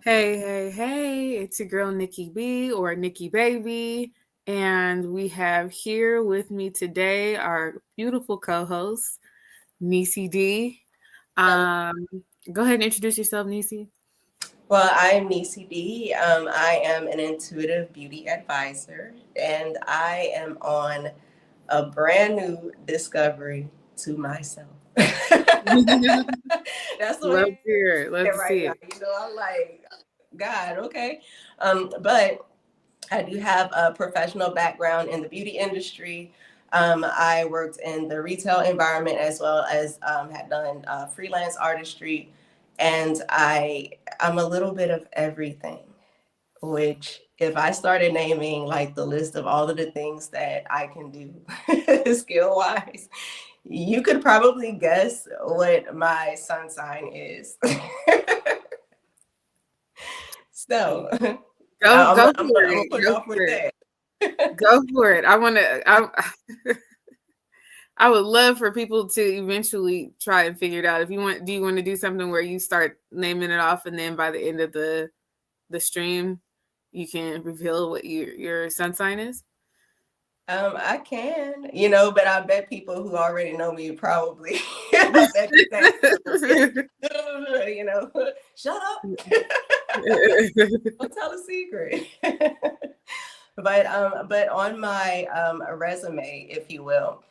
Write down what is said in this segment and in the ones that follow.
Hey, hey, hey, it's your girl Nikki B or Nikki Baby. And we have here with me today our beautiful co host, Nisi D. Hello. Um, Go ahead and introduce yourself, Nisi. Well, I'm Nisi D. I am an intuitive beauty advisor, and I am on a brand new discovery to myself. That's the Love way to hear it. Love it to right see now. it. I'm like, God, okay. But I do have a professional background in the beauty industry. I worked in the retail environment as well as had done freelance artistry, and I'm a little bit of everything. Which, if I started naming like the list of all of the things that I can do skill wise, you could probably guess what my sun sign is. So Go, I'm, go I'm, for I'm gonna it. put Go off for with it. that. Go for it. I would love for people to eventually try and figure it out. If you want, do you want to do something where you start naming it off and then by the end of the stream, you can reveal what your sun sign is. I can, but I bet people who already know me probably I bet you think, shut up. Don't tell a secret. But on my resume, if you will,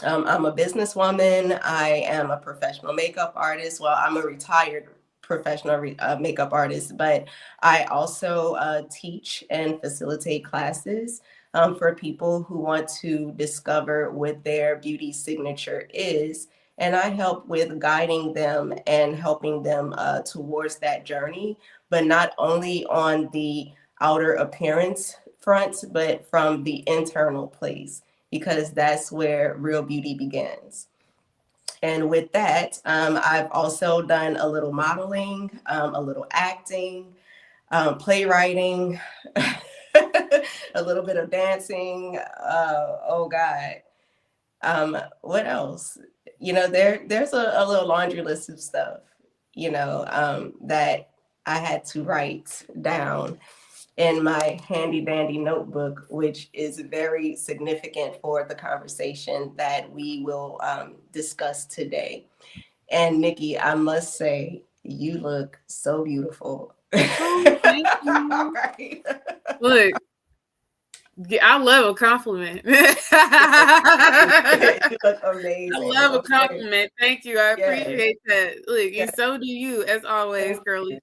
I'm a businesswoman. I am a professional makeup artist. Well, I'm a retired professional makeup artist, but I also teach and facilitate classes for people who want to discover what their beauty signature is. And I help with guiding them and helping them towards that journey, but not only on the outer appearance front, but from the internal place, because that's where real beauty begins. And with that, I've also done a little modeling, a little acting, playwriting, a little bit of dancing. Oh God, what else? There's a little laundry list of stuff, that I had to write down in my handy dandy notebook, which is very significant for the conversation that we will discuss today. And Nikki, I must say, you look so beautiful. Oh, thank All you. right. Look, I love a compliment. I You look amazing. love a Okay. compliment. Thank you. I Yes. appreciate that. Look, and Yes. so do you, as always, Thank girly. you.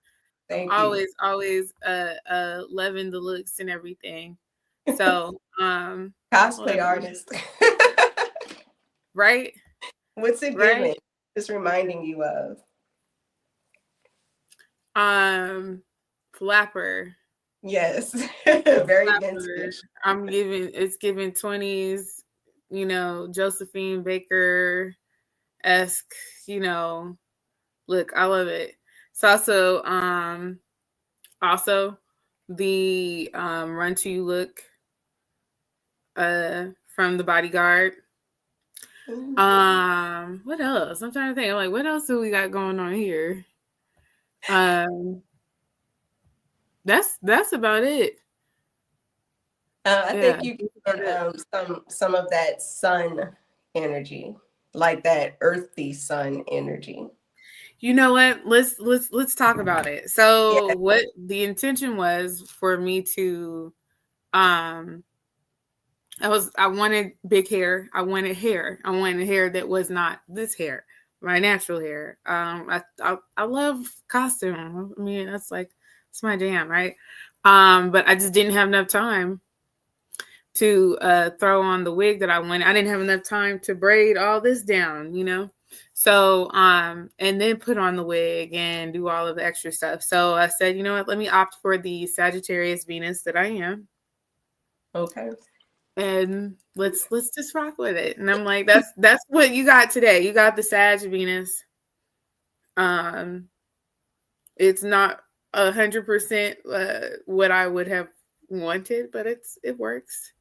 I'm Thank you. always loving the looks and everything. So, hold Cosplay on. artist. Right? What's it Right? giving? Just reminding you of. Um, Flapper. Yes. Very Flapper. vintage. It's giving 20s, Josephine Baker esque, you know. Look, I love it. It's also the run to you look from the bodyguard. Ooh. What else? I'm trying to think. I'm like, what else do we got going on here? Um, that's about it. I Yeah, think you that's about get it. some of that sun energy, like that earthy sun energy. You know what? Let's talk about it. Yeah. So, what the intention was for me to um I wanted big hair. I wanted hair. I wanted hair that was not this hair, my natural hair. I love costume. I mean, that's like it's my jam, right? But I just didn't have enough time to throw on the wig that I wanted. I didn't have enough time to braid all this down. So and then put on the wig and do all of the extra stuff. So I said, you know what, let me opt for the Sagittarius Venus that I am. Okay. And let's just rock with it. And I'm like, that's what you got today. You got the Sag Venus. Um it's not 100% what I would have wanted, but it works.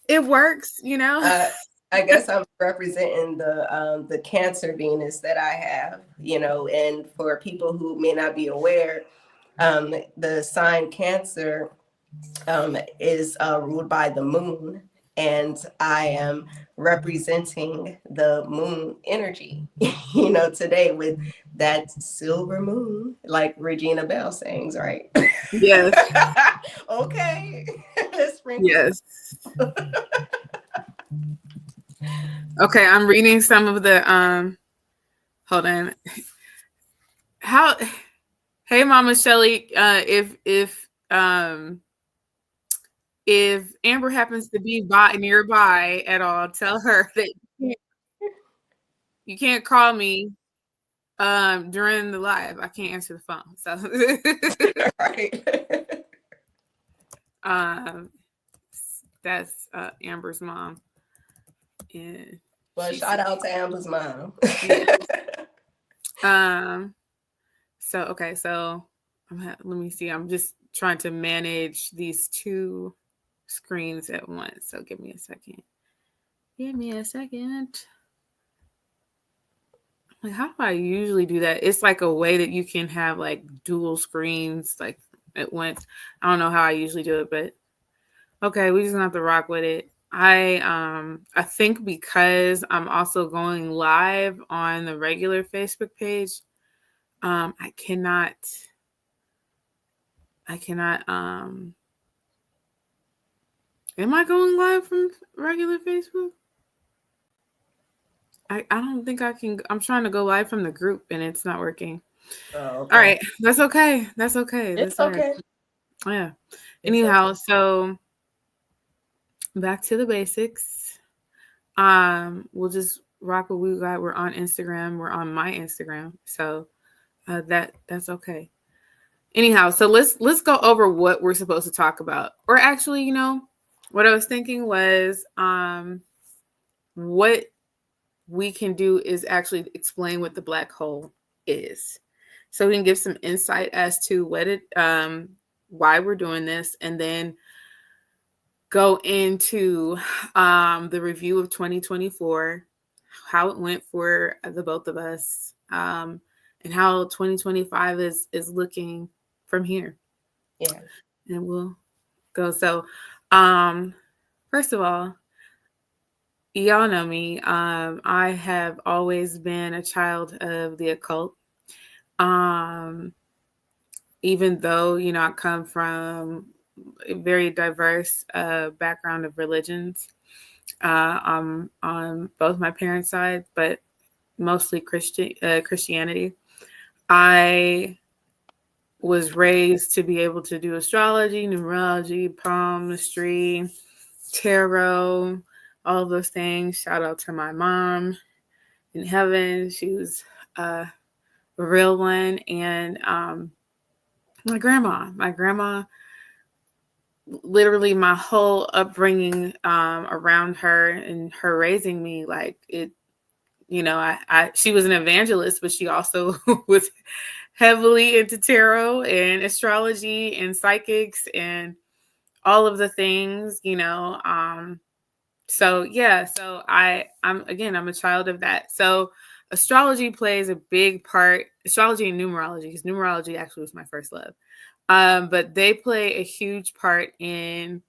It works. Uh, I guess I'm representing the Cancer Venus that I have, and for people who may not be aware, The sign Cancer is ruled by the moon, and I am representing the moon energy, today with that silver moon, like Regina Bell sings, right? Yes. Okay. Sprinkle. Yes. Okay, I'm reading some of the hold on. How Hey Mama Shelly, if Amber happens to be nearby at all, tell her that you can't call me during the live. I can't answer the phone. So Right. um that's Amber's mom. And Well, shout out to Amber's mom. yeah. So okay, so let me see. I'm just trying to manage these two screens at once. So give me a second. Give me a second. Like, how do I usually do that? It's like a way that you can have like dual screens like at once. I don't know how I usually do it, but okay, we just gonna have to rock with it. I think because I'm also going live on the regular Facebook page, I cannot am I going live from regular Facebook? I don't think I can. I'm trying to go live from the group and it's not working. Oh, okay. All right. That's okay. That's okay. It's That's all right. okay. Yeah. It's Anyhow, okay. so back to the basics. We'll just rock what we got. We're on Instagram. We're on my Instagram. So that's okay. Anyhow, so let's go over what we're supposed to talk about. Or actually, what I was thinking was what we can do is actually explain what the black hole is. So we can give some insight as to why we're doing this, and then go into the review of 2024, how it went for the both of us, and how 2025 is looking from here. Yeah. And we'll go. So, first of all, y'all know me. I have always been a child of the occult. Even though, I come from a very diverse background of religions on both my parents' side, but mostly Christianity. I was raised to be able to do astrology, numerology, palmistry, tarot, all of those things. Shout out to my mom in heaven. She was a real one. And my grandma, literally my whole upbringing around her and her raising me, like it, she was an evangelist, but she also was heavily into tarot and astrology and psychics and all of the things, so yeah, so I'm a child of that. So astrology plays a big part, astrology and numerology, because numerology actually was my first love. But they play a huge part in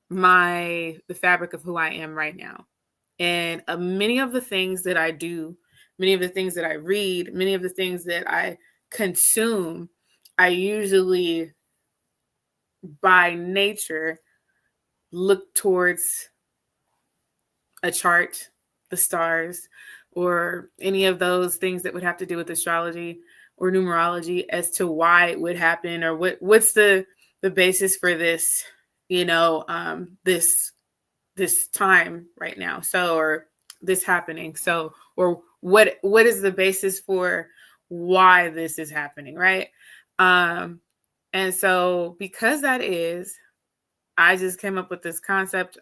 the fabric of who I am right now. And many of the things that I do, many of the things that I read, many of the things that I consume, I usually by nature look towards a chart, the stars, or any of those things that would have to do with astrology or numerology as to why it would happen, or what's the basis for this, this time right now. So, or this happening. So, or what is the basis for why this is happening, right? And so because that is, I just came up with this concept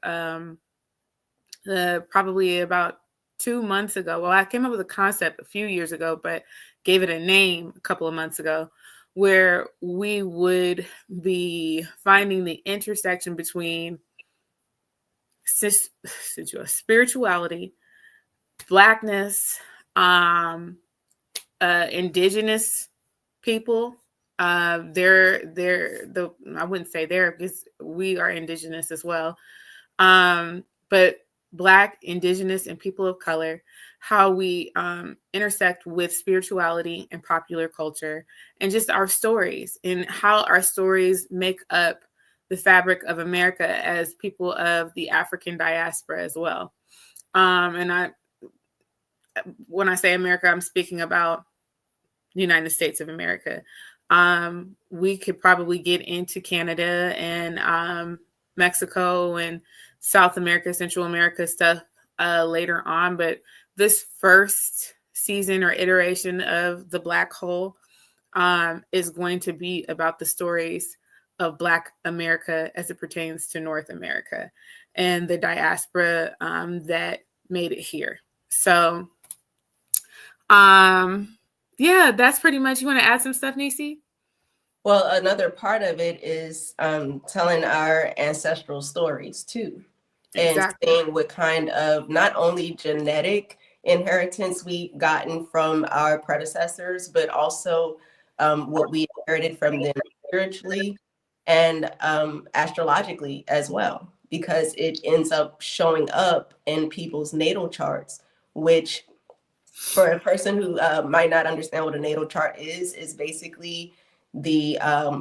probably about 2 months ago. Well, I came up with a concept a few years ago, but gave it a name a couple of months ago, where we would be finding the intersection between spirituality, Blackness, indigenous people, I wouldn't say they're, because we are indigenous as well. But Black, indigenous, and people of color, how we intersect with spirituality and popular culture, and just our stories, and how our stories make up the fabric of America as people of the African diaspora as well. And when I say America, I'm speaking about the United States of America. We could probably get into Canada and Mexico and South America, Central America stuff later on. But this first season or iteration of The Black Hole is going to be about the stories of Black America as it pertains to North America and the diaspora that made it here. So, yeah, that's pretty much. You want to add some stuff, Nisi? Well, another part of it is telling our ancestral stories too, and Exactly. seeing what kind of not only genetic inheritance we've gotten from our predecessors, but also what we inherited from them spiritually and astrologically as well, because it ends up showing up in people's natal charts, which for a person who might not understand what a natal chart is basically the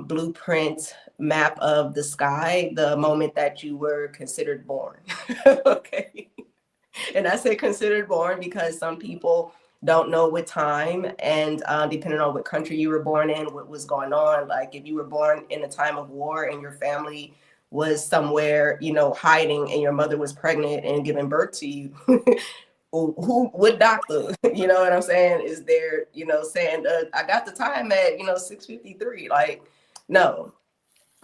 blueprint map of the sky the moment that you were considered born. Okay. And I say considered born because some people don't know what time, and depending on what country you were born in, what was going on. Like if you were born in a time of war and your family was somewhere, hiding, and your mother was pregnant and giving birth to you, what doctor, you know what I'm saying, is there, saying, I got the time at, 6:53. Like, no,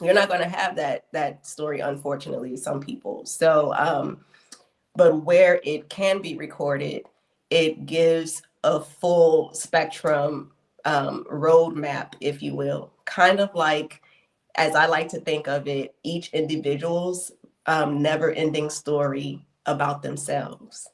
you're not going to have that story, unfortunately, some people. So, but where it can be recorded, it gives a full spectrum roadmap, if you will, kind of like, as I like to think of it, each individual's never-ending story about themselves.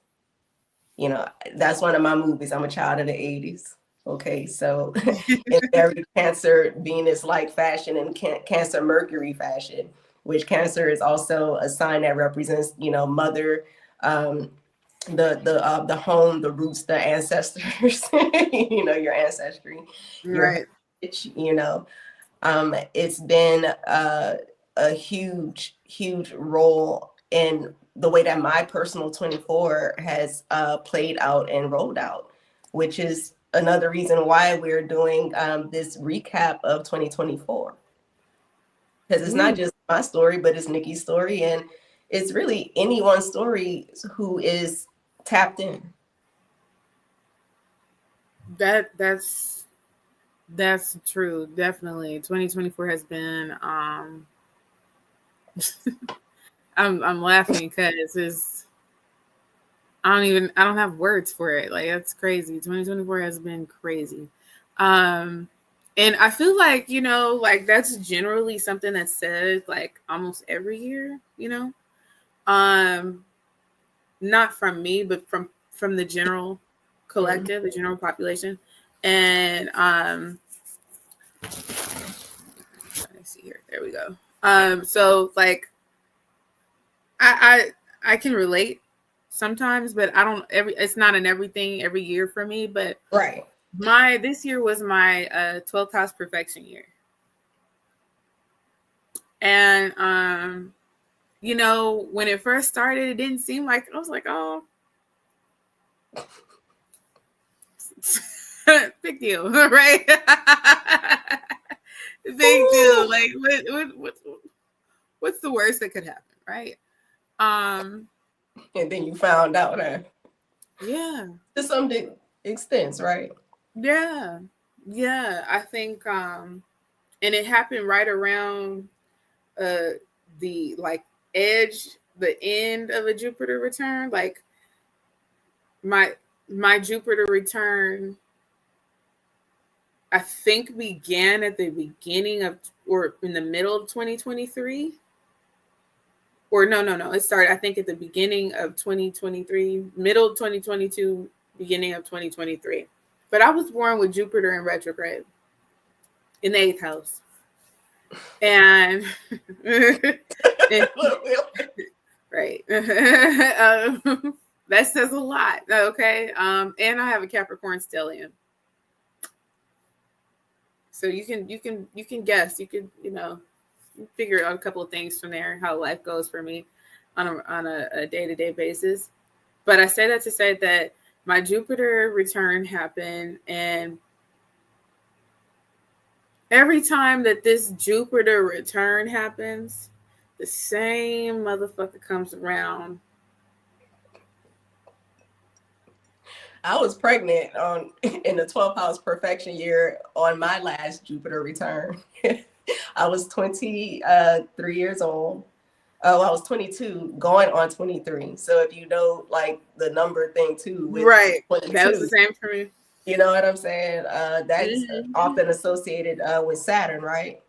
That's one of my movies. I'm a child of the 80s. Okay, so in very Cancer Venus like fashion and Cancer Mercury fashion, which Cancer is also a sign that represents, mother, the home, the roots, the ancestors, your ancestry, your Right. heritage. It's been a huge role in the way that my personal 24 has played out and rolled out, which is another reason why we're doing this recap of 2024. Because it's not just my story, but it's Nikki's story, and it's really anyone's story who is tapped in. That's true. Definitely. 2024 has been I'm laughing because I don't have words for it. Like, that's crazy. 2024 has been crazy. And I feel like, like that's generally something that's said like almost every year, not from me, but from the general collective, the general population. And let's see here. There we go. So like I can relate sometimes, but I don't it's not an everything every year for me. But Right. this year was my 12th house perfection year. And when it first started, it didn't seem like, I was like, oh, big deal, right? Big deal. Like, what's the worst that could happen, right? And then you found out, huh? Yeah. To some extent, right? Yeah. Yeah. I think, and it happened right around the like the end of a Jupiter return. Like my Jupiter return, I think, began at the beginning of, or in the middle of 2023. Or no. It started, I think, at the beginning of 2023, middle of 2022, beginning of 2023. But I was born with Jupiter in retrograde in the 8th house. And, and right. That says a lot. Okay. And I have a Capricorn stellium. So you can guess, you could, figure out a couple of things from there, how life goes for me on a day-to-day basis. But I say that to say that my Jupiter return happened, and every time that this Jupiter return happens, the same motherfucker comes around. I was pregnant in the 12th house perfection year on my last Jupiter return. I was 23 years old. Oh, I was 22, going on 23. So if you know, like the number thing too, with right, 22, that was the same for me. You know what I'm saying? That's often associated with Saturn, right?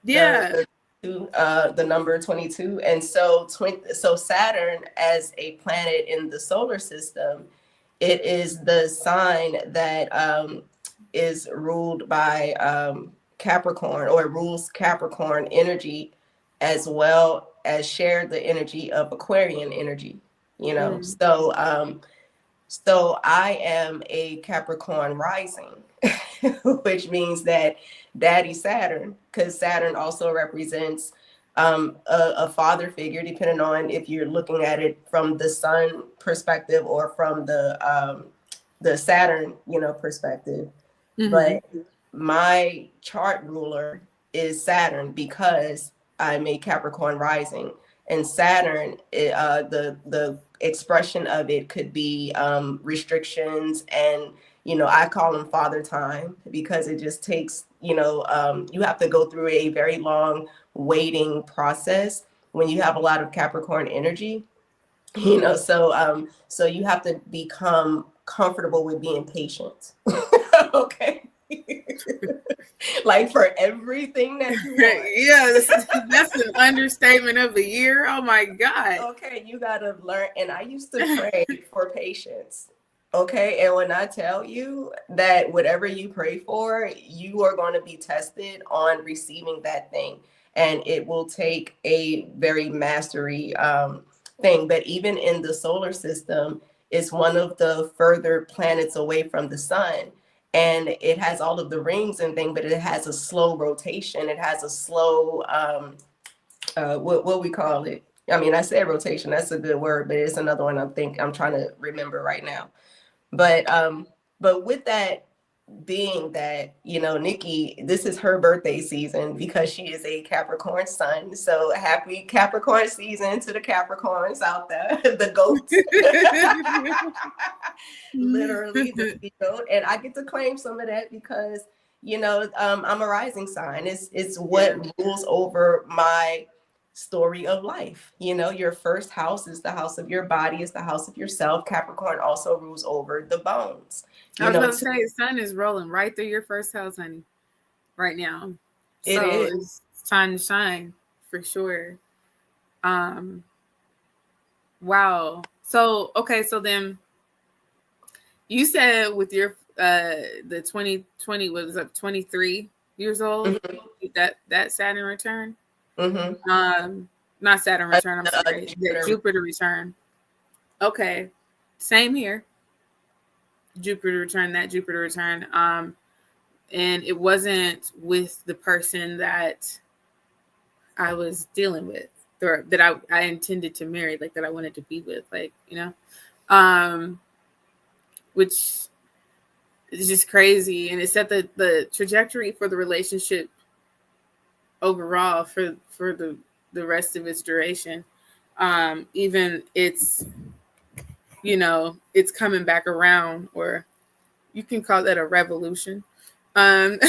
Yeah. The number 22. And so Saturn, as a planet in the solar system, it is the sign that is ruled by Capricorn, or rules Capricorn energy, as well as share the energy of Aquarian energy, So I am a Capricorn rising, which means that Daddy Saturn, because Saturn also represents a father figure, depending on if you're looking at it from the sun perspective or from the Saturn, perspective. But my chart ruler is Saturn, because I'm a Capricorn rising. And Saturn, the expression of it could be restrictions, and I call them father time, because it just takes, you have to go through a very long waiting process when you have a lot of Capricorn energy. So you have to become comfortable with being patient. Okay. Like for everything that you want. Yeah, that's an understatement of the year. Oh my God. Okay, you gotta learn. And I used to pray for patience. Okay, and when I tell you that whatever you pray for, you are going to be tested on receiving that thing, and it will take a very mastery thing. But even in the solar system, it's one of the further planets away from the sun, and it has all of the rings and thing, but it has a slow rotation. It has a slow what we call it. I mean, I said rotation. That's a good word, but it's another one I'm trying to remember right now. But with that being that, Nikki, this is her birthday season because she is a Capricorn sun. So happy Capricorn season to the Capricorns out there, the goats. Literally the goat. And I get to claim some of that because, I'm a rising sign. It's what rules over my story of life. Your first house is the house of your body, is the house of yourself. Capricorn also rules over the bones. I was about to say, sun is rolling right through your first house, honey, right now. So it's time to shine for sure. Wow. So okay, so then you said with your the 2020 was up 23 years old, that Saturn return. Not Saturn return, I'm sorry. Jupiter return. Okay. Same here. Jupiter return, that Jupiter return. And it wasn't with the person that I was dealing with, or that I intended to marry, like that I wanted to be with, like, which is just crazy. And it set the trajectory for the relationship overall for the rest of its duration. Even it's coming back around, or you can call that a revolution. Right.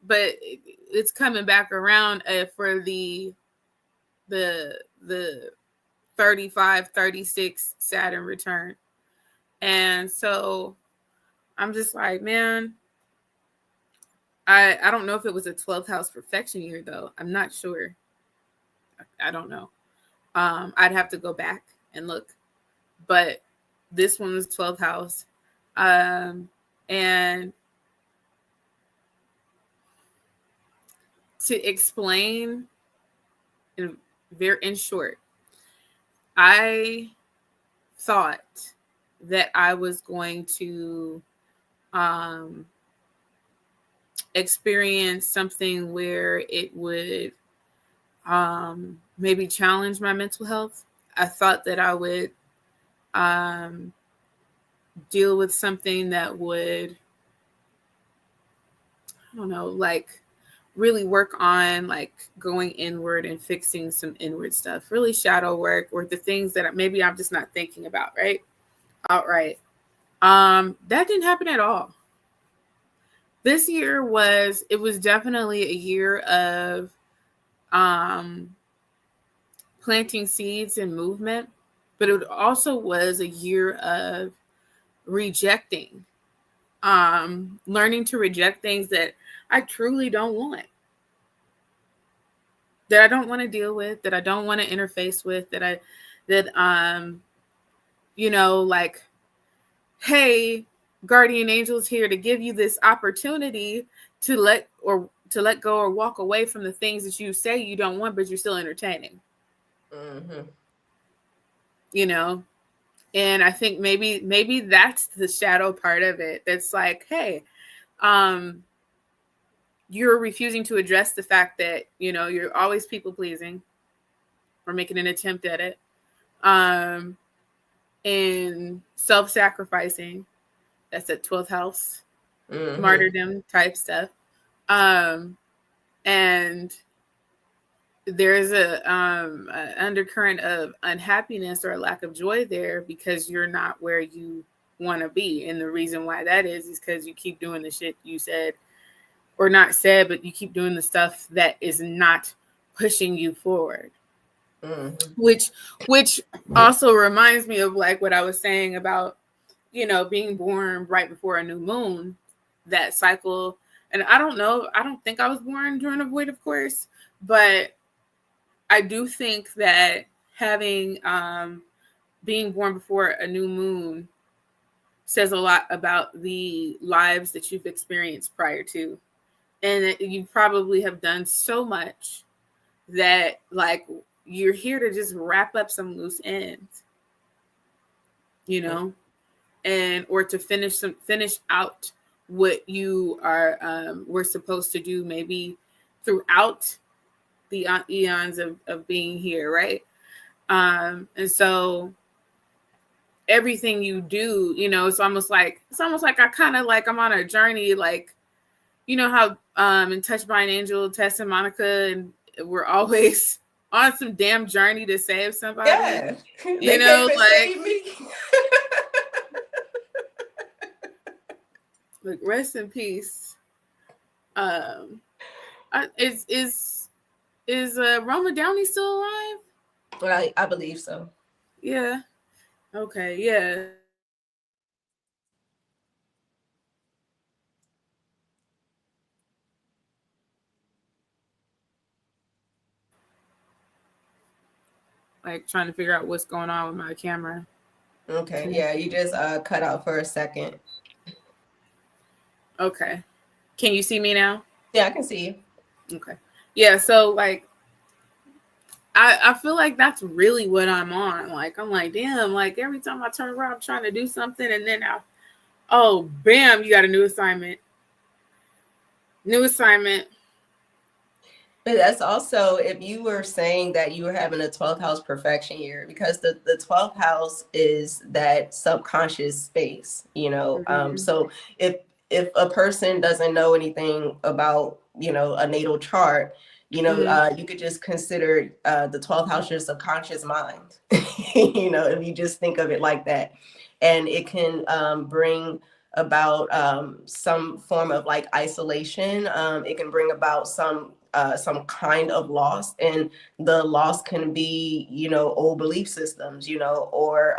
But it's coming back around for the 35, 36 Saturn return. And so I'm just like, man, I don't know if it was a 12th house perfection year, though. I'm not sure. I don't know. I'd have to go back and look. but this one was 12th house. And to explain in short, I thought that I was going to experience something where it would maybe challenge my mental health. I thought that I would deal with something that would, I don't know, like really work on like going inward and fixing some inward stuff, really shadow work, or the things that maybe I'm just not thinking about, right? Outright. That didn't happen at all. This year was definitely a year of planting seeds and movement, but it also was a year of rejecting, learning to reject things that I truly don't want, that I don't want to deal with, that I don't want to interface with, like, hey, guardian angel's here to give you this opportunity to let go or walk away from the things that you say you don't want, but you're still entertaining. Mm-hmm. And I think maybe that's the shadow part of it. That's like, hey, you're refusing to address the fact that, you're always people pleasing or making an attempt at it. And self-sacrificing. That's at 12th house. Mm-hmm. Martyrdom type stuff. And there's an undercurrent of unhappiness or a lack of joy there because you're not where you want to be. And the reason why that is because you keep doing the shit you said, or not said, but you keep doing the stuff that is not pushing you forward. Mm-hmm. Which also reminds me of like what I was saying about, being born right before a new moon, that cycle. And I don't think I was born during a void, of course, but I do think that having being born before a new moon says a lot about the lives that you've experienced prior to, and that you probably have done so much that like you're here to just wrap up some loose ends, and or to finish out what you are were supposed to do, maybe throughout the eons of being here, right? And so everything you do, it's almost like I kind of like I'm on a journey, like, how in Touched by an Angel, Tess and Monica, and we're always on some damn journey to save somebody. Yeah, they came and saved me. Like, rest in peace. Is Roma Downey still alive? Well, I believe so. Yeah. Okay. Yeah. Like trying to figure out what's going on with my camera. Okay. Yeah, you just cut out for a second. Okay. Can you see me now? Yeah, I can see you. Okay. Yeah, so like I feel like that's really what I'm on. Like I'm like, damn, like every time I turn around I'm trying to do something, and then bam, you got a new assignment. But that's also, if you were saying that you were having a 12th house perfection year, because the 12th house is that subconscious space, Mm-hmm. So if a person doesn't know anything about, a natal chart, mm-hmm. You could just consider the 12th house your subconscious mind, if you just think of it like that. And it can bring about some form of like isolation. It can bring about some kind of loss, and the loss can be, old belief systems, or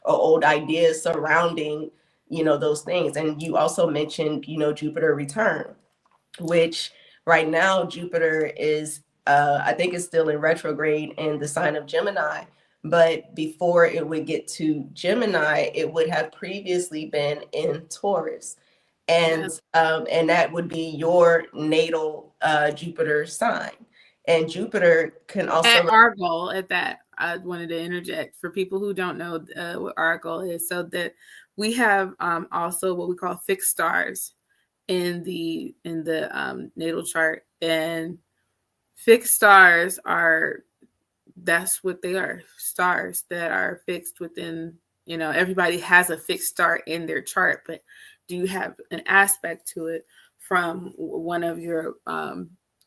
old ideas surrounding, those things. And you also mentioned, Jupiter return, which right now Jupiter is, I think, is still in retrograde in the sign of Gemini. But before it would get to Gemini, it would have previously been in Taurus. Yeah. And that would be your natal Jupiter sign. And Jupiter can At also Argol, at that, I wanted to interject for people who don't know what Argol is. So that we have also what we call fixed stars in the natal chart, and fixed stars are, that's what they are, stars that are fixed within, everybody has a fixed star in their chart, but do you have an aspect to it from one of your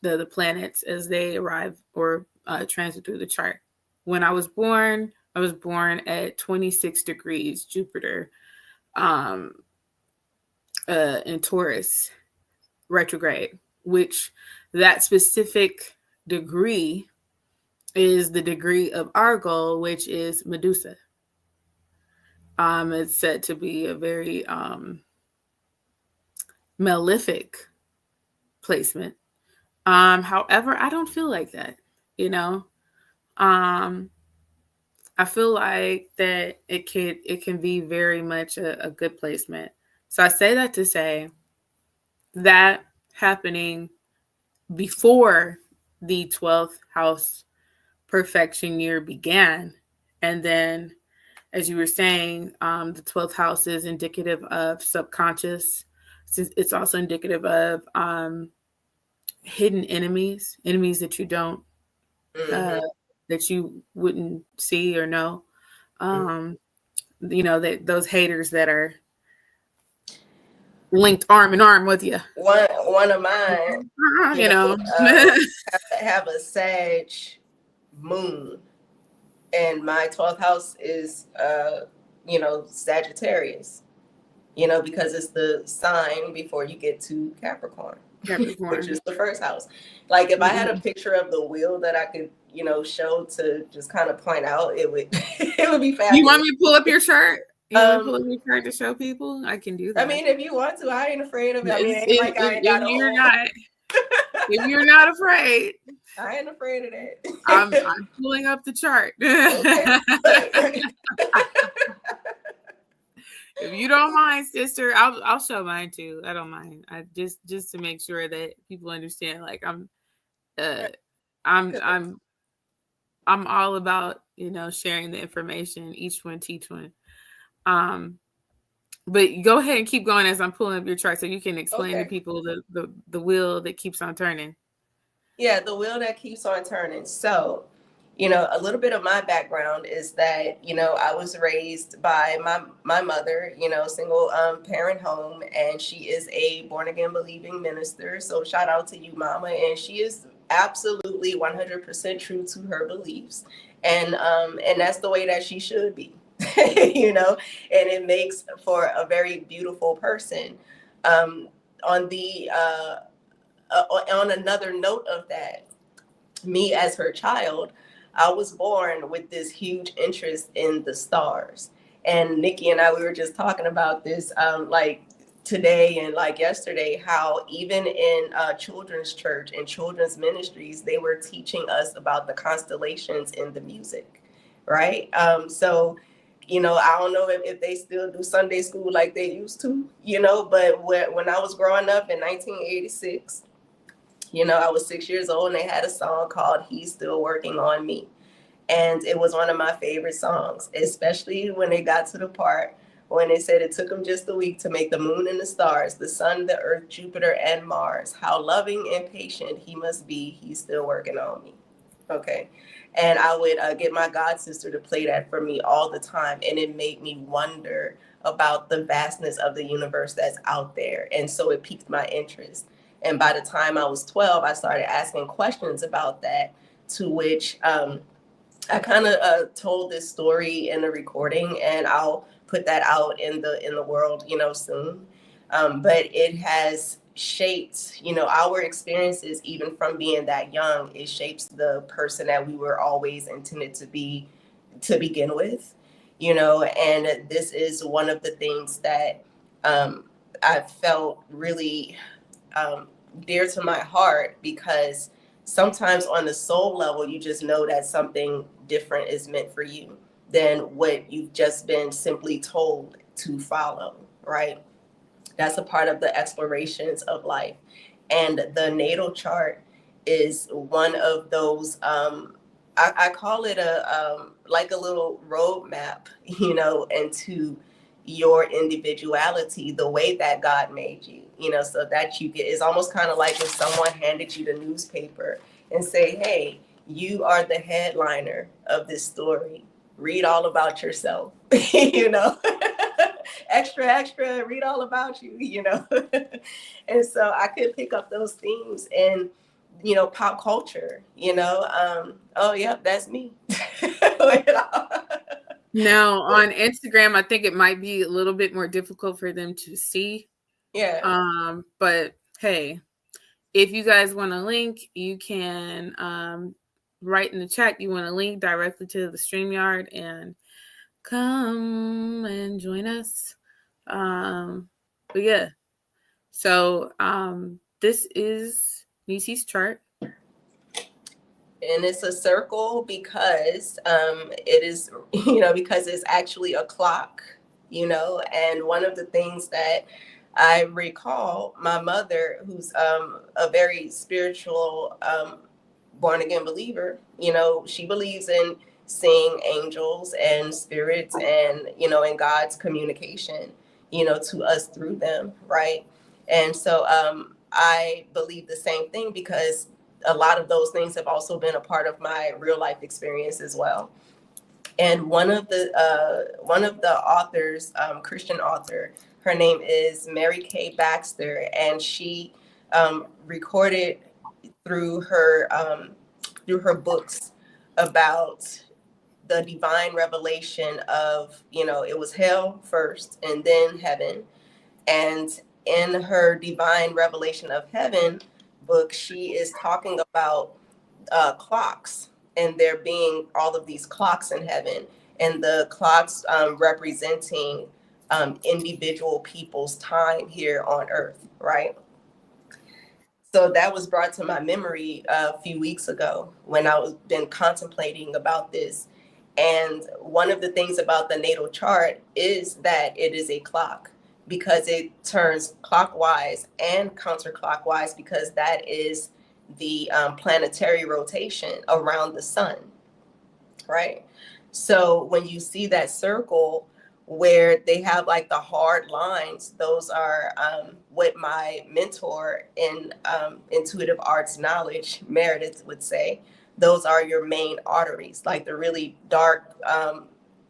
the planets as they arrive or transit through the chart? When I was born at 26 degrees Jupiter, um in Taurus retrograde, which that specific degree is the degree of Argol, which is Medusa. It's said to be a very malefic placement. However, I don't feel like that. You know, um, I feel like that it can be very much a good placement. So I say that to say that happening before the 12th house perfection year began, and then as you were saying, the 12th house is indicative of subconscious. It's also indicative of hidden enemies, enemies that you don't, uh, mm-hmm, that you wouldn't see or know. mm-hmm. Um, that those haters that are linked arm in arm with you. One of mine, You know, have a Sag moon, and my 12th house is Sagittarius. Because it's the sign before you get to Capricorn, which Capricorn. is the first house. Like if I had a Mhm. picture of the wheel that I could, show to just kind of point out, it would it would be You want fabulous. me to pull up your chart? You want me to pull Um, up your chart to show people? I can do I that. mean, if you want to, I ain't afraid of it. I mean, it ain't If, like I ain't got a you're whole. not, if you're not afraid, I ain't afraid of I'm that. pulling up the chart. Okay. If you don't mind, sister, I'll show mine too. I don't mind. I just to make sure that people understand. Like uh I'm I'm I'm all about sharing the information. Each one teach one. Um, but go ahead and keep going as I'm pulling up your chart so you can explain to Okay. people the wheel that keeps on turning. Yeah, the wheel that keeps on turning. So, a little bit of my background is that, I was raised by my mother, single parent home, and she is a born again believing minister. So shout out to you, mama. And she is absolutely 100% true to her beliefs. And that's the way that she should be. And it makes for a very beautiful person. Um, on the on another note of that, me as her child, I was born with this huge interest in the stars. And Nikki and I, we were just talking about this like today and like yesterday, how even in children's church and children's ministries, they were teaching us about the constellations in the music, right? So, I don't know if they still do Sunday school like they used to, but when I was growing up in 1986, I was 6 years old and they had a song called He's Still Working on Me. And it was one of my favorite songs, especially when they got to the part when they said it took him just a week to make the moon and the stars, the sun, the earth, Jupiter, and Mars. How loving and patient he must be. He's still working on me. Okay. And I would get my god sister to play that for me all the time. And it made me wonder about the vastness of the universe that's out there. And so it piqued my interest. And by the time I was 12, I started asking questions about that, to which I kind of told this story in a recording, and I'll put that out in the world, soon. But it has shaped, our experiences, even from being that young. It shapes the person that we were always intended to be to begin with, And this is one of the things that I felt really um, dear to my heart, because sometimes on the soul level, you just know that something different is meant for you than what you've just been simply told to follow, right? That's a part of the explorations of life. And the natal chart is one of those, I call it like a little roadmap, into your individuality, the way that God made you, so that you get, it's almost kind of like if someone handed you the newspaper and say, hey, you are the headliner of this story. Read all about yourself, extra, extra, read all about you. And so I could pick up those themes in, pop culture, oh, yeah, that's me. Now on Instagram, I think it might be a little bit more difficult for them to see. Yeah. But hey, if you guys want a link, you can write in the chat you want a link directly to the StreamYard and come and join us. But yeah, so this is Nisi's chart. And it's a circle because it is, because it's actually a clock, and one of the things that I recall, my mother, who's a very spiritual, born again believer, she believes in seeing angels and spirits and, in God's communication, to us through them, right? And so I believe the same thing because a lot of those things have also been a part of my real life experience as well. And one of the authors, Christian author, her name is Mary Kay Baxter, and she recorded through her books about the divine revelation of, it was hell first and then heaven. And in her divine revelation of heaven book, she is talking about clocks, and there being all of these clocks in heaven, and the clocks representing individual people's time here on earth, right? So that was brought to my memory a few weeks ago when I was been contemplating about this. And one of the things about the natal chart is that it is a clock because it turns clockwise and counterclockwise because that is the planetary rotation around the sun, right? So when you see that circle where they have like the hard lines, those are what my mentor in intuitive arts knowledge, Meredith, would say. Those are your main arteries, like the really dark,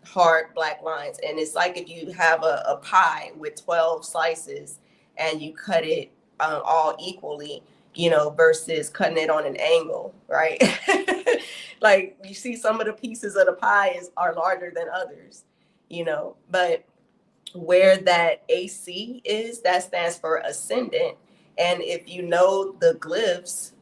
hard black lines. And it's like if you have a pie with 12 slices and you cut it all equally, versus cutting it on an angle, right? Like you see some of the pieces of the pie are larger than others, but where that AC is, that stands for ascendant. And if you know the glyphs,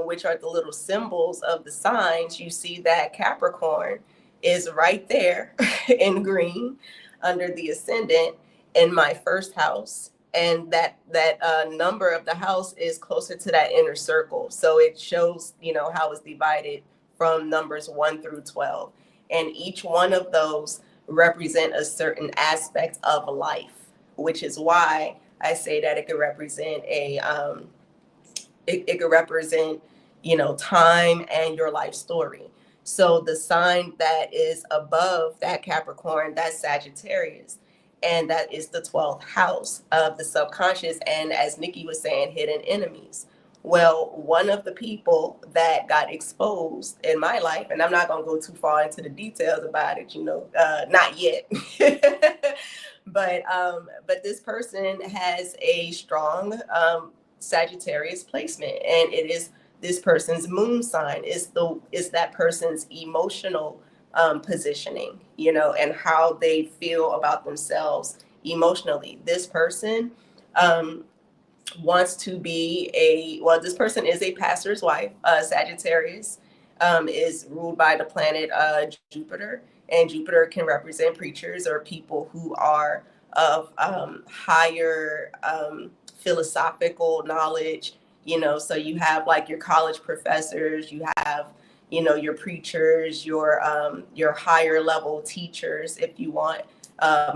which are the little symbols of the signs, you see that Capricorn is right there in green under the ascendant in my first house. And that number of the house is closer to that inner circle. So it shows, how it's divided from numbers 1 through 12. And each one of those represent a certain aspect of life, which is why I say that it could represent it could represent, time and your life story. So the sign that is above that Capricorn, that's Sagittarius. And that is the 12th house of the subconscious. And as Nikki was saying, hidden enemies. Well, one of the people that got exposed in my life, and I'm not going to go too far into the details about it, not yet. But this person has a strong Sagittarius placement, and it is this person's moon sign. Is that person's emotional positioning, and how they feel about themselves emotionally. This person wants to be this person is a pastor's wife. Sagittarius is ruled by the planet Jupiter, and Jupiter can represent preachers or people who are of higher philosophical knowledge, So you have like your college professors, you have, your preachers, your higher level teachers, if you want,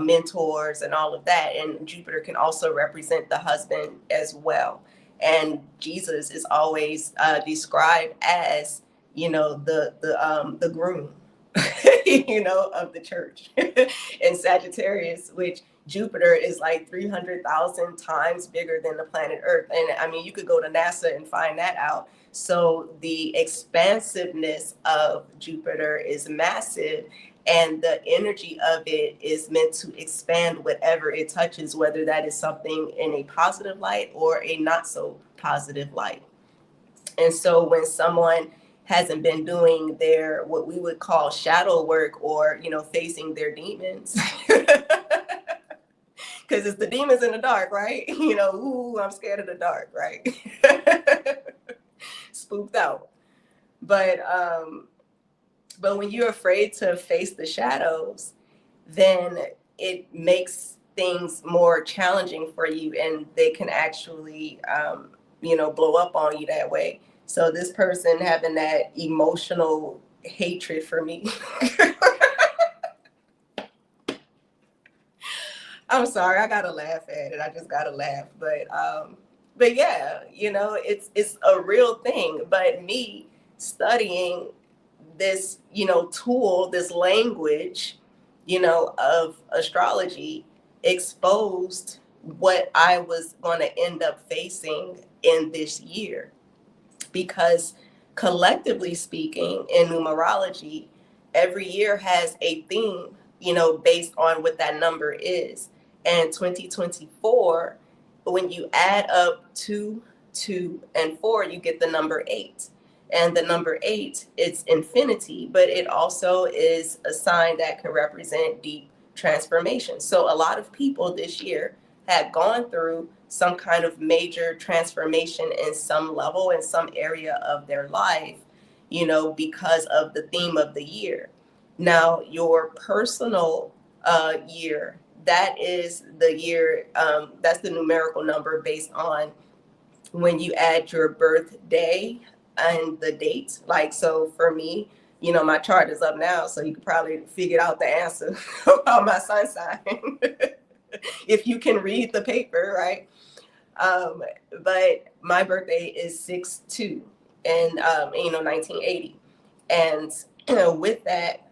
mentors and all of that. And Jupiter can also represent the husband as well. And Jesus is always described as, the groom, of the church. And Sagittarius, which Jupiter is like 300,000 times bigger than the planet Earth. And I mean, you could go to NASA and find that out. So the expansiveness of Jupiter is massive, and the energy of it is meant to expand whatever it touches, whether that is something in a positive light or a not so positive light. And so when someone hasn't been doing their, what we would call shadow work, or, facing their demons, because it's the demons in the dark, right? Ooh, I'm scared of the dark, right? Spooked out. But when you're afraid to face the shadows, then it makes things more challenging for you, and they can actually, blow up on you that way. So this person having that emotional hatred for me. I'm sorry, I gotta laugh at it. I just gotta laugh. But yeah, it's a real thing. But me studying this, tool, this language, of astrology, exposed what I was going to end up facing in this year. Because collectively speaking, in numerology, every year has a theme, based on what that number is. And 2024, when you add up 2, 2, and 4, you get the number 8. And the number 8, it's infinity, but it also is a sign that can represent deep transformation. So a lot of people this year had gone through some kind of major transformation in some level, in some area of their life, because of the theme of the year. Now, your personal year, that is the year, that's the numerical number based on when you add your birthday and the date. Like, so for me, my chart is up now, so you could probably figure out the answer about my sun sign if you can read the paper, right? But my birthday is 6/2 in 1980. And with that,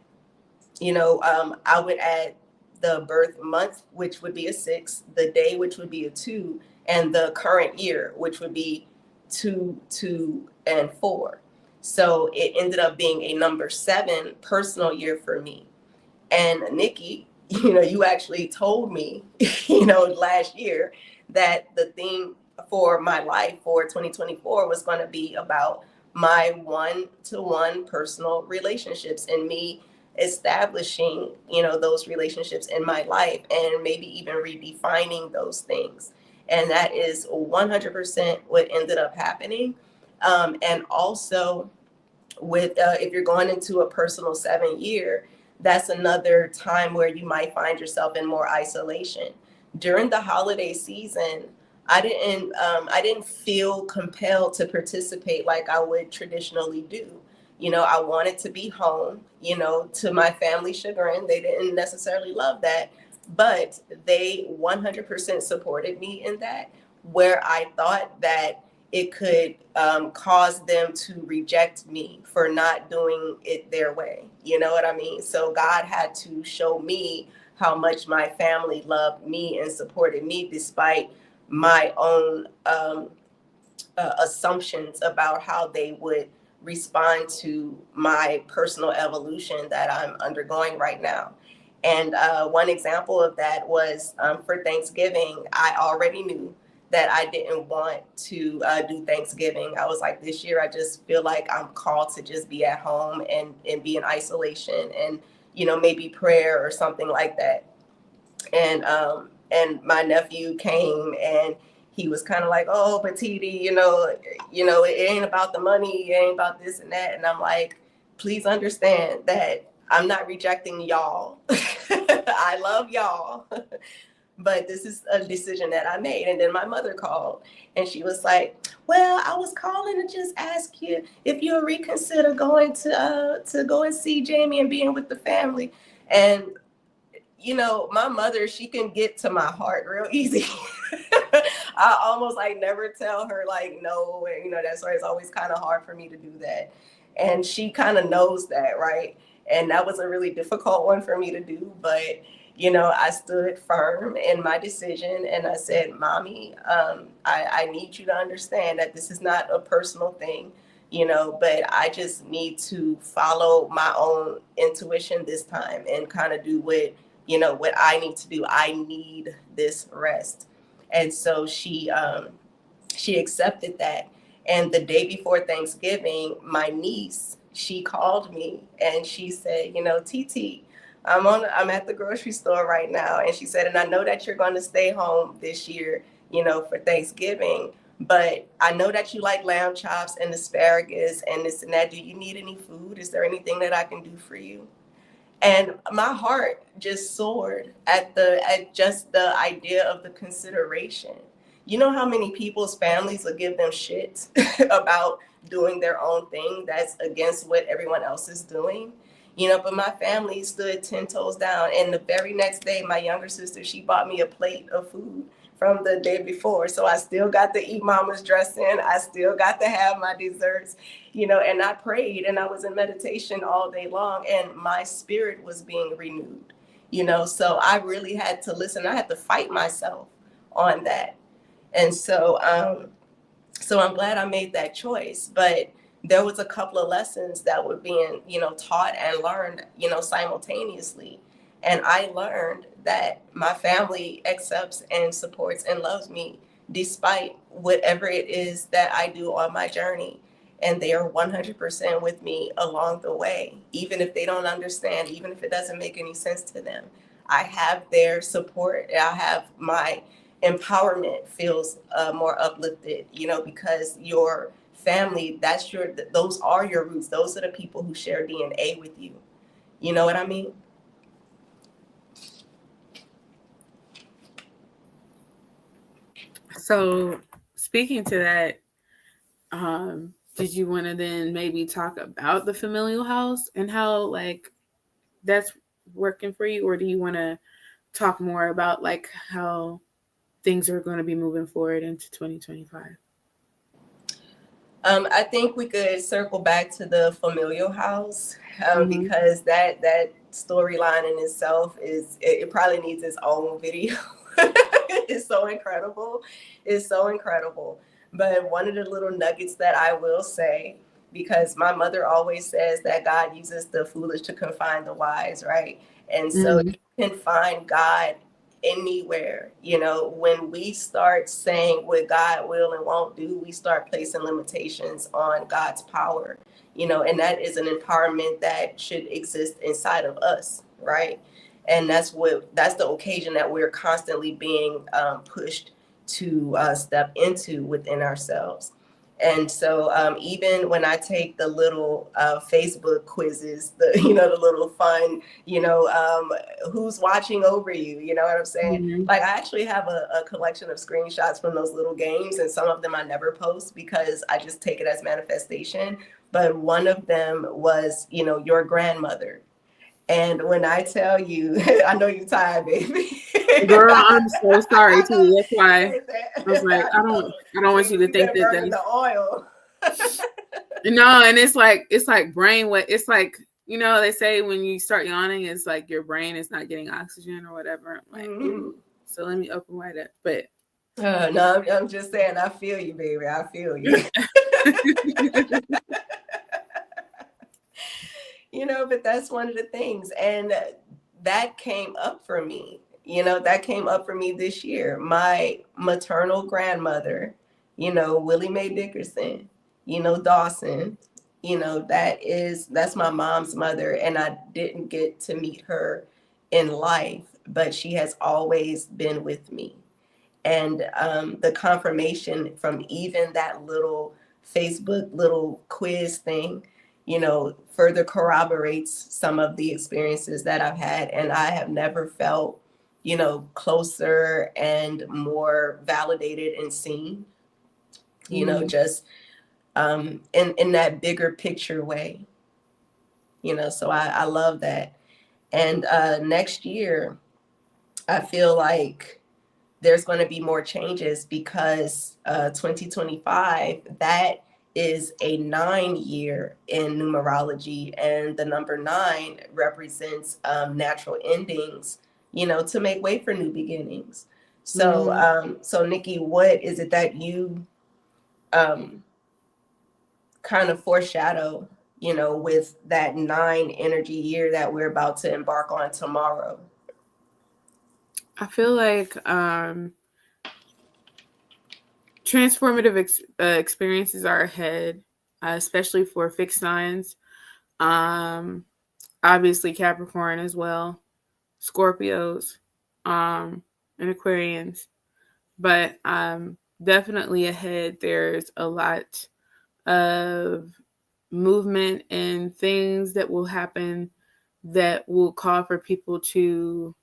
I would add the birth month, which would be a 6, the day, which would be a 2, and the current year, which would be 2, 2, and 4. So it ended up being a number 7 personal year for me. And Nikki, you actually told me, last year, that the theme for my life for 2024 was going to be about my one-to-one personal relationships, and me establishing, those relationships in my life, and maybe even redefining those things. And that is 100% what ended up happening. And also with, if you're going into a personal 7 year, that's another time where you might find yourself in more isolation. During the holiday season, I didn't feel compelled to participate like I would traditionally do. I wanted to be home, to my family's chagrin. They didn't necessarily love that, but they 100% supported me in that, where I thought that it could cause them to reject me for not doing it their way. You know what I mean? So God had to show me how much my family loved me and supported me despite my own assumptions about how they would respond to my personal evolution that I'm undergoing right now. And one example of that was for Thanksgiving, I already knew that I didn't want to do Thanksgiving. I was like, this year, I just feel like I'm called to just be at home and be in isolation and, maybe prayer or something like that. And my nephew came, and he was kind of like, oh, but TD, it ain't about the money. It ain't about this and that. And I'm like, please understand that I'm not rejecting y'all. I love y'all. but this is a decision that I made. And then my mother called and she was like, well, I was calling to just ask you if you'll reconsider going to go and see Jamie and being with the family. And you know, my mother, she can get to my heart real easy. I almost like never tell her like no, and you know, that's why it's always kind of hard for me to do that. And she kind of knows that, right? And that was a really difficult one for me to do, but you know, I stood firm in my decision and I said, Mommy, I need you to understand that this is not a personal thing, you know, but I just need to follow my own intuition this time and kind of do what, you know, what I need to do. I need this rest. And so she accepted that. And the day before Thanksgiving, my niece, she called me and she said, you know, TT, I'm at the grocery store right now. And she said, and I know that you're going to stay home this year, you know, for Thanksgiving, but I know that you like lamb chops and asparagus and this and that. Do you need any food? Is there anything that I can do for you? And my heart just soared at just the idea of the consideration. You know how many people's families will give them shit about doing their own thing that's against what everyone else is doing? You know, but my family stood 10 toes down. And the very next day, my younger sister, she bought me a plate of food from the day before. So I still got to eat mama's dressing. I still got to have my desserts, you know, and I prayed and I was in meditation all day long and my spirit was being renewed, you know, so I really had to listen. I had to fight myself on that. And so I'm glad I made that choice. But there was a couple of lessons that were being, you know, taught and learned, you know, simultaneously. And I learned that my family accepts and supports and loves me despite whatever it is that I do on my journey. And they are 100% with me along the way, even if they don't understand, even if it doesn't make any sense to them. I have their support. I have my empowerment feels more uplifted, you know, because your family, those are your roots. Those are the people who share DNA with you. You know what I mean? So, speaking to that, did you want to then maybe talk about the familial house and how like that's working for you, or do you want to talk more about like how things are going to be moving forward into 2025? I think we could circle back to the familial house Mm-hmm. because that storyline in itself it probably needs its own video. It's so incredible. It's so incredible. But one of the little nuggets that I will say, because my mother always says that God uses the foolish to confine the wise, right? And so Mm-hmm. you can find God anywhere. You know, when we start saying what God will and won't do, we start placing limitations on God's power, you know, and that is an empowerment that should exist inside of us, right? And that's the occasion that we're constantly being pushed to step into within ourselves. And so even when I take the little Facebook quizzes, the you know the little fun, you know, who's watching over you, you know what I'm saying? Mm-hmm. Like I actually have a collection of screenshots from those little games, and some of them I never post because I just take it as manifestation. But one of them was, you know, your grandmother. And when I tell you, I know you're tired, baby. Girl, I'm so sorry I know. too. That's why I was like, I know. I don't want you to You've think been that burning that's the oil. no. And it's like brain what it's like. You know, they say when you start yawning, it's like your brain is not getting oxygen or whatever. I'm like, Mm-hmm. ooh. So let me open wide up. But No, I'm just saying, I feel you, baby. I feel you. You know, but that's one of the things. And that came up for me. You know, that came up for me this year. My maternal grandmother, you know, Willie Mae Dickerson, you know, Dawson, you know, that's my mom's mother. And I didn't get to meet her in life, but she has always been with me. And the confirmation from even that little Facebook little quiz thing, you know, further corroborates some of the experiences that I've had. And I have never felt closer and more validated and seen, just in that bigger picture way, so I love that. And next year, I feel like there's going to be more changes because 2025, that is a 9 year in numerology, and the number 9 represents natural endings, to make way for new beginnings. So, so Nikki, what is it that you um, kind of foreshadow, with that 9 energy year that we're about to embark on tomorrow? I feel like transformative experiences are ahead, especially for fixed signs. Obviously Capricorn as well, Scorpios, and Aquarians. But definitely ahead, there's a lot of movement and things that will happen that will call for people to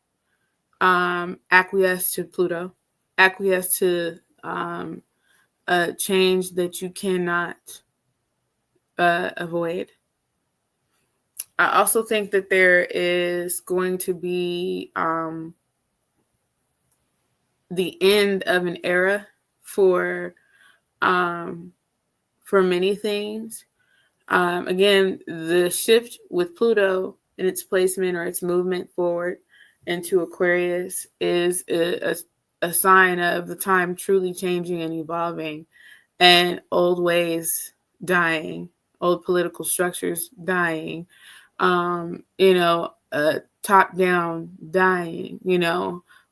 acquiesce to Pluto, acquiesce to a change that you cannot avoid. I also think that there is going to be the end of an era for um, for many things. Again, the shift with Pluto and its placement or its movement forward into Aquarius is a sign of the time truly changing and evolving, and old ways dying, old political structures dying, top down dying.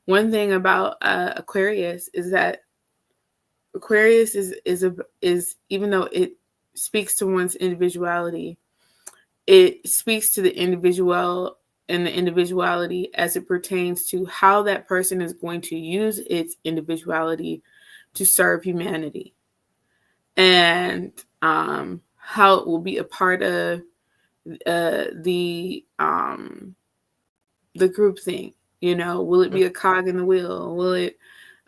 One thing about Aquarius is that Aquarius is even though it speaks to one's individuality, it speaks to the individual and the individuality as it pertains to how that person is going to use its individuality to serve humanity, and how it will be a part of the group thing. Will it be a cog in the wheel? Will it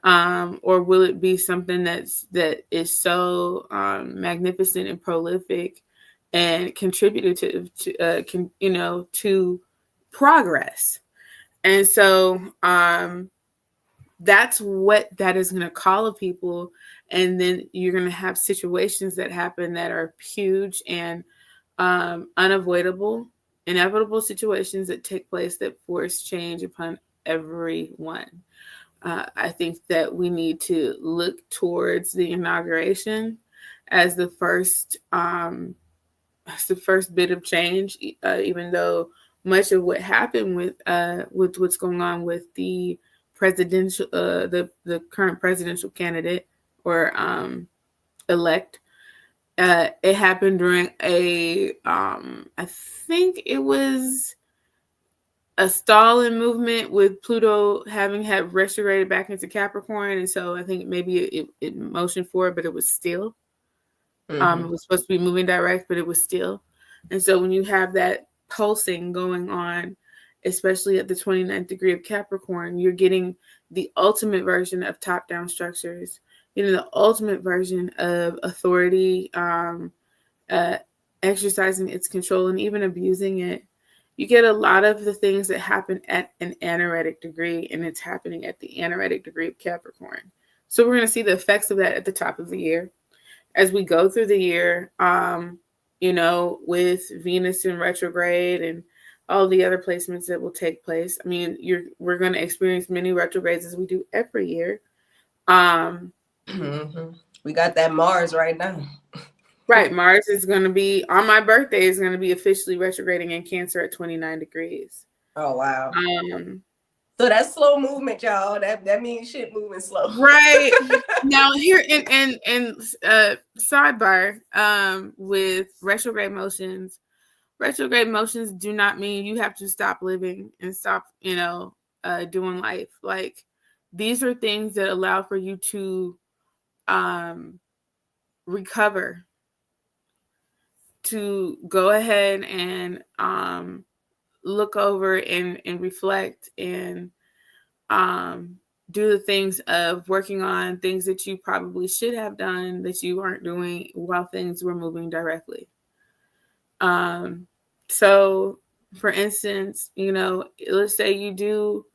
or will it be something that is so magnificent and prolific and contributed to progress? And so that's what that is going to call of people. And then you're going to have situations that happen that are huge and unavoidable, inevitable situations that take place that force change upon everyone. I think that we need to look towards the inauguration as the first bit of change, even though much of what happened with what's going on with the presidential the current presidential candidate or elect, it happened during I think it was a Stalin movement with Pluto having had retrograded back into Capricorn, and so I think maybe it motioned forward, but it was still. It was supposed to be moving direct, but it was still. And so when you have that pulsing going on, especially at the 29th degree of Capricorn, you're getting the ultimate version of top-down structures, the ultimate version of authority, exercising its control and even abusing it. You get a lot of the things that happen at an anaretic degree, and it's happening at the anaretic degree of Capricorn. So we're going to see the effects of that at the top of the year. As we go through the year, with Venus in retrograde and all the other placements that will take place. I mean, we're going to experience many retrogrades as we do every year. We got that Mars right now. Right. Mars is going to be, on my birthday, is going to be officially retrograding in Cancer at 29 degrees. Oh, wow. So that's slow movement, y'all. That means shit moving slow. Right. Now here in sidebar, with retrograde motions do not mean you have to stop living and stop, doing life. Like, these are things that allow for you to recover, to go ahead and look over and reflect and do the things of working on things that you probably should have done that you aren't doing while things were moving directly. So for instance, let's say you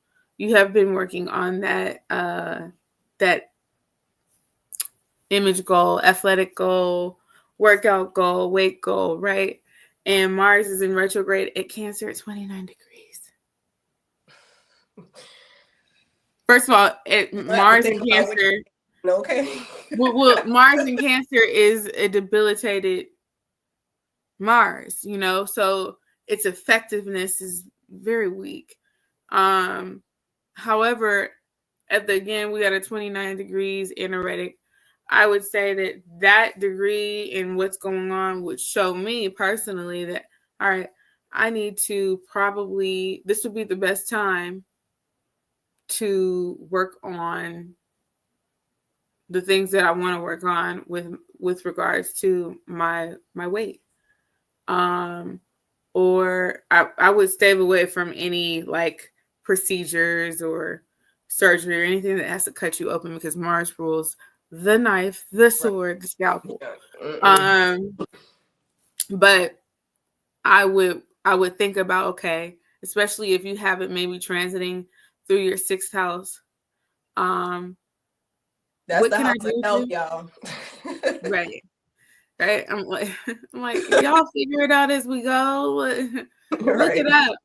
have been working on that image goal, athletic goal, workout goal, weight goal, right? And Mars is in retrograde at Cancer at 29 degrees. First of all, Mars in Cancer. Okay. well, Mars in Cancer is a debilitated Mars, so its effectiveness is very weak. However, again, we got a 29 degrees anoretic. I would say that degree and what's going on would show me personally that, all right, I need to this would be the best time to work on the things that I want to work on with regards to my weight. Or I would stay away from any like procedures or surgery or anything that has to cut you open, because Mars rules the knife, the sword, the scalpel. But I would think about, okay, especially if you have it maybe transiting through your 6th house. That's what the house of health, y'all. Right. Right. I'm like, y'all figure it out as we go. Look it up.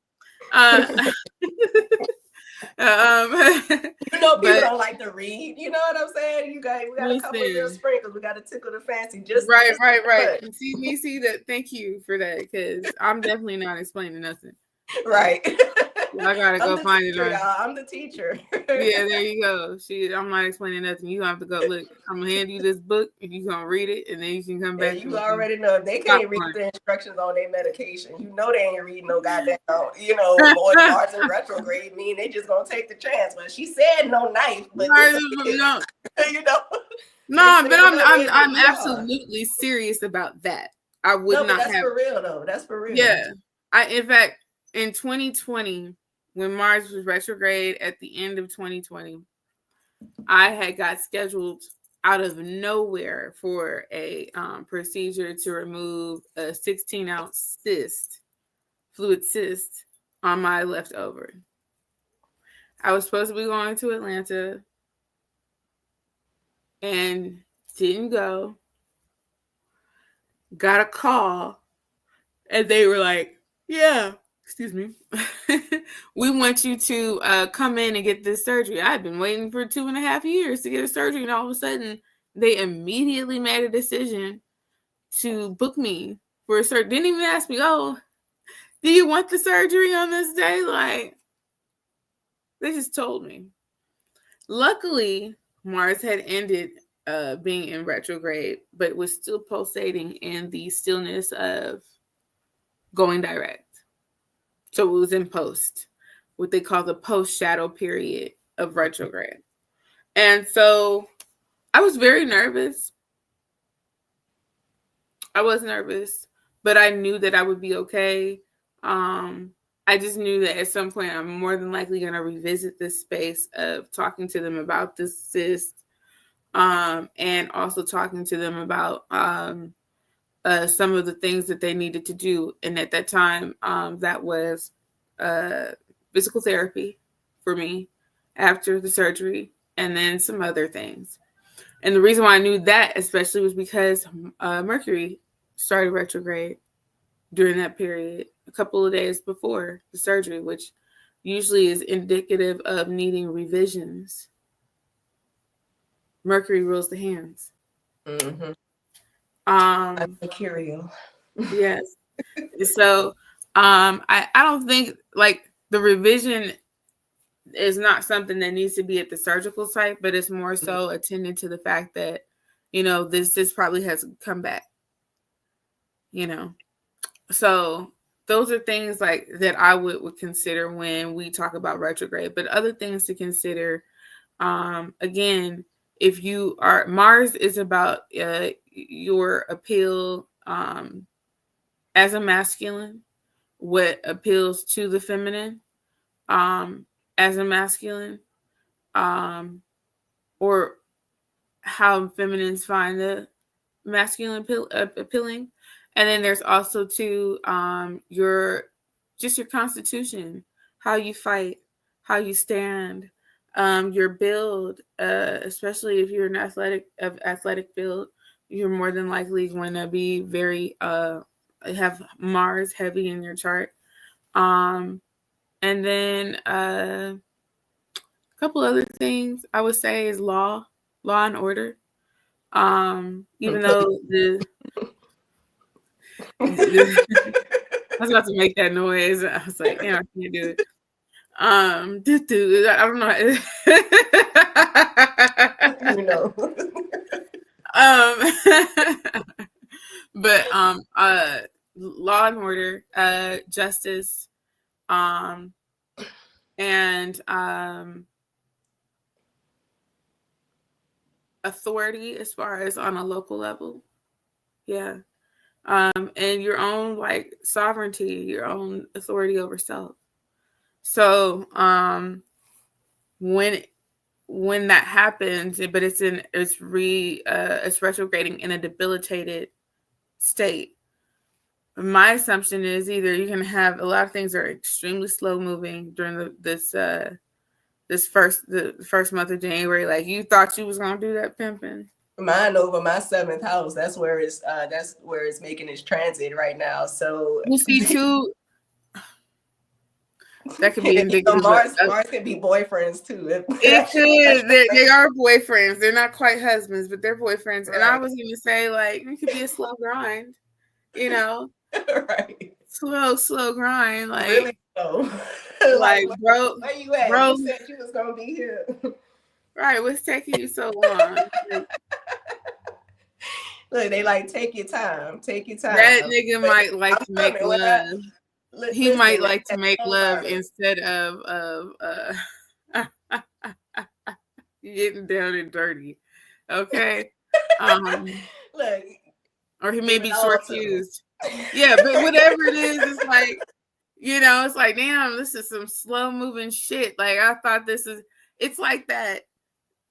People don't like to read. You know what I'm saying? We got a couple of little sprinkles. We got to tickle the fancy. Right. See that. Thank you for that, because I'm definitely not explaining nothing. Right. I gotta go find it. I'm the teacher. Yeah, there you go. I'm not explaining nothing. You have to go look. I'm gonna hand you this book, and you're gonna read it, and then you can come back. You already know if they can't read the instructions on their medication, they ain't reading no goddamn. Mars in retrograde mean they just gonna take the chance. But she said no knife, but no. No, but I'm absolutely serious about that. I would not have. That's for real though. That's for real. Yeah, in fact, in 2020, when Mars was retrograde at the end of 2020, I had got scheduled out of nowhere for a procedure to remove a 16-ounce fluid cyst on my left ovary. I was supposed to be going to Atlanta and didn't go. Got a call, and they were like, yeah, excuse me, we want you to come in and get this surgery. I'd been waiting for 2.5 years to get a surgery, and all of a sudden they immediately made a decision to book me for a surgery. Didn't even ask me, oh, do you want the surgery on this day? Like, they just told me. Luckily, Mars had ended being in retrograde, but was still pulsating in the stillness of going direct. So it was in what they call the post shadow period of retrograde. And so I was very nervous. I was nervous, but I knew that I would be okay. I just knew that at some point I'm more than likely going to revisit this space of talking to them about this cyst, and also talking to them about some of the things that they needed to do. And at that time, that was physical therapy for me after the surgery, and then some other things. And the reason why I knew that especially was because Mercury started retrograde during that period, a couple of days before the surgery, which usually is indicative of needing revisions. Mercury rules the hands. Mm-hmm. Mercurial. Yes. So I don't think like the revision is not something that needs to be at the surgical site, but it's more so attending to the fact that, this probably has come back, So those are things like that I would consider when we talk about retrograde. But other things to consider, again, if you are, Mars is about your appeal as a masculine, what appeals to the feminine as a masculine. or how feminines find the masculine appealing. And then there's also too your constitution, how you fight, how you stand, your build, especially if you're an athletic build, you're more than likely going to be very have Mars heavy in your chart. And then a couple other things I would say is law and order. Even though I was about to make that noise, I was like, yeah, I can't do it. I don't know. But law and order, justice, and authority as far as on a local level. Yeah. And your own like sovereignty, your own authority over self. So when that happens, but it's retrograding in a debilitated state. My assumption is either you're going to have a lot of things that are extremely slow moving during the first month of January. Like you thought you was going to do that pimping. Mine over my 7th house. That's where it's making its transit right now. So you see too. That could be indicative. Mars could be boyfriends too. It could. They are boyfriends. They're not quite husbands, but they're boyfriends. Right. And I was going to say, like, it could be a slow grind, you know? Right. Slow grind. Like, really slow. Like, bro. Where you at? Bro, you said you was going to be here. Right. What's taking you so long? Look, they like, take your time. Take your time. That nigga might like to make love. He might like to make love instead of getting down and dirty. Okay. Look, or he may be short fused. Yeah, but whatever it is, it's like, you know, it's like, damn, this is some slow moving shit. Like I thought it's like that.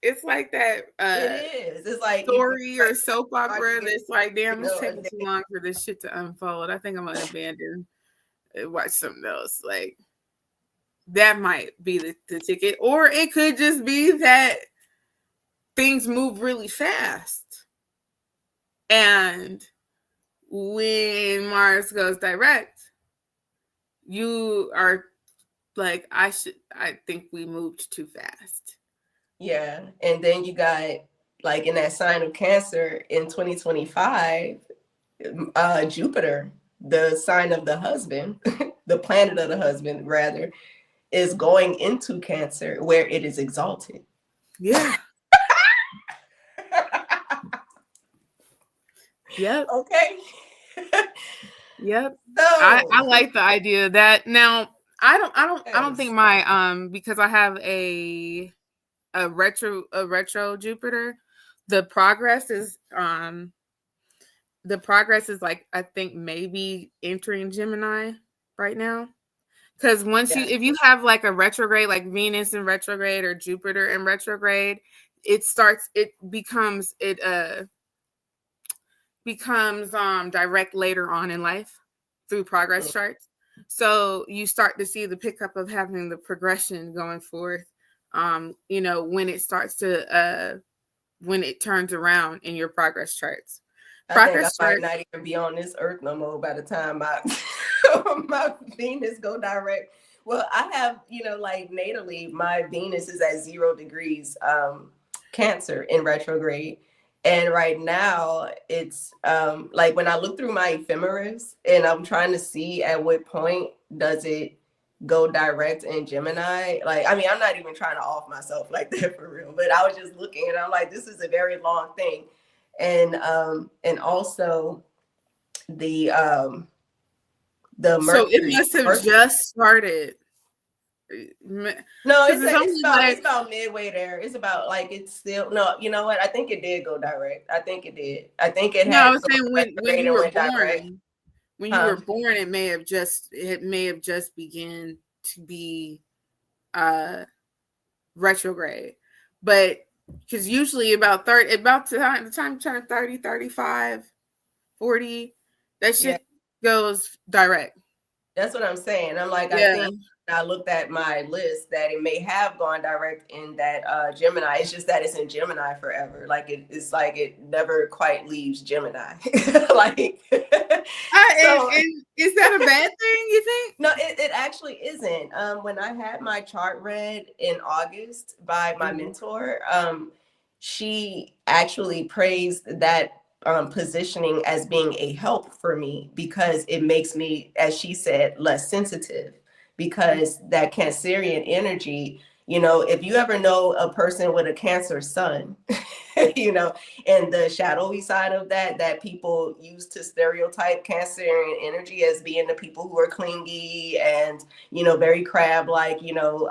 It's like that. It is. It's like story or soap opera. That's like, damn, it's taking too long for this shit to unfold. I think I'm gonna abandon. Watch something else. Like that might be the ticket, or it could just be that things move really fast, and when Mars goes direct, you are like, I think we moved too fast. Yeah, and then you got like in that sign of Cancer in 2025, Jupiter, the sign of the husband, the planet of the husband, rather, is going into Cancer where it is exalted. Yeah. Yep. Okay. Yep. So, I like the idea that now I don't think my because I have a retro Jupiter, the progress is like, I think maybe entering Gemini right now. Because if you have like a retrograde, like Venus in retrograde or Jupiter in retrograde, it becomes direct later on in life through progress charts. So you start to see the pickup of having the progression going forth, you know, when it starts to when it turns around in your progress charts. I think I might not even be on this earth no more by the time my Venus go direct. Well, I have, you know, like natally, my Venus is at 0 degrees Cancer in retrograde. And right now it's like when I look through my ephemeris and I'm trying to see at what point does it go direct in Gemini. Like, I mean, I'm not even trying to off myself like that for real, but I was just looking and I'm like, this is a very long thing. And also the Mercury. So it must have just started. No, it's about midway there. It's about like, it's still, no, you know what? I think it did go direct. I think it did. I think it had. No, I was saying when you were born. When you were born, it may have just began to be retrograde. But because usually about the time you turn 30, 35, 40, that Yeah, shit goes direct. that's what I'm saying. I'm like, I Yeah. think I looked at my list that it may have gone direct in that Gemini. It's just that it's in Gemini forever. Like it's like it never quite leaves Gemini. Like so Is that a bad thing, you think? no, it actually isn't. When I had my chart read in August by my Mm-hmm. mentor, she actually praised that positioning as being a help for me because it makes me, as she said, less sensitive. Because that Cancerian energy, you know, if you ever know a person with a Cancer sun, you know, and the shadowy side of that, that people use to stereotype Cancerian energy as being the people who are clingy and, you know, very crab like, you know,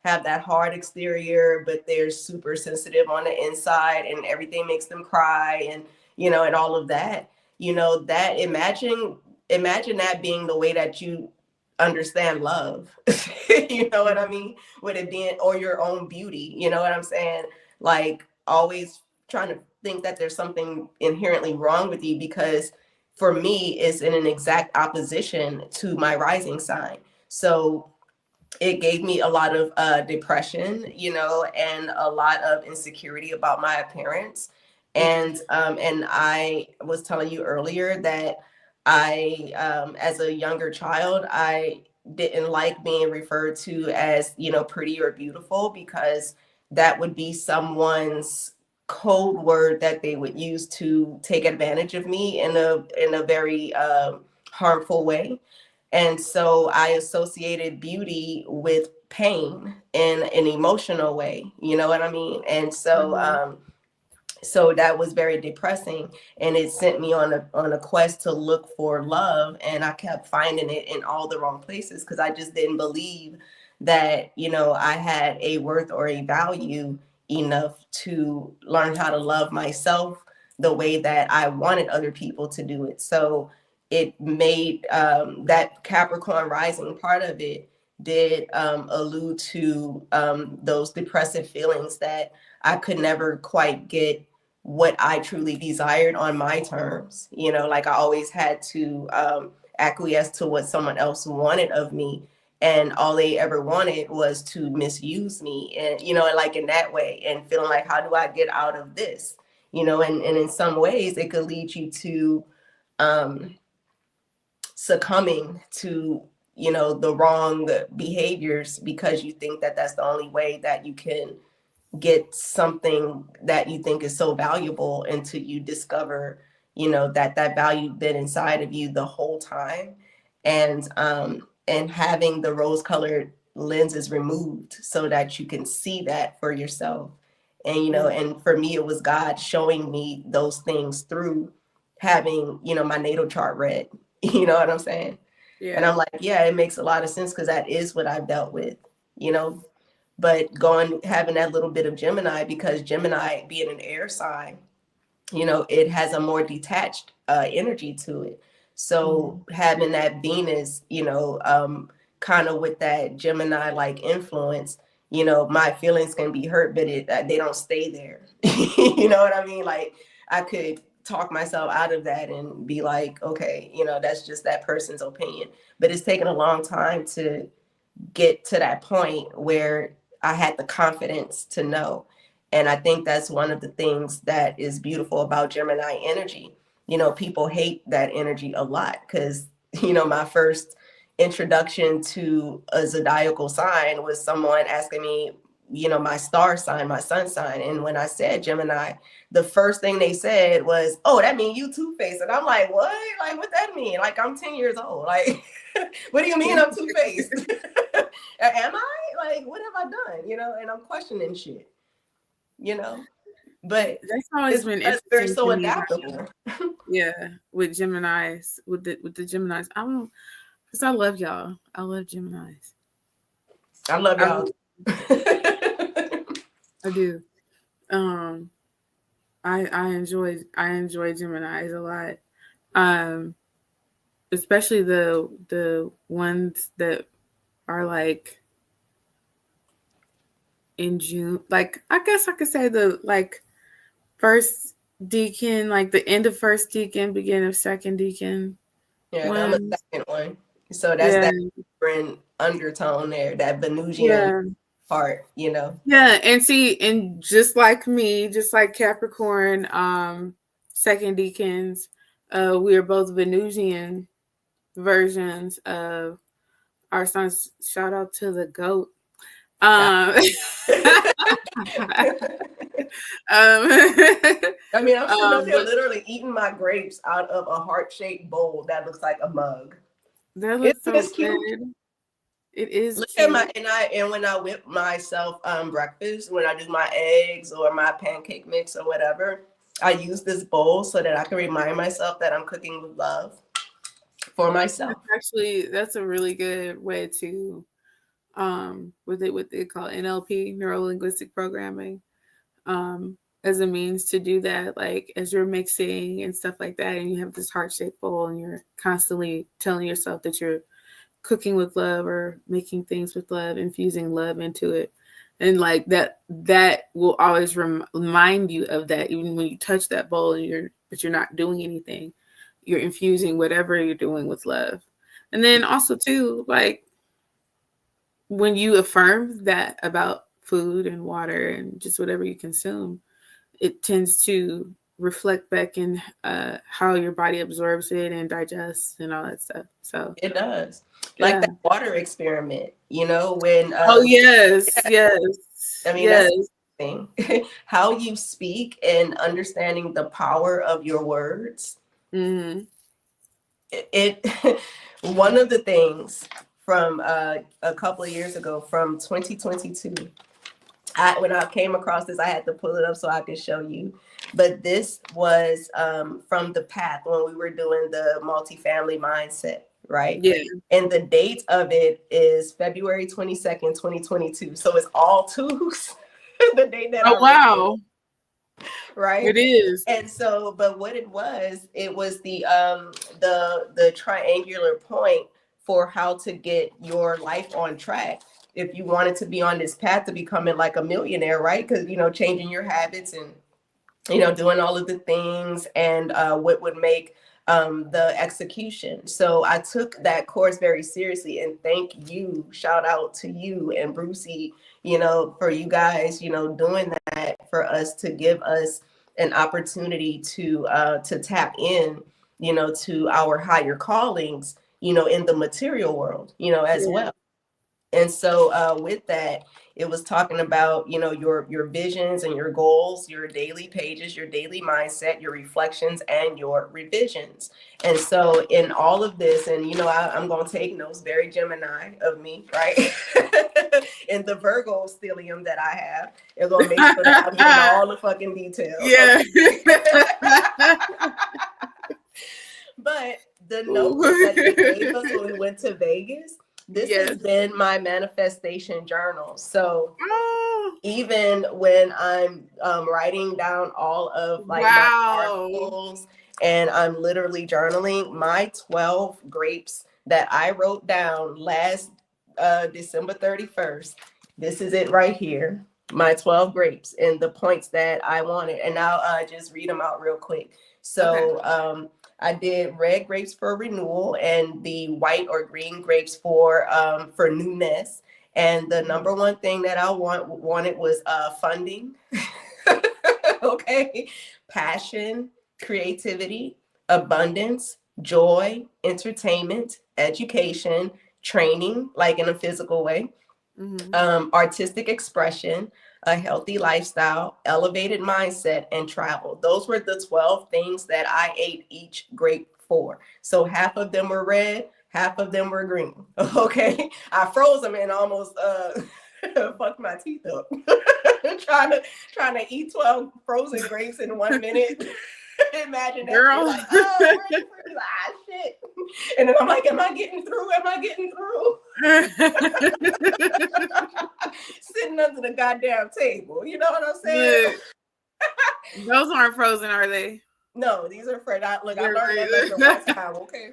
have that hard exterior, but they're super sensitive on the inside and everything makes them cry and, you know, and all of that, you know, that imagine that being the way that you understand love. You know what I mean? With it being, or your own beauty, you know what I'm saying? Like always trying to think that there's something inherently wrong with you because for me it's in an exact opposition to my rising sign. So it gave me a lot of depression, you know, and a lot of insecurity about my appearance. Mm-hmm. And I was telling you earlier that I, as a younger child, I didn't like being referred to as, you know, pretty or beautiful because that would be someone's code word that they would use to take advantage of me in a very harmful way. And so I associated beauty with pain in an emotional way. You know what I mean? And so Mm-hmm. so that was very depressing, and it sent me on a quest to look for love, and I kept finding it in all the wrong places because I just didn't believe that, you know, I had a worth or a value enough to learn how to love myself the way that I wanted other people to do it. So it made that Capricorn rising part of it did allude to those depressive feelings that I could never quite get what I truly desired on my terms. You know, like I always had to acquiesce to what someone else wanted of me. And all they ever wanted was to misuse me. And, you know, like in that way, and feeling like, how do I get out of this? You know, and in some ways, it could lead you to um, succumbing to, you know, the wrong behaviors because you think that that's the only way that you can get something that you think is so valuable until you discover, you know, that that value been inside of you the whole time. And having the rose colored lenses removed so that you can see that for yourself. And you know, and for me it was God showing me those things through having, you know, my natal chart read. You know what I'm saying? And Yeah. I'm like, yeah, it makes a lot of sense because that is what I've dealt with, you know. But going having that little bit of Gemini, because Gemini being an air sign, you know, it has a more detached energy to it. So Mm-hmm. having that Venus, you know, kind of with that Gemini like influence, you know, my feelings can be hurt, but they don't stay there. You know what I mean? Like I could talk myself out of that and be like, okay, you know, that's just that person's opinion. But it's taken a long time to get to that point where I had the confidence to know. And I think that's one of the things that is beautiful about Gemini energy. You know, people hate that energy a lot because, you know, my first introduction to a zodiacal sign was someone asking me, you know, my star sign, my sun sign. And when I said Gemini, the first thing they said was, oh, that means you two-faced. And I'm like, what? Like, what that mean? Like, I'm 10 years old. Like, what do you mean I'm two-faced? Am I? Like, what have I done? You know, and I'm questioning shit, you know? But That's always it's been because they're interesting so to me. adaptable. Yeah, with Geminis, with the Geminis. I don't, because I love y'all. I love Geminis. I love I y'all. really- I do. Um, I enjoy Geminis a lot. Um, especially the ones that are like in June. Like, I guess I could say the like first deacon, like the end of first deacon, beginning of second deacon. Yeah, and I'm a When second one. So that's yeah, that different undertone there, that Venusian yeah. part, you know. Yeah, and see, and just like me, just like Capricorn, second deacons, we are both Venusian versions of our sons. Shout out to the goat. Yeah. Um, I mean, I'm sitting up here but literally eating my grapes out of a heart-shaped bowl that looks like a mug. that Isn't looks so this cute? good. It is Look at my cute. and when I whip myself breakfast, when I do my eggs or my pancake mix or whatever, I use this bowl so that I can remind myself that I'm cooking with love for myself. That's a really good way to what they call NLP, neuro linguistic programming, as a means to do that, like as you're mixing and stuff like that, and you have this heart-shaped bowl and you're constantly telling yourself that you're cooking with love or making things with love, infusing love into it. And like that will always remind you of that, even when you touch that bowl and you're not doing anything, you're infusing whatever you're doing with love. And then also too, like when you affirm that about food and water and just whatever you consume, it tends to reflect back in how your body absorbs it and digests and all that stuff. So It does. Like yeah. that water experiment, you know, when Oh yes, yeah, yes, I mean that's yes. the thing. How you speak and understanding the power of your words. Mm-hmm. It one of the things from a couple of years ago, from 2022, when I came across this, I had to pull it up so I could show you. But this was from the path when we were doing the multifamily mindset, right? Yeah. And the date of it is February 22nd, 2022. So it's all twos, the date that Oh I wrote it, wow, right? it is. And so, but what it was the triangular point for how to get your life on track if you wanted to be on this path to becoming like a millionaire, right? Because changing your habits and doing all of the things and what would make the execution. So I took that course very seriously, and thank you, shout out to you and Brucey, for you guys, doing that for us, to give us an opportunity to tap in, to our higher callings, in the material world, as Yeah. well. And so with that, it was talking about, your visions and your goals, your daily pages, your daily mindset, your reflections, and your revisions. And so in all of this, and, I'm going to take notes, very Gemini of me, right? In the Virgo stellium that I have, it's going to make sure that I'm getting all the fucking details. Yeah. Okay? But the notebook that they gave us when we went to Vegas, this Yes. has been my manifestation journal. So Oh, even when I'm writing down all of like my wow. articles and I'm literally journaling, my 12 grapes that I wrote down last December 31st, this is it right here. My 12 grapes and the points that I wanted. And I'll just read them out real quick. So I did red grapes for renewal and the white or green grapes for newness. And the number one thing that I wanted was funding, okay, passion, creativity, abundance, joy, entertainment, education, training, like in a physical way, artistic expression, a healthy lifestyle, elevated mindset, and travel. Those were the 12 things that I ate each grape for. So half of them were red, half of them were green. Okay. I froze them and almost fucked my teeth up. trying to eat 12 frozen grapes in 1 minute. Imagine that. Girl. Like, oh, shit. And then I'm like, am I getting through? Am I getting through? Sitting under the goddamn table. You know what I'm saying? Those aren't frozen, are they? No, these are fresh. Look, I learned that lesson one time, okay?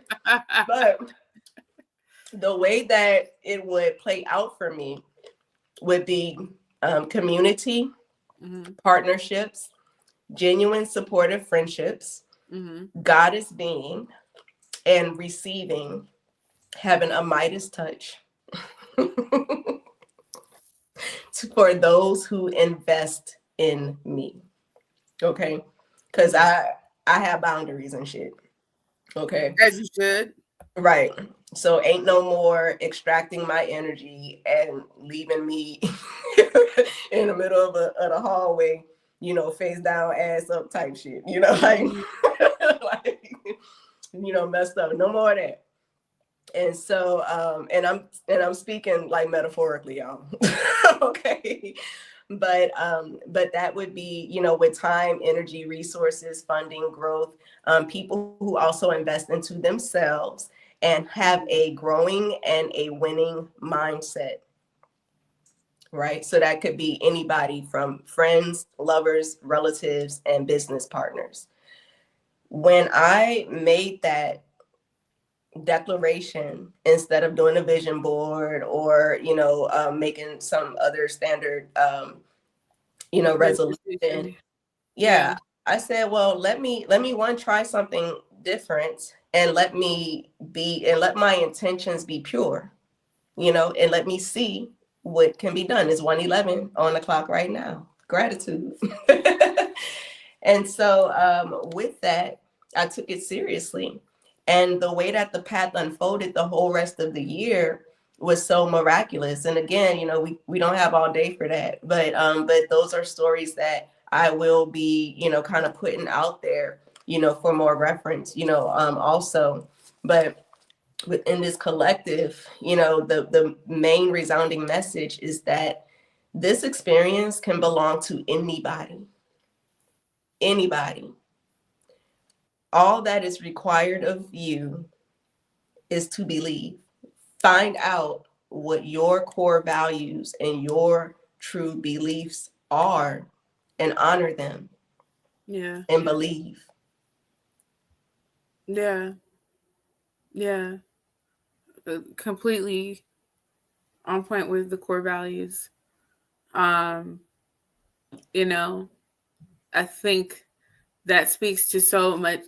But the way that it would play out for me would be community, Mm-hmm. partnerships, genuine supportive friendships, Mm-hmm. goddess being, and receiving, having a Midas touch for those who invest in me. Okay. Because Mm-hmm. I have boundaries and shit. Okay. As you should. Right. So ain't no more extracting my energy and leaving me in the middle of the hallway, face down, ass up type shit. Like, Mm-hmm. like, messed up. No more of that. And so, and I'm speaking like metaphorically, y'all. Okay. But that would be, with time, energy, resources, funding, growth, people who also invest into themselves and have a growing and a winning mindset, right? So that could be anybody from friends, lovers, relatives, and business partners. When I made that declaration, instead of doing a vision board or making some other standard resolution, Manifestation. yeah, Yeah. I said, well, let me one try something different, and let my intentions be pure, and let me see what can be done. It's 1:11 on the clock right now. Gratitude. And so, with that, I took it seriously. And the way that the path unfolded the whole rest of the year was so miraculous. And again, we don't have all day for that, but those are stories that I will be, kind of putting out there, for more reference, also. But within this collective, the main resounding message is that this experience can belong to anybody. Anybody. All that is required of you is to believe. Find out what your core values and your true beliefs are and honor them Yeah. and believe. Yeah. Yeah. Completely on point with the core values. Um, you know, I think that speaks to so much.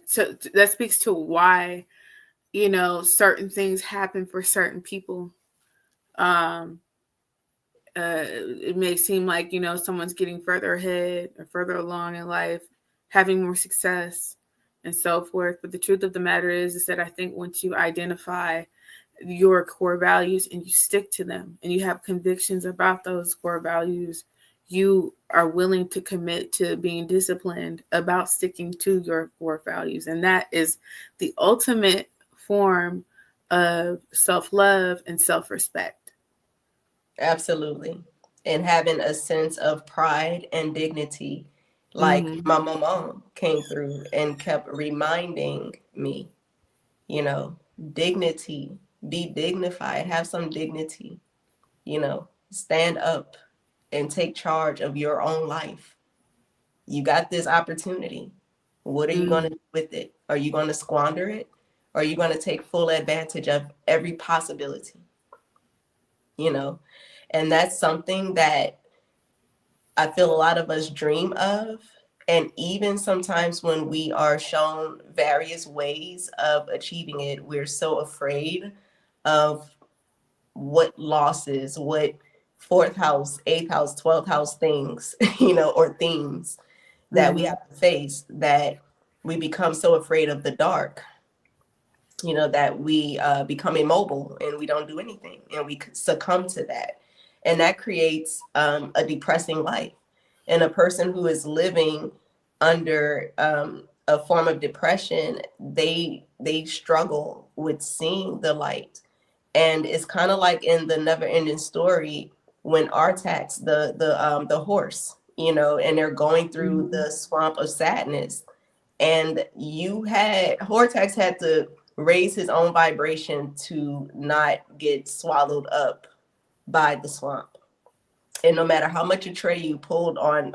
That speaks to why certain things happen for certain people. Um, it may seem like someone's getting further ahead or further along in life, having more success, and so forth. But the truth of the matter is that I think once you identify your core values and you stick to them and you have convictions about those core values, you are willing to commit to being disciplined about sticking to your core values. And that is the ultimate form of self-love and self-respect. Absolutely. And having a sense of pride and dignity, like Mm-hmm. my mom came through and kept reminding me, you know, dignity, be dignified, have some dignity, stand up and take charge of your own life. You got this opportunity. What are you going to Mm-hmm. do with it? Are you going to squander it? Or are you going to take full advantage of every possibility? You know, and that's something that I feel a lot of us dream of. And even sometimes when we are shown various ways of achieving it, we're so afraid of what losses, what fourth house, eighth house, 12th house things, or themes that we Mm-hmm. have to face, that we become so afraid of the dark, that we become immobile and we don't do anything and we succumb to that. And that creates a depressing life. And a person who is living under a form of depression, they struggle with seeing the light. And it's kind of like in the Never Ending Story when Artax, the horse, and they're going through Mm-hmm. the swamp of sadness, and Hortax had to raise his own vibration to not get swallowed up by the swamp. And no matter how much Atreyu pulled on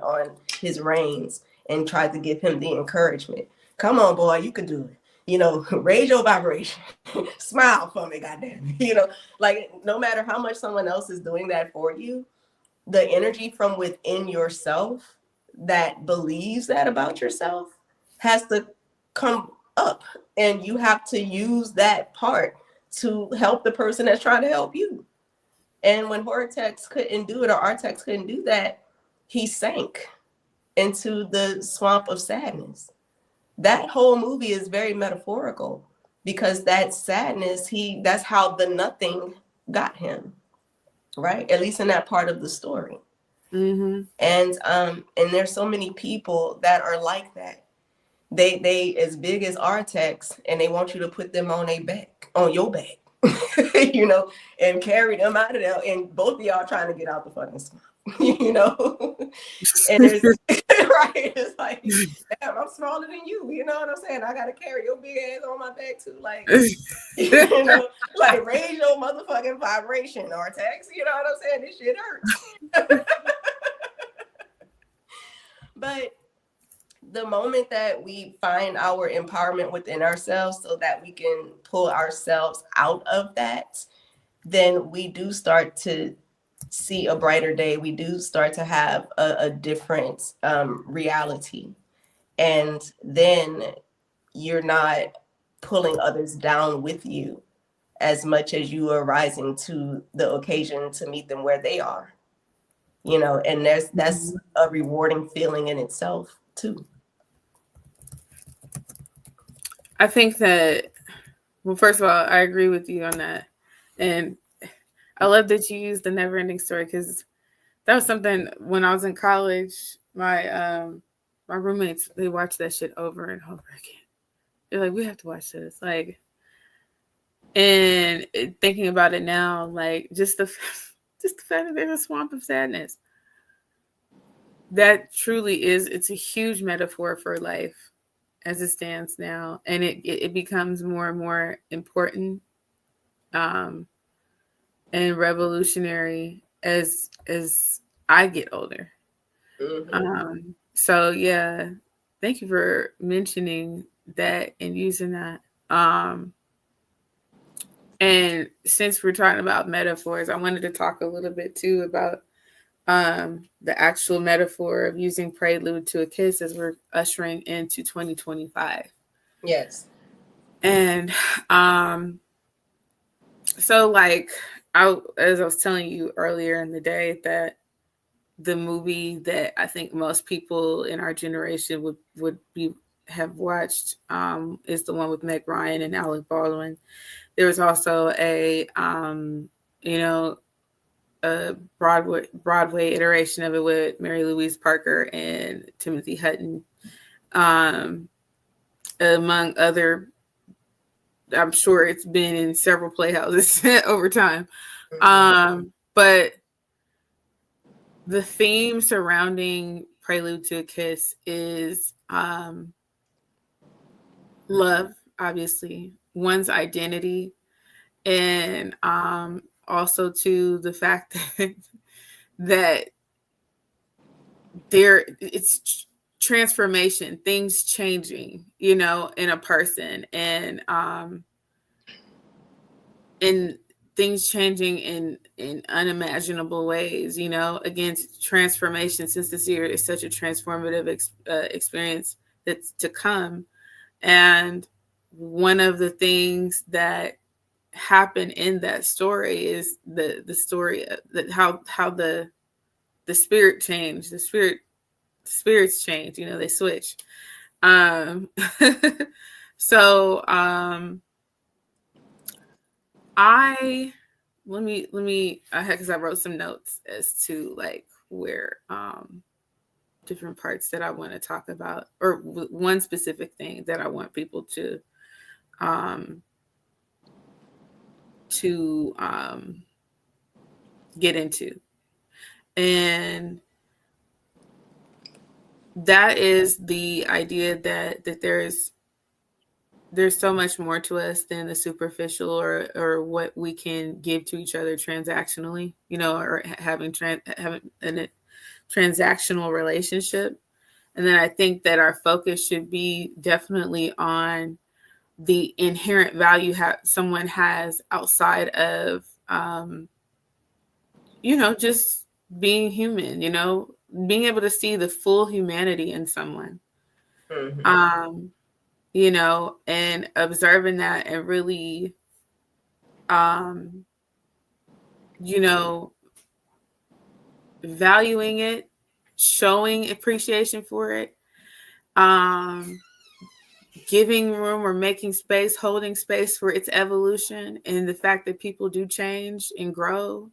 his reins and tried to give him the encouragement, come on, boy, you can do it. Raise your vibration, smile for me, goddamn. Like no matter how much someone else is doing that for you, the energy from within yourself that believes that about yourself has to come up, and you have to use that part to help the person that's trying to help you. And when Hortex couldn't do it, or Artex couldn't do that, he sank into the swamp of sadness. That whole movie is very metaphorical, because that sadness, that's how the nothing got him, right? At least in that part of the story. Mm-hmm. And there's so many people that are like that. They as big as Artex, and they want you to put them on your back, you know, and carry them out of there. And both of y'all trying to get out the fucking swamp, you know. And there's right, it's like, damn, I'm smaller than you. You know what I'm saying? I gotta carry your big ass on my back too, like, you know, like raise your motherfucking vibration, Artex. You know what I'm saying? This shit hurts. But the moment that we find our empowerment within ourselves so that we can pull ourselves out of that, then we do start to see a brighter day. We do start to have a different reality. And then you're not pulling others down with you as much as you are rising to the occasion to meet them where they are. You know, and that's a rewarding feeling in itself too. I think that, well, first of all, I agree with you on that. And I love that you used the never ending story, because that was something when I was in college, my roommates, they watched that shit over and over again. They're like, we have to watch this. Like, and thinking about it now, like just the fact that there's a swamp of sadness. That truly is, it's a huge metaphor for life as it stands now. And it becomes more and more important and revolutionary as I get older. So yeah, thank you for mentioning that and using that. And since we're talking about metaphors, I wanted to talk a little bit too about the actual metaphor of using Prelude to a Kiss as we're ushering into 2025. Yes. And so like as I was telling you earlier in the day, that the movie that I think most people in our generation would have watched is the one with Meg Ryan and Alec Baldwin. There was also a you know, a Broadway iteration of it with Mary Louise Parker and Timothy Hutton, among other. I'm sure it's been in several playhouses over time. But the theme surrounding Prelude to a Kiss is love, obviously, one's identity, and also to the fact that it's transformation, things changing, you know, in a person, and things changing in unimaginable ways, you know, against transformation, since this year is such a transformative experience that's to come. And one of the things that happen in that story is the story that how the spirit changed, spirits change, you know, they switch. So I let me because I wrote some notes as to like where different parts that I want to talk about, or one specific thing that I want people to get into. And that is the idea that there's so much more to us than the superficial, or what we can give to each other transactionally, you know, or having a transactional relationship. And then I think that our focus should be definitely on the inherent value someone has outside of, you know, just being human, you know, being able to see the full humanity in someone. Mm-hmm. You know, and observing that and really, um, you know, valuing it, showing appreciation for it, um, giving room or making space, holding space for its evolution, and the fact that people do change and grow,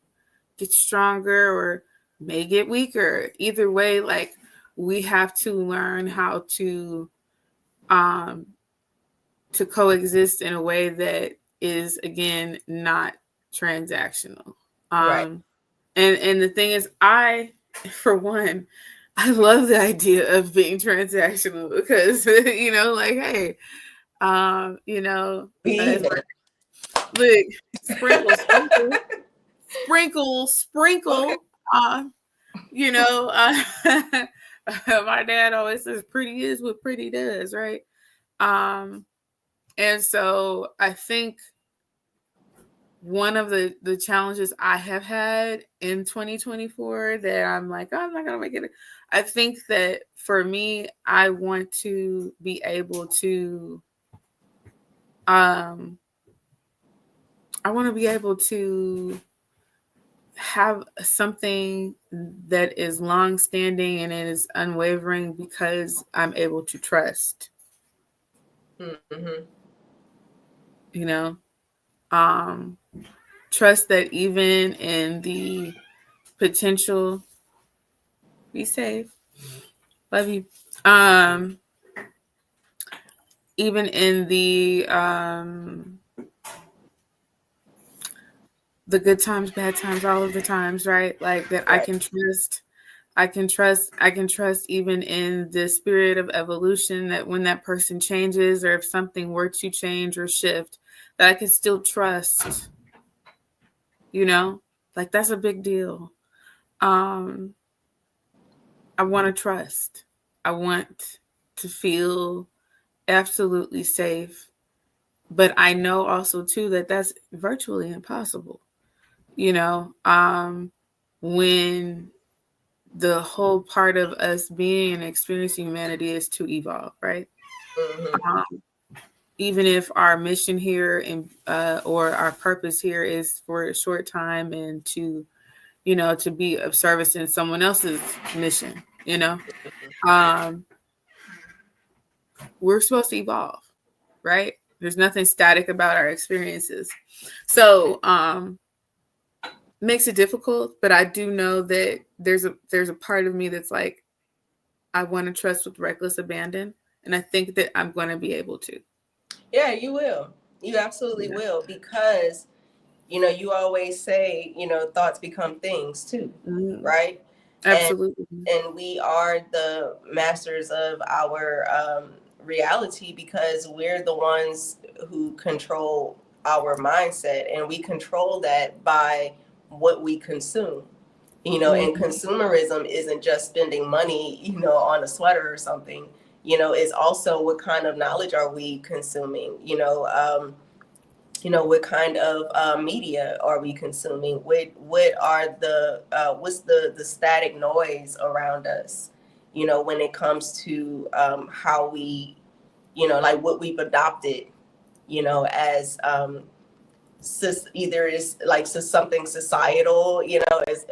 get stronger, or may get weaker. Either way, like, we have to learn how um, to coexist in a way that is, again, not transactional. Right. And the thing is, for one, I love the idea of being transactional because you know, like, hey, you know, We as even. look, sprinkle, sprinkle, sprinkle, Okay. sprinkle. You know, my dad always says, "Pretty is what pretty does," right? Um, and so I think one of the challenges I have had in 2024 that I'm like, oh, I'm not gonna make it. I think that for me, I want to be able to, um, I want to be able to have something that is long standing and it is unwavering because I'm able to trust, Mm-hmm. you know, um, trust that even in the potential, be safe, love you. Um, Even in the good times, bad times, all of the times, right? Like that I Right. can trust. I can trust even in the spirit of evolution that when that person changes or if something were to change or shift, that I can still trust, you know? Like that's a big deal. Um I want to trust. I want to feel absolutely safe, but I know also too that that's virtually impossible. You know, when the whole part of us being and experiencing humanity is to evolve, right? Mm-hmm. Um, Even if our mission here and or our purpose here is for a short time and to, you know, to be of service in someone else's mission, you know, um, we're supposed to evolve, right? There's nothing static about our experiences. So, makes it difficult, but I do know that there's a part of me that's like, I want to trust with reckless abandon, and I think that I'm going to be able to. Yeah, you will. You absolutely Yeah. will because you always say, thoughts become things too, Mhm. right? And Absolutely. and we are the masters of our reality because we're the ones who control our mindset, and we control that by what we consume. And Mhm. consumerism isn't just spending money, on a sweater or something. It's also what kind of knowledge are we consuming? What kind of media are we consuming? What are what's the static noise around us? When it comes to how we, like what we've adopted, as either is like something societal,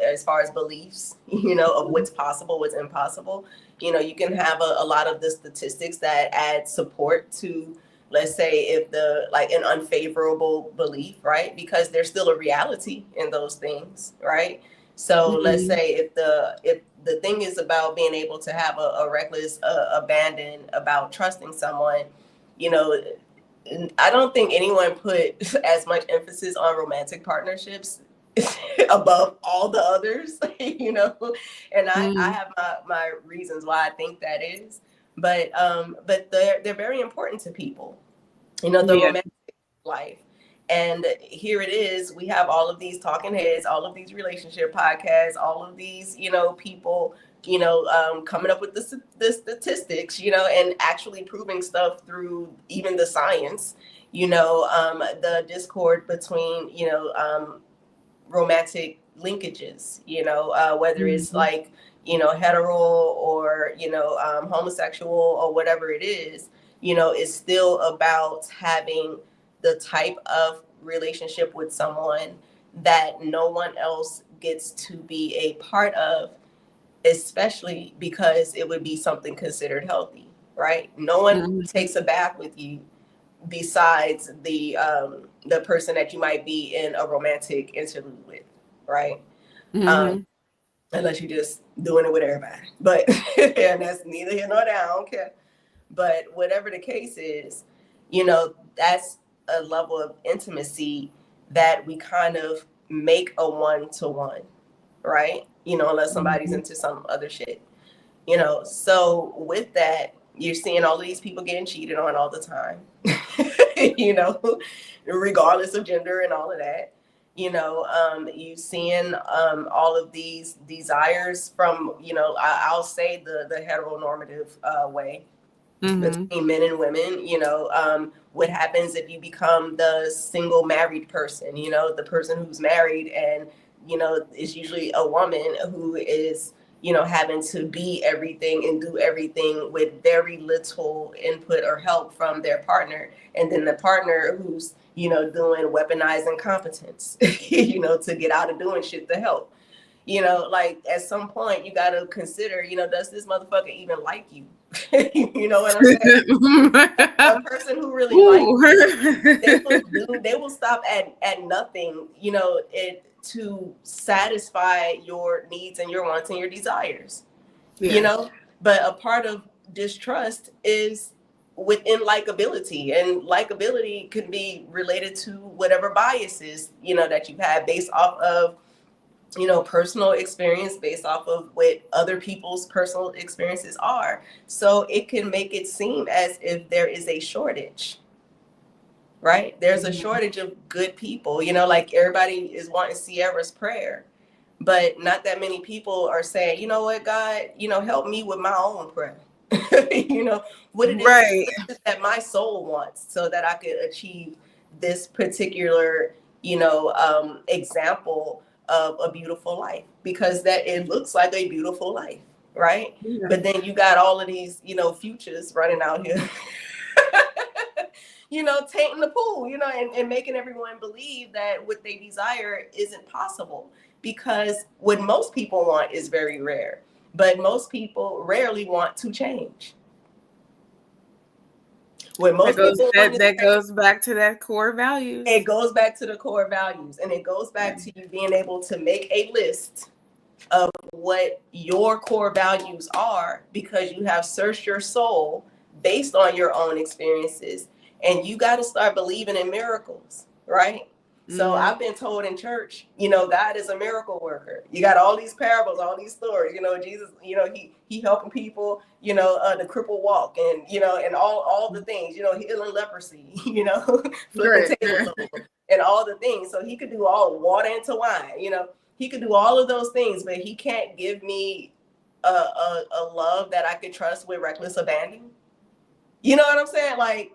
as far as beliefs, of what's possible, what's impossible. You can have a lot of the statistics that add support to, let's say, if the like an unfavorable belief, right? Because there's still a reality in those things, right? So let's Mhm. say if the thing is about being able to have a reckless abandon about trusting someone, you know I don't think anyone put as much emphasis on romantic partnerships above all the others, And I Mhm. have my reasons why I think that is, but they're very important to people, the Yeah. romantic life. And here it is, we have all of these talking heads, all of these relationship podcasts, all of these, people, coming up with the statistics, and actually proving stuff through even the science, the discord between, romantic linkages, whether it's Mm-hmm. like, hetero or, homosexual or whatever it is, it's still about having the type of relationship with someone that no one else gets to be a part of, especially because it would be something considered healthy, right? No one Mm-hmm. takes a bath with you besides the person that you might be in a romantic interlude with, right? Mm-hmm. Um, Unless you're just doing it with everybody, but and that's neither here nor there. I don't care. But whatever the case is, that's a level of intimacy that we kind of make a one-to-one, right? Unless somebody's Mm-hmm. into some other shit. So with that, you're seeing all of these people getting cheated on all the time. you know Regardless of gender and all of that. You seeing all of these desires from, I'll say the heteronormative way Mm-hmm. between men and women. What happens if you become the single married person, the person who's married, and it's usually a woman who is, having to be everything and do everything with very little input or help from their partner, and then the partner who's, doing weaponized incompetence, to get out of doing shit to help. Like at some point you got to consider, does this motherfucker even like you? You know what I'm saying? A person who really likes you, they will stop at nothing, to satisfy your needs and your wants and your desires. you Yeah. know but a part of distrust is within likability, and likability could be related to whatever biases, that you've had based off of, personal experience, based off of what other people's personal experiences are. So it can make it seem as if there is a shortage, right? There's a shortage of good people, like everybody is wanting Sierra's prayer, but not that many people are saying, you know what, God, help me with my own prayer. you know Right. what it is that my soul wants, so that I could achieve this particular, example of a beautiful life, because that it looks like a beautiful life, right? Yeah. But then you got all of these, futures running out here, tainting the pool, and making everyone believe that what they desire isn't possible, because what most people want is very rare, but most people rarely want to change. What That most goes people want that is that change. goes back to that core It values. goes back to the core values, and it goes back to you being able to make a list of what your core values are, because you have searched your soul based on your own experiences, and you got to start believing in miracles, right? So Mm-hmm. I've been told in church, God is a miracle worker. You got all these parables, all these stories, Jesus, he helping people, the cripple walk, and and all the things, healing leprosy, flipping Right. tables over, and all the things. So he could do all water into wine, he could do all of those things, but he can't give me a love that I could trust with reckless abandon. You know what I'm saying? Like,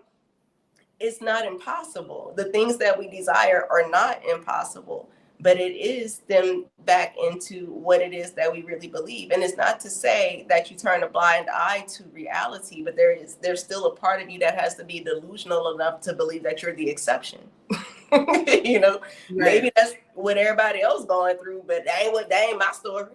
it's not impossible. The things that we desire are not impossible, but it is them back into what it is that we really believe. And it's not to say that you turn a blind eye to reality, but there's still a part of you that has to be delusional enough to believe that you're the exception. you know, Right. Maybe that's what everybody else going through, but that ain't my story.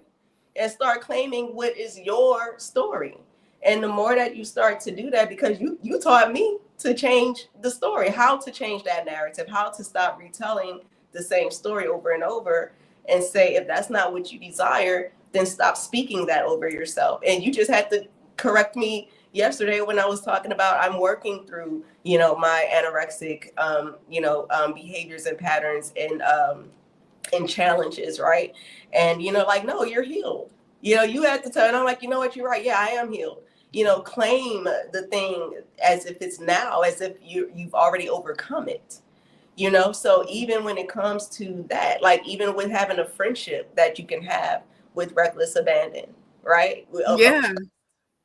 And start claiming what is your story. And the more that you start to do that, because you taught me to change the story, how to change that narrative, how to stop retelling the same story over and over, and say, if that's not what you desire, then stop speaking that over yourself. And you just had to correct me yesterday when I was talking about I'm working through, my anorexic, behaviors and patterns and challenges, right? And like, no, you're healed. You had to turn. I'm like, you know what, you're right. Yeah, I am healed. Claim the thing as if it's now, as if you've already overcome it. So even when it comes to that, like even with having a friendship that you can have with reckless abandon, right? Yeah.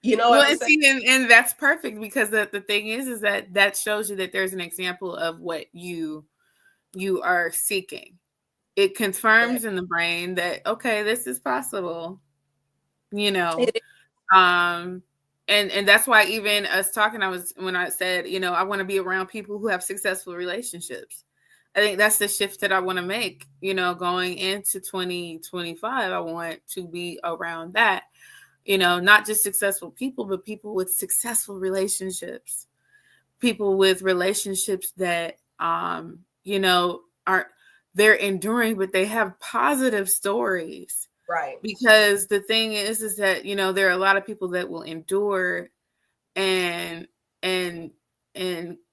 You know what Well, I'm and saying? see, and that's perfect, because the thing is that shows you that there's an example of what you are seeking. it confirms in the brain that, okay, this is possible, you know. And that's why even us talking, when I said, you know, I want to be around people who have successful relationships. I think that's the shift that I want to make, you know, going into 2025. I want to be around that, you know, not just successful people, but people with successful relationships, people with relationships that, you know, they're enduring, but they have positive stories. Right. Because the thing is that, you know, there are a lot of people that will endure and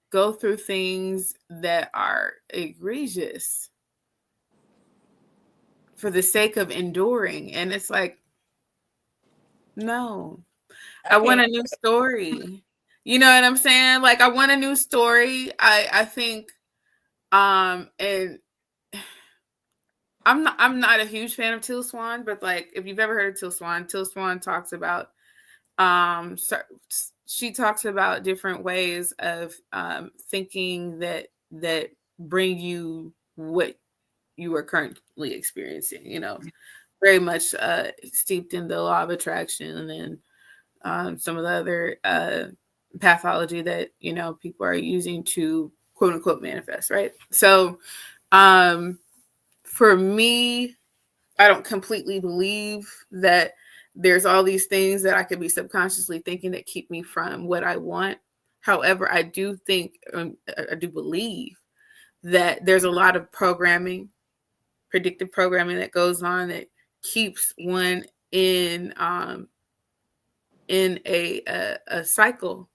go through things that are egregious for the sake of enduring. And it's like, no, I want a new story. You know what I'm saying? Like, I want a new story. I think, and I'm not a huge fan of Teal Swan, but like, if you've ever heard of Teal Swan talks about, so she talks about different ways of thinking that bring you what you are currently experiencing, you know, very much steeped in the law of attraction and some of the other pathology that, you know, people are using to quote unquote manifest, right? So for me, I don't completely believe that there's all these things that I could be subconsciously thinking that keep me from what I want. However, I do think, I do believe that there's a lot of programming, predictive programming that goes on that keeps one in a cycle,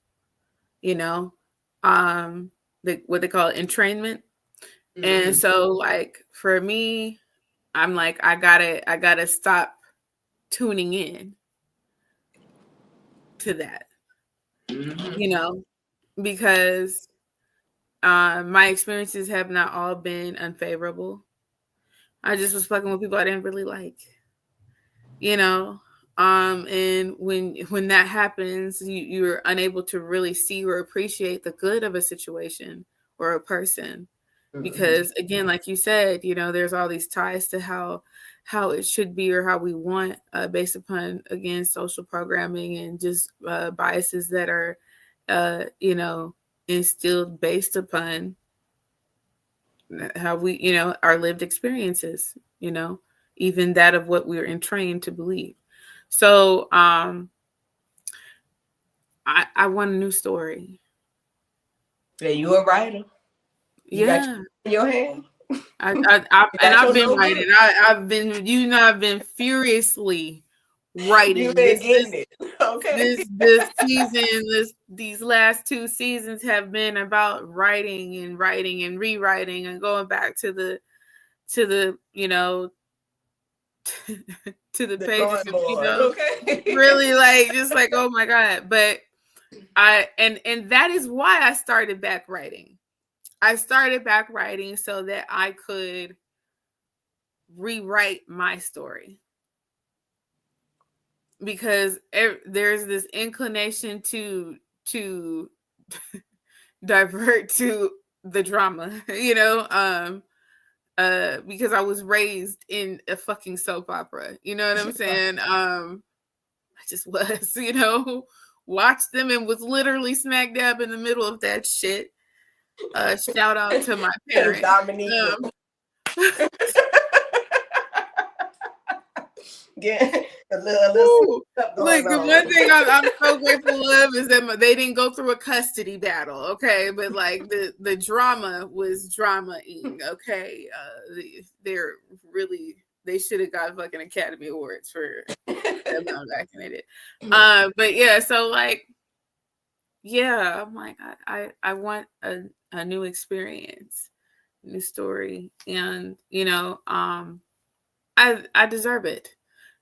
you know, what they call entrainment. Mm-hmm. And so, like, for me, I'm like, I gotta stop tuning in to that, you know, because my experiences have not all been unfavorable. I just was fucking with people I didn't really like, you know. And when that happens, you're unable to really see or appreciate the good of a situation or a person. Because again, like you said, you know, there's all these ties to how it should be or how we want, based upon, again, social programming and just biases that are, you know, instilled based upon how we, you know, our lived experiences, you know, even that of what we're entrained to believe. So I want a new story. Yeah, you a writer. You got your hand. I've been writing. I've been furiously writing. You've been getting it. Okay. This season, these last 2 seasons have been about writing and rewriting and going back to the you know, to the pages, you know, okay. Really, like, just like, oh my God. But and that is why I started back writing. I started back writing so that I could rewrite my story, because there's this inclination to divert to the drama, you know, because I was raised in a fucking soap opera, you know what I'm saying? I just was, you know, watched them and was literally smack dab in the middle of that shit. Shout out to my parents. Yeah, a little like, the one thing I'm so grateful of is that they didn't go through a custody battle, okay? But like the drama was drama-ing, okay? They're really, they should have got fucking Academy Awards for that amount back in the day. But yeah, so like, yeah, I'm like, I want a new experience, new story, and you know, I deserve it.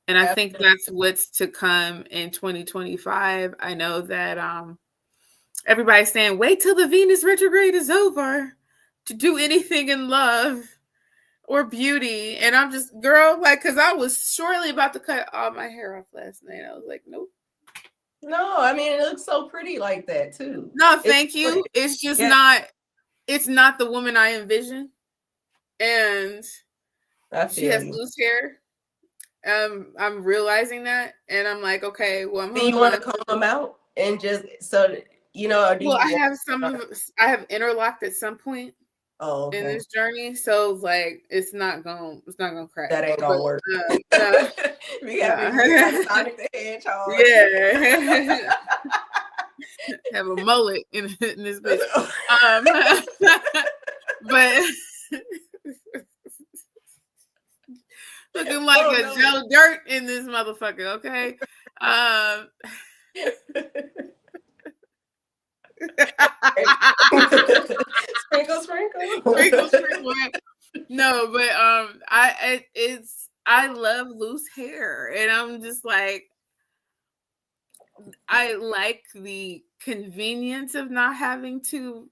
And I think that's what's to come in 2025. I know that everybody's saying, wait till the Venus retrograde is over to do anything in love or beauty. And I'm just, girl, like, because I was shortly about to cut all my hair off last night. I was like, nope. No, I mean, it looks so pretty like that too. No, thank you. It's just not, it's not the woman I envision. And I She feel has you. loose hair. I'm realizing that, and I'm like, okay, well, I'm Do you holding want to on. comb them out and just so you know, or do Well, you I want? have I have interlocked at some point Oh, in okay. this journey, so like it's not gonna crack. That ain't But gonna work. no, We got no, Sonic the Hedgehog. yeah, have a mullet in this bitch. But looking like Oh a no. Joe Dirt in this motherfucker. Okay. Um. Sprinkle, sprinkle. Sprinkle, sprinkle. No, but I love loose hair, and I'm just like I like the convenience of not having to,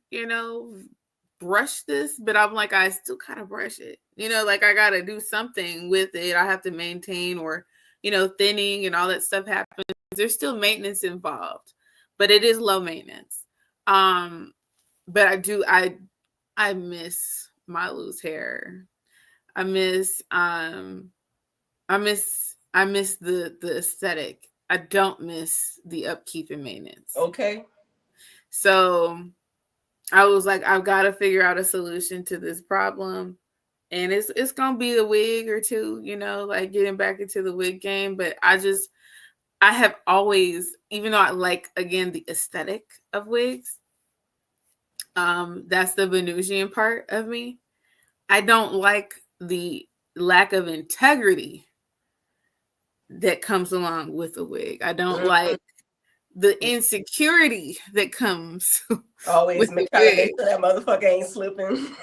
brush this, but I'm like I still kind of brush it. Like I got to do something with it. I have to maintain or thinning and all that stuff happens. There's still maintenance involved, but it is low maintenance. But I miss my loose hair. I miss the aesthetic. I don't miss the upkeep and maintenance. Okay. So I was like, I've got to figure out a solution to this problem. And it's gonna be a wig or two, like getting back into the wig game. But I have always, even though I like again the aesthetic of wigs, that's the Venusian part of me. I don't like the lack of integrity that comes along with a wig. I don't like the insecurity that comes Always with the try to wig. make sure that motherfucker ain't slipping.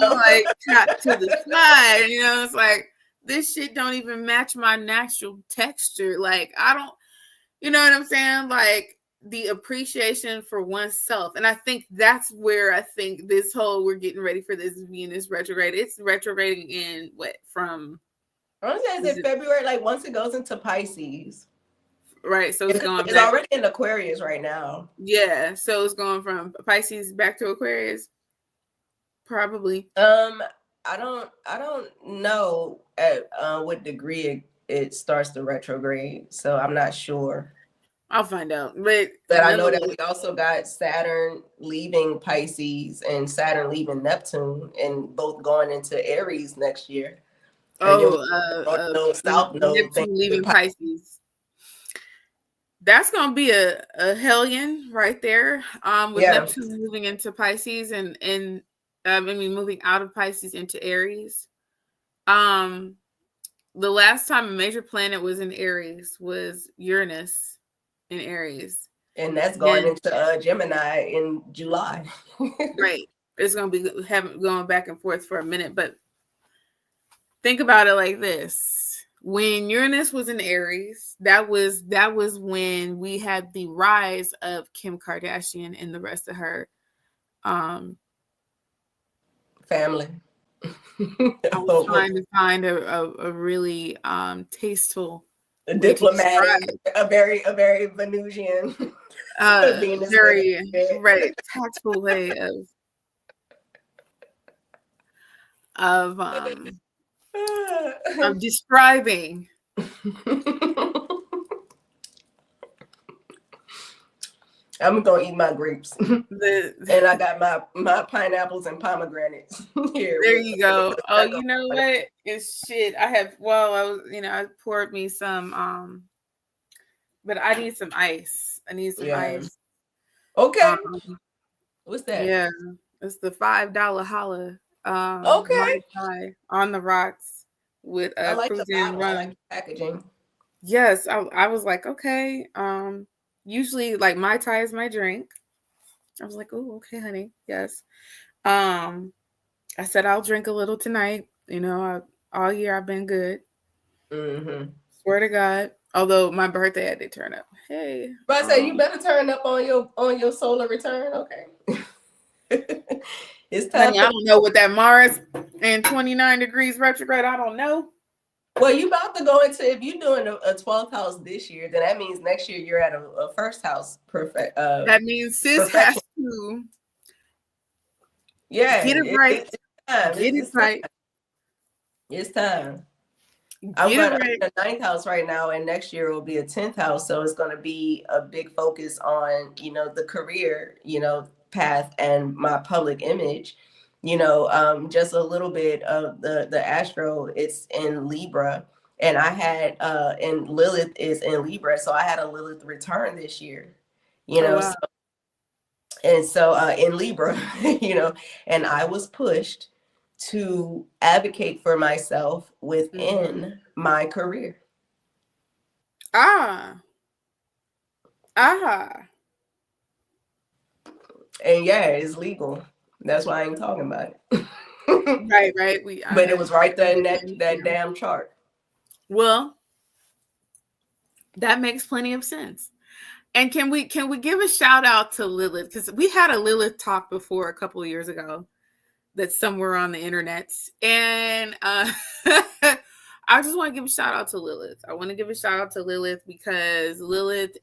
Like tap to the side. It's like this shit don't even match my natural texture. Like I don't, you know what I'm saying? Like the appreciation for oneself. And I think that's where I think this whole we're getting ready for this Venus retrograde. It's retrograding in what from I want to say it's in February, like once it goes into Pisces. Right. So it's going it's back. already in Aquarius right now. Yeah. So it's going from Pisces back to Aquarius. Probably. I don't know at what degree it starts to retrograde, so I'm not sure. I'll find out. But I know that we also got Saturn leaving Pisces and Saturn leaving Neptune, and both going into Aries next year. South node Neptune leaving Pisces. That's gonna be a hellion right there. With Neptune moving into Pisces and moving out of Pisces into Aries. The last time a major planet was in Aries was Uranus in Aries. And that's going into Gemini in July. Right. It's going to be going back and forth for a minute. But think about it like this. When Uranus was in Aries, that was when we had the rise of Kim Kardashian and the rest of her family. I was trying to find a really tasteful, diplomatic, a very Venusian, very right tactful way of describing. I'm gonna eat my grapes, and I got my pineapples and pomegranates here. There you go. Oh, you know what? It's shit. I poured me some. But I need some ice. I need some ice. Okay. What's that? Yeah, it's the $5 holla. Okay. On the rocks with I like cruising rum. I like the packaging. Yes, I was like, okay. Usually like Mai Tai is my drink. I was like, oh, okay, honey. Yes. I said I'll drink a little tonight. All year I've been good. Mm-hmm. Swear to God. Although my birthday I did turn up. Hey. But I say you better turn up on your solar return. Okay. It's time. Honey, I don't know what that Mars and 29 degrees retrograde. I don't know. Well, you about to go into, if you're doing a 12th house this year, then that means next year you're at a first house perfect. That means sis has to get it right. Get it right. It's time. I'm Get it in right. the ninth house right now, and next year will be a 10th house. So it's going to be a big focus on, the career, path and my public image. Just a little bit of the astro. It's in Libra, and I had and Lilith is in Libra, so I had a Lilith return this year. You Oh know, wow. so, and so in Libra, and I was pushed to advocate for myself within my career. Ah. Ah. And yeah, it's legal. That's why I ain't talking about it. Right, right. But it was right there in that Yeah. damn chart. Well, that makes plenty of sense. And can we give a shout out to Lilith? Because we had a Lilith talk before a couple of years ago that's somewhere on the internet. And I just want to give a shout out to Lilith. I want to give a shout out to Lilith because Lilith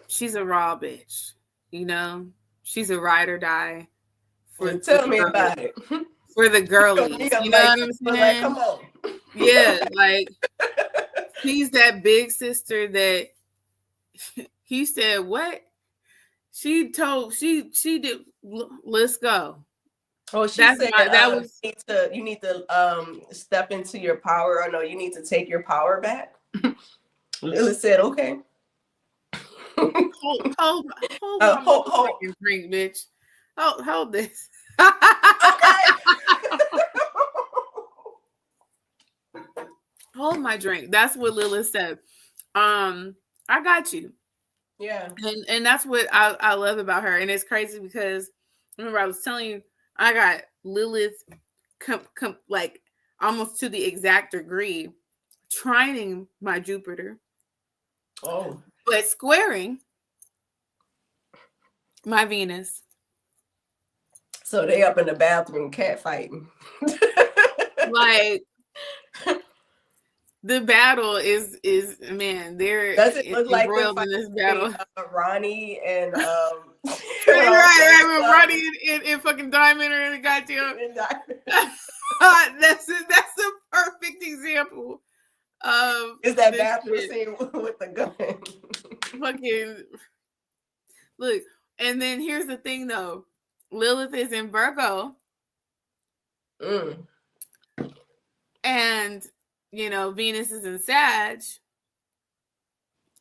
she's a raw bitch. She's a ride or die for Tell the me girls, about it. for the girlies. You know what I'm like, saying? come on. Yeah, like she's that big sister that he said, what? She did, let's go. Oh, she That's said that was you need to step into your power. Or no, you need to take your power back. Lily said, okay. hold my hold. motherfucking drink, bitch. Hold this. Okay. Hold my drink. That's what Lilith said. I got you. Yeah. And that's what I love about her. And it's crazy because remember I was telling you I got Lilith like almost to the exact degree trining my Jupiter. Oh. But squaring my Venus. So they up in the bathroom cat fighting. Like the battle is man, they're does it look like embroiled in this battle. Ronnie and right, Ronnie and fucking Diamond are in the goddamn. That's a perfect example of is that bathroom scene with the gun. Fucking look, and then here's the thing though. Lilith is in Virgo. And Venus is in Sag.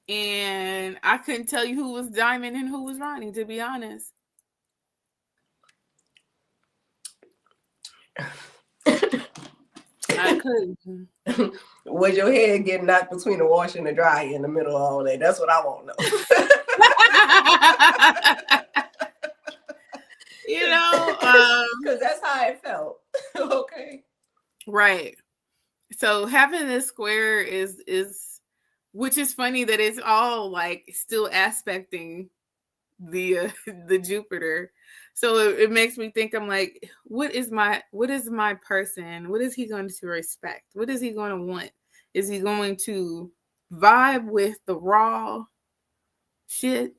And I couldn't tell you who was Diamond and who was Ronnie, to be honest. I couldn't. Was your head getting knocked between the wash and the dry in the middle of all that? That's what I want to know. Because that's how it felt. Okay. Right. So having this square is which is funny that it's all like still aspecting the Jupiter. So it makes me think, I'm like, what is my person? What is he going to respect? What is he going to want? Is he going to vibe with the raw shit?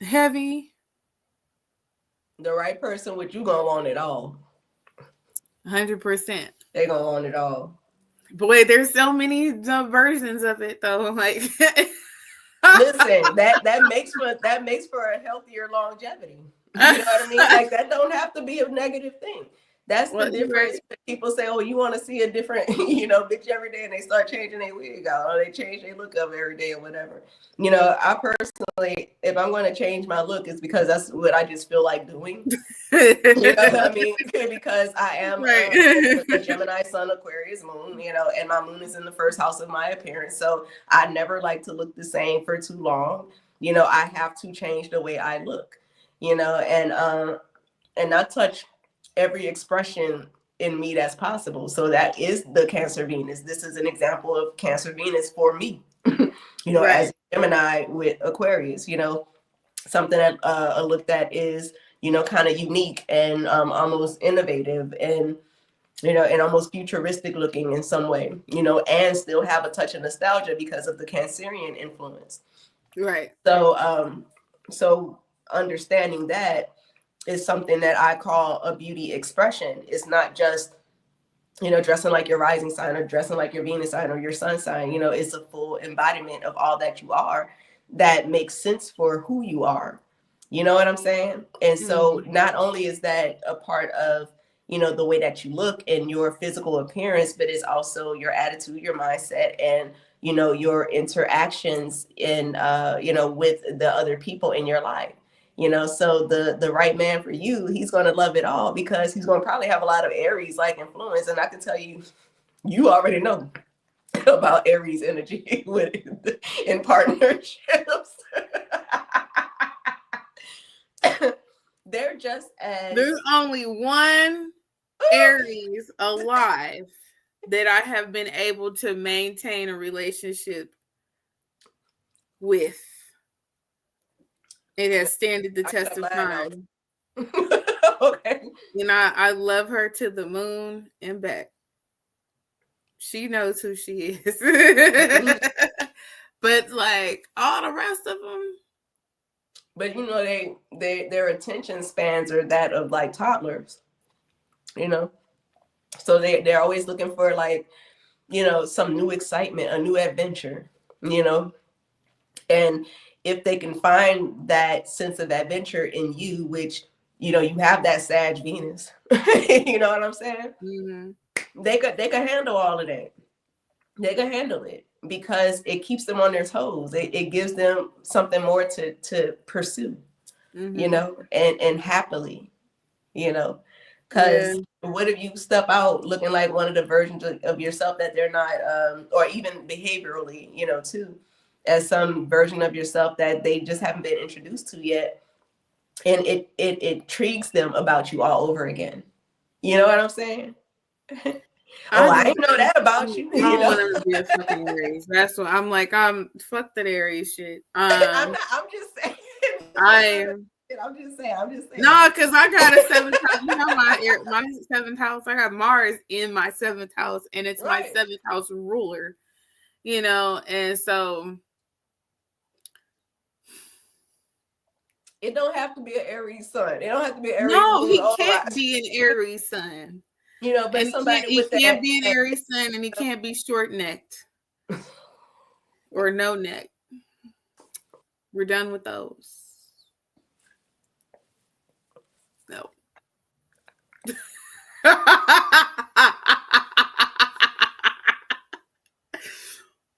Heavy? The right person, what you gonna want it all. 100%. They gonna want it all. Boy, there's so many versions of it though. Like listen, that makes for a healthier longevity. You know what I mean? Like that don't have to be a negative thing. That's the difference. Right. People say, "Oh, you want to see a different, bitch every day," and they start changing their wig out, or they change their look up every day, or whatever. I personally, if I'm going to change my look, it's because that's what I just feel like doing. You know what I mean? Because I am a Gemini Sun Aquarius moon, and my moon is in the first house of my appearance, so I never like to look the same for too long. I have to change the way I look, and not touch every expression in me that's possible. So that is the Cancer Venus. This is an example of Cancer Venus for me, right. As Gemini with Aquarius, something that I looked at is, kind of unique and almost innovative and, and almost futuristic looking in some way, and still have a touch of nostalgia because of the Cancerian influence. Right. So, so understanding that, is something that I call a beauty expression. It's not just, dressing like your rising sign or dressing like your Venus sign or your sun sign. It's a full embodiment of all that you are that makes sense for who you are. You know what I'm saying? And so not only is that a part of, the way that you look and your physical appearance, but it's also your attitude, your mindset, and, your interactions in, with the other people in your life. So the right man for you, he's going to love it all because he's going to probably have a lot of Aries like influence. And I can tell you, you already know about Aries energy in partnerships. They're just as... There's only one Aries alive that I have been able to maintain a relationship with. It has standed the test of time. Okay. I love her to the moon and back. She knows who she is. But like all the rest of them. But their attention spans are that of like toddlers. So they're always looking for like, some new excitement, a new adventure, and if they can find that sense of adventure in you, which, you have that Sag Venus, you know what I'm saying? Mm-hmm. They could handle all of that. They can handle it because it keeps them on their toes. It gives them something more to pursue, and happily, because what if you step out looking like one of the versions of yourself that they're not, or even behaviorally, too, as some version of yourself that they just haven't been introduced to yet. And it intrigues them about you all over again. You know what I'm saying? I didn't know that about you. I don't want them to be a fucking Aries. That's what I'm like. Fuck that Aries shit. I'm just saying. I'm just saying. No, because I got a 7th house. My 7th house. I got Mars in my 7th house, and it's my 7th house ruler. And so it don't have to be an Aries sun. It don't have to be an Aries. No, he can't be an Aries sun. But and somebody he can't be an Aries sun, and he can't be short necked or no neck. We're done with those. No.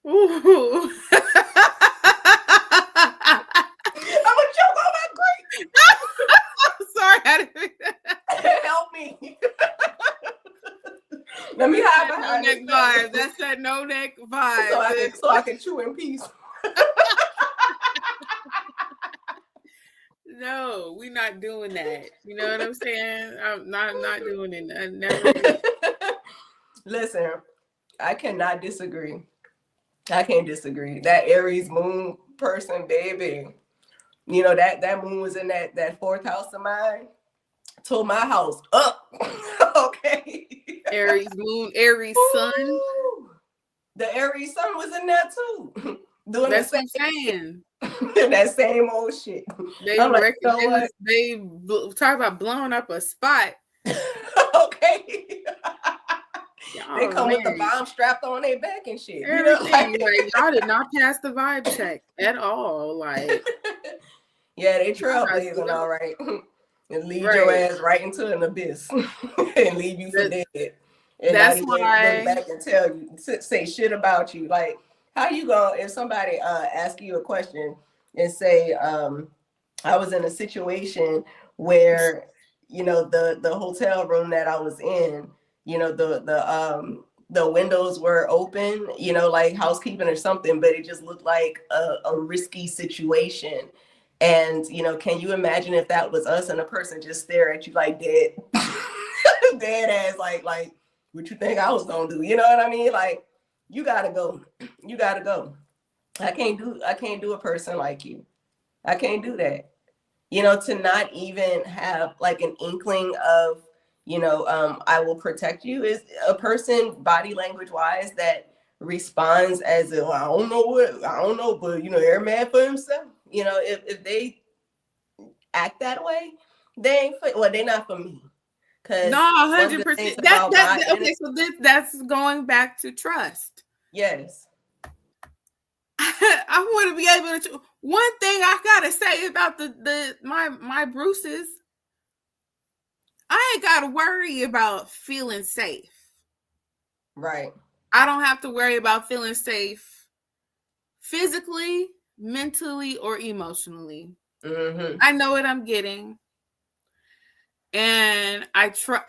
Ooh. I'm a joke on my great. Sorry, help me. Let me hide behind no neck vibe. That's that no neck vibe. So I can chew in peace. No, we're not doing that. You know what I'm saying? I'm not doing it. I never. Listen, I cannot disagree. I can't disagree. That Aries moon person, baby. That moon was in that 4th house of mine. Told my house up. Okay. Aries moon, Aries sun. Ooh, the Aries sun was in there too. Doing That's what I'm saying. That same old shit. They talk about blowing up a spot. Okay. They come with the bomb strapped on their back and shit. Everything. Y'all did not pass the vibe check at all. Like, yeah, they trailblazing all right. And lead your ass right into an abyss and leave you for dead. And that's not even look back and tell you, say shit about you. Like, how you gonna, if somebody ask you a question and say, I was in a situation where, the hotel room that I was in, the windows were open, like housekeeping or something, but it just looked like a risky situation. And, can you imagine if that was us and a person just stare at you like dead, dead ass, like, what you think I was going to do? You know what I mean? Like, you got to go. You got to go. I can't do a person like you. I can't do that. To not even have like an inkling of, I will protect you is a person body language wise that responds as if, I don't know, but, they're mad for himself. If they act that way, They ain't for, well, they're not for me. No, Because one of the 100%. things about my Okay, so that's going back to trust. yes. I want to be able to. One thing I gotta say about my Bruces, I ain't gotta worry about feeling safe. Right. I don't have to worry about feeling safe physically, mentally, or emotionally. Mm-hmm. I know what I'm getting, and I try.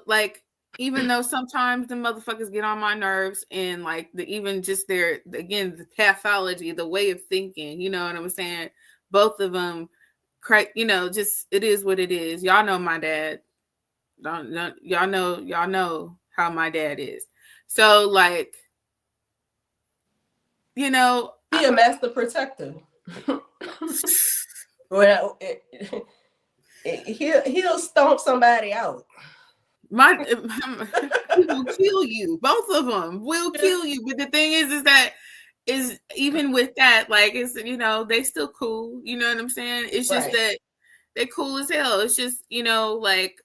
Like, even though sometimes the motherfuckers get on my nerves, and like even just their, again, the pathology, the way of thinking, you know what I'm saying? Both of them, just it is what it is. Y'all know my dad. Don't y'all know how my dad is. So like, He a master protector. Well, he'll stomp somebody out. He will kill you. Both of them will kill you. But the thing is that is even with that, like, it's, they still cool. You know what I'm saying? It's just Right. that they cool as hell. It's just, like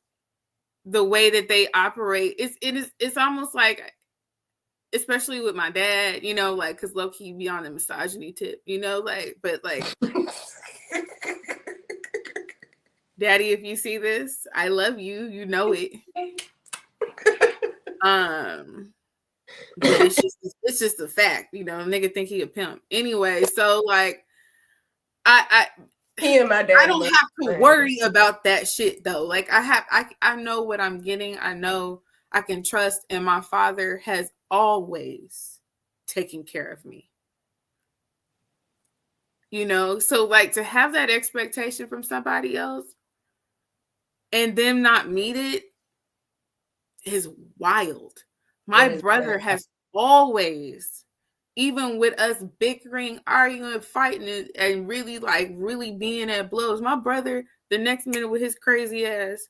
the way that they operate. It's almost like, especially with my dad, like, because low key be on the misogyny tip, like, but like, Daddy, if you see this, I love you. You know it. But it's just a fact, nigga think he a pimp. Anyway, so like, I he and my dad. I don't have to worry about that shit though. Like, I know what I'm getting. I know I can trust, and my father has always taken care of me. So like, to have that expectation from somebody else and them not meet it is wild. My brother has always, even with us bickering, arguing, fighting, and really being at blows, my brother, the next minute with his crazy ass,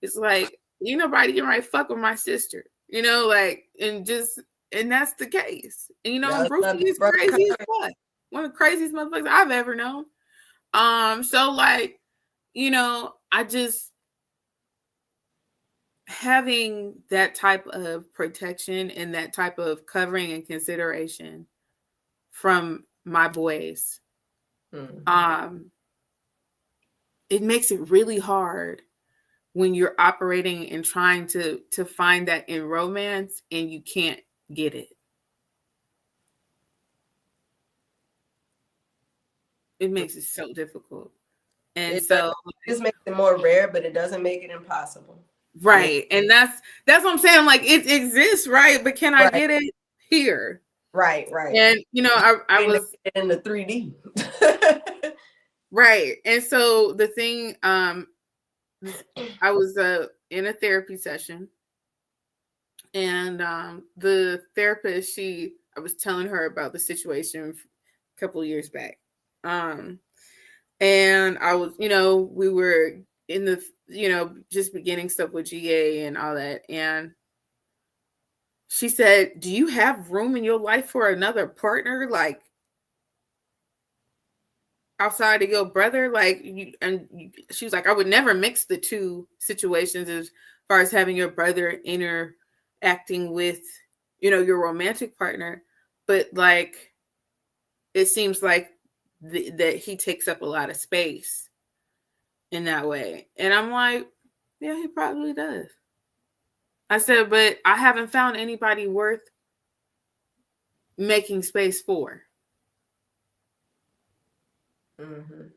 it's like, ain't nobody can right fuck with my sister, like, and that's the case. And Bruce is crazy as fuck. One of the craziest motherfuckers I've ever known. So like, I just, having that type of protection and that type of covering and consideration from my boys, it makes it really hard when you're operating and trying to find that in romance and you can't get it. It makes it so difficult. And it just makes it more rare, but it doesn't make it impossible. Right. And that's what I'm saying. Like, it exists, right? But can I get it here? Right. And I was in the 3D. Right. And so the thing, I was in a therapy session, and the therapist, I was telling her about the situation a couple of years back. And I was, we were in the, just beginning stuff with GA and all that. And she said, "Do you have room in your life for another partner? Like, outside of your brother?" Like, she was like, "I would never mix the two situations as far as having your brother interacting with, your romantic partner. But like, it seems like that he takes up a lot of space in that way." And I'm like, yeah, he probably does. I said, but I haven't found anybody worth making space for.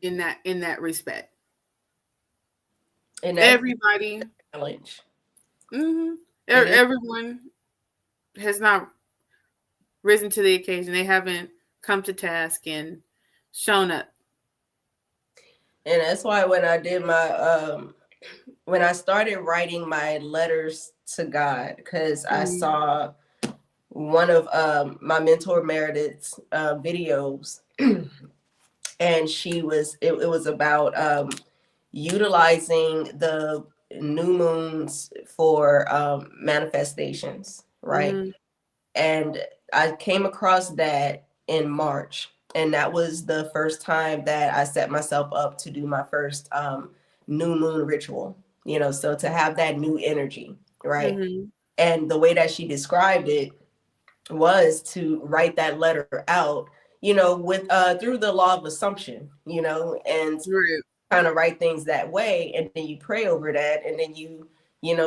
In that respect. And everybody challenge. Everyone has not risen to the occasion. They haven't come to task and shown up. And that's why when I did my when I started writing my letters to God, because I saw one of my mentor Meredith's videos, and it was about utilizing the new moons for manifestations, right? And I came across that in March, and that was the first time that I set myself up to do my first new moon ritual, so to have that new energy, right? Mm-hmm. And the way that she described it was to write that letter out, with through the law of assumption, and Right. kind of write things that way, and then you pray over that, and then you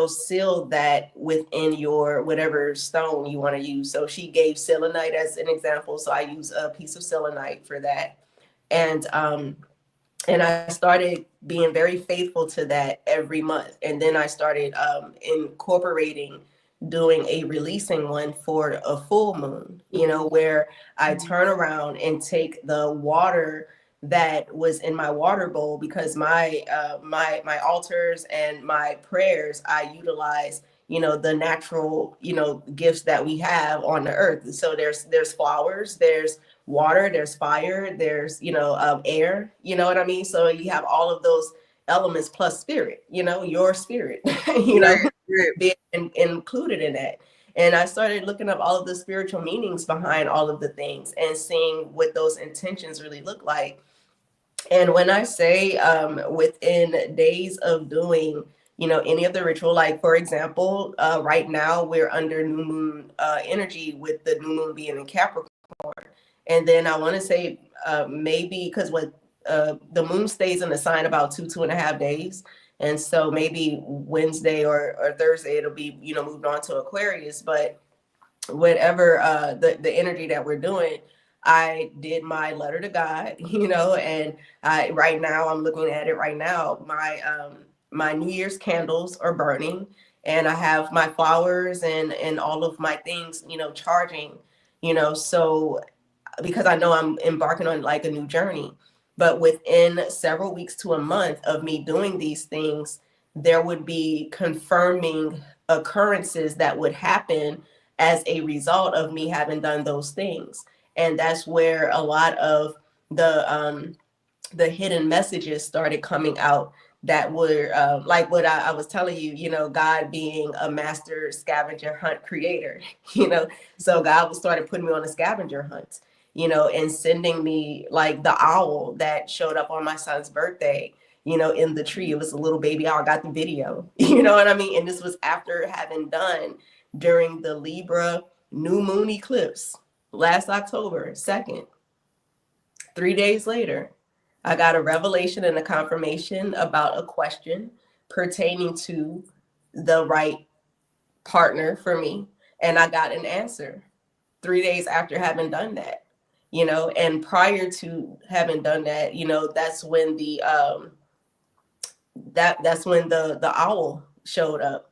seal that within your whatever stone you want to use. So she gave selenite as an example, so I use a piece of selenite for that. And I started being very faithful to that every month. And then I started incorporating doing a releasing one for a full moon, where I turn around and take the water that was in my water bowl, because my altars and my prayers, I utilize, the natural, gifts that we have on the earth. So there's flowers, there's water, there's fire, there's air, you know what I mean? So you have all of those elements plus spirit, your spirit, Right. Right. being included in that. And I started looking up all of the spiritual meanings behind all of the things and seeing what those intentions really look like. And when I say within days of doing, any of the ritual, like for example, right now we're under new moon energy, with the new moon being in Capricorn. And then I want to say maybe because what the moon stays in the sign about 2.5 days. And so maybe Wednesday or Thursday, it'll be, moved on to Aquarius. But whatever the energy that we're doing, I did my letter to God, and right now I'm looking at it right now. My New Year's candles are burning, and I have my flowers and all of my things, charging, so because I know I'm embarking on like a new journey. But within several weeks to a month of me doing these things, there would be confirming occurrences that would happen as a result of me having done those things. And that's where a lot of the hidden messages started coming out, that were like what I was telling you, God being a master scavenger hunt creator, so God started putting me on a scavenger hunt, and sending me like the owl that showed up on my son's birthday, in the tree. It was a little baby owl. I got the video, you know what I mean? And this was after having done during the Libra new moon eclipse last October 2nd. 3 days later, I got a revelation and a confirmation about a question pertaining to the right partner for me. And I got an answer 3 days after having done that, and prior to having done that, that's when that's when the owl showed up,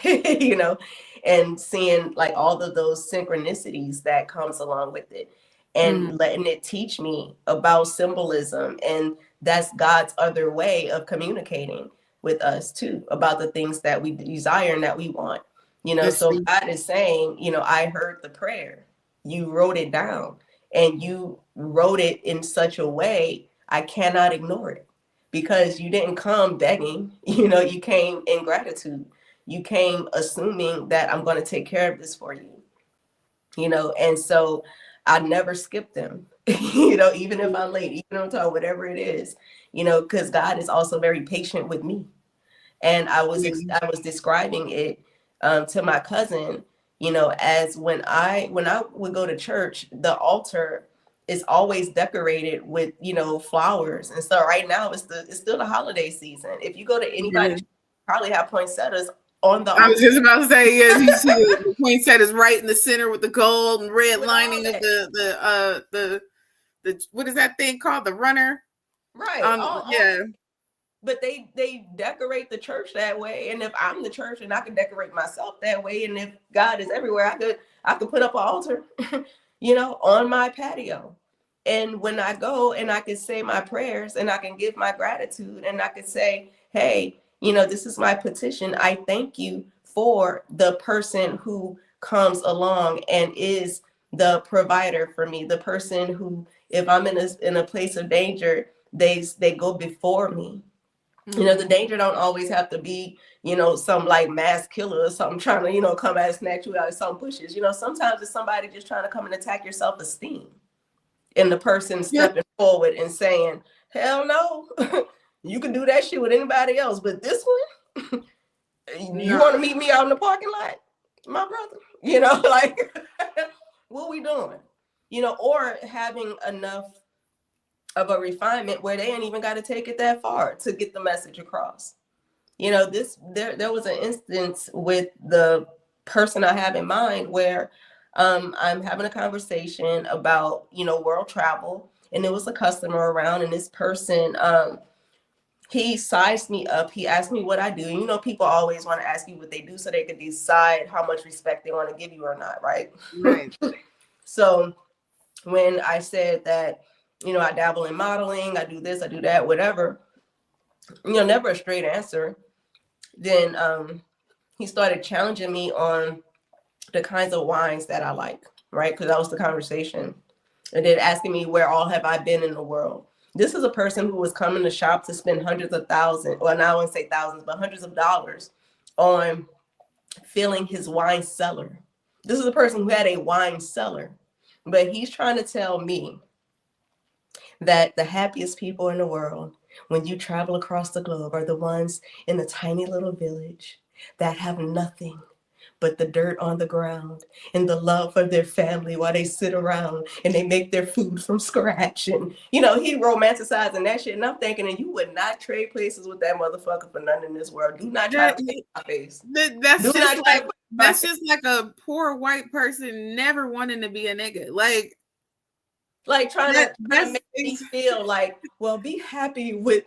you know, and seeing like all of those synchronicities that comes along with it, Mm. and letting it teach me about symbolism. And that's God's other way of communicating with us too, about the things that we desire and that we want, Let's so see. God is saying, I heard the prayer, you wrote it down, and you wrote it in such a way I cannot ignore it, because you didn't come begging, you came in gratitude. You came assuming that I'm going to take care of this for you, and so I never skip them, even if I'm late, even if I'm whatever it is, because God is also very patient with me. And I was describing it to my cousin, as when I would go to church, the altar is always decorated with flowers. And so right now it's still the holiday season. If you go to Yeah. anybody, probably have poinsettias on the I was altar just about to say, yes, you see the poinsettia is right in the center with the gold and red with all lining of that. the what is that thing called? The runner. Right. Yeah. But they decorate the church that way. And if I'm the church, and I can decorate myself that way, and if God is everywhere, I could put up an altar, on my patio. And when I go, and I can say my prayers, and I can give my gratitude, and I can say, hey, this is my petition. I thank you for the person who comes along and is the provider for me, the person who, if I'm in a place of danger, they go before me. The danger don't always have to be, some like mass killer or something trying to, come out and snatch you out of some bushes. Sometimes it's somebody just trying to come and attack your self-esteem. And the person Yep. stepping forward and saying, hell no, You can do that shit with anybody else, but this one, you No. want to meet me out in the parking lot, my brother? You know, like, what we doing? You know, or having enough of a refinement where they ain't even got to take it that far to get the message across. You know, there was an instance with the person I have in mind where I'm having a conversation about, you know, world travel, and there was a customer around, and this person, he sized me up. He asked me what I do. You know, people always want to ask you what they do so they can decide how much respect they want to give you or not, right? Right. So when I said that, you know, I dabble in modeling, I do this, I do that, whatever, you know, never a straight answer. Then he started challenging me on the kinds of wines that I like, right? Because that was the conversation. And then asking me where all have I been in the world. This is a person who was coming to shop to spend hundreds of thousands, well, now I wouldn't say thousands, but hundreds of dollars on filling his wine cellar. This is a person who had a wine cellar, but he's trying to tell me that the happiest people in the world, when you travel across the globe, are the ones in the tiny little village that have nothing but the dirt on the ground and the love for their family while they sit around and they make their food from scratch. And, you know, he romanticizing that shit. And I'm thinking, and you would not trade places with that motherfucker for nothing in this world. Do not try to play my face. That's Do just not like that's just like a poor white person never wanting to be a nigga. Like trying to make me feel like, well, be happy with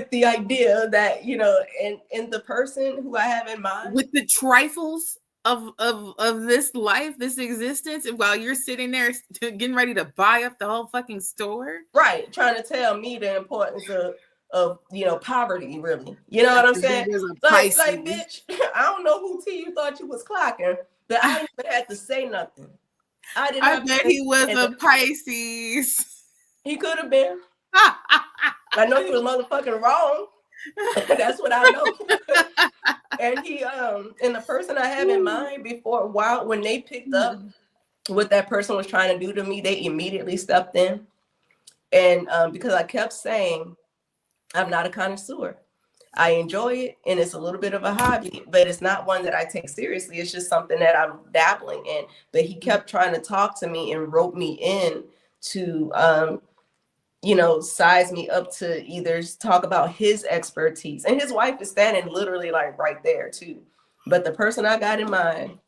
the idea that, you know, and the person who I have in mind, with the trifles of this life, this existence, and while you're sitting there getting ready to buy up the whole fucking store, right? Trying to tell me the importance of you know, poverty, really. You know what I'm saying? Like bitch, I don't know who T you thought you was clocking, but I didn't even have to say nothing. I bet he was a Pisces. He could have been. I know he was motherfucking wrong. That's what I know. And he and the person I have in mind before, when they picked up what that person was trying to do to me, they immediately stepped in. And because I kept saying, I'm not a connoisseur. I enjoy it, and it's a little bit of a hobby, but it's not one that I take seriously. It's just something that I'm dabbling in. But he kept trying to talk to me and rope me in to, you know, size me up to either talk about his expertise. And his wife is standing literally like right there too. But the person I got in mind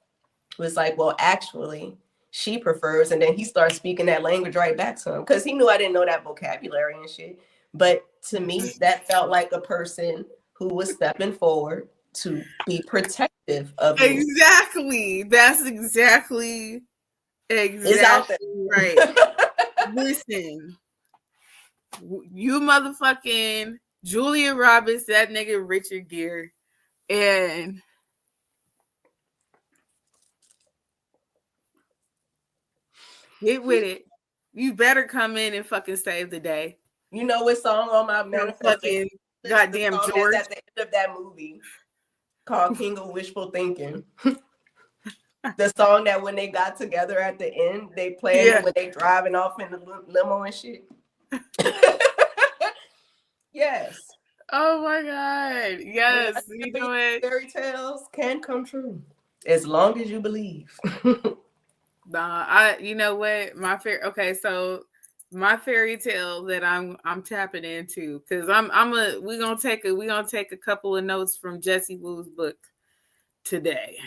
was like, well, actually, she prefers. And then he started speaking that language right back to him because he knew I didn't know that vocabulary and shit. But to me, that felt like a person who was stepping forward to be protective of me. Exactly. That's exactly right. Listen, you motherfucking Julia Roberts, that nigga Richard Gere, and get with it. You better come in and fucking save the day. You know what song on my manifestation? Goddamn George. At the end of that movie called King of Wishful Thinking. The song that when they got together at the end, they played it when they driving off in the limo and shit. Yes. Oh my God. Yes. You know what? Fairy tales can come true as long as you believe. Nah, you know what? So my fairy tale that I'm tapping into, because we're gonna take a couple of notes from Jessie Woo's book today.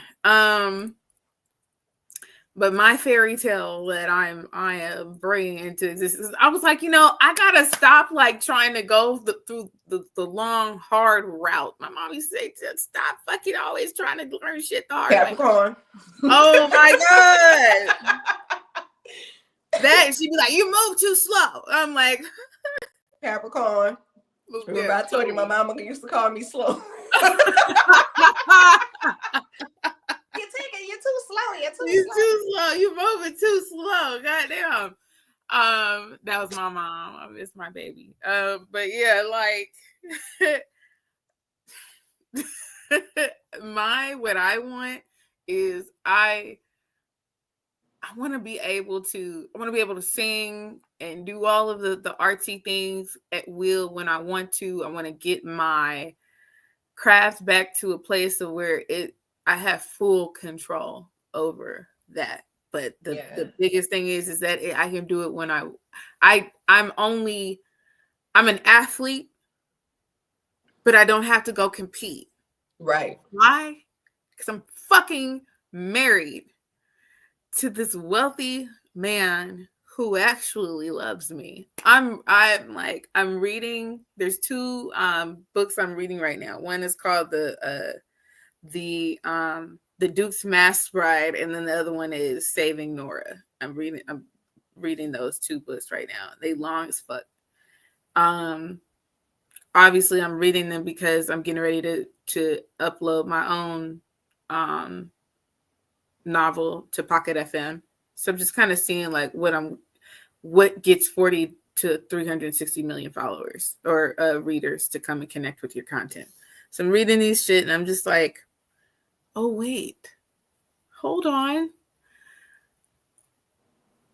But my fairy tale that I am bringing into existence, I was like, you know, I gotta stop like trying to go through the long hard route. My mom used to say, just stop fucking always trying to learn shit the hard Capricorn. way. Oh my God. That she'd be like, you move too slow. I'm like, Capricorn. Remember, I told you my mama used to call me slow. You're too slow. You're too slow. You're moving too slow. Goddamn. That was my mom. I miss my baby. But yeah, like what I want is I want to be able to sing and do all of the artsy things at will when I want to. I want to get my craft back to a place of where I have full control over that. But the biggest thing is that I can do it when I'm an athlete, but I don't have to go compete. Right. Why? Because I'm fucking married to this wealthy man who actually loves me. I'm reading. There's two books I'm reading right now. One is called the Duke's Masked Bride, and then the other one is Saving Nora. I'm reading those two books right now. They long as fuck. Obviously I'm reading them because I'm getting ready to upload my own novel to Pocket FM. So I'm just kind of seeing like what gets 40 to 360 million followers or readers to come and connect with your content. So I'm reading these shit and I'm just like, oh wait, hold on.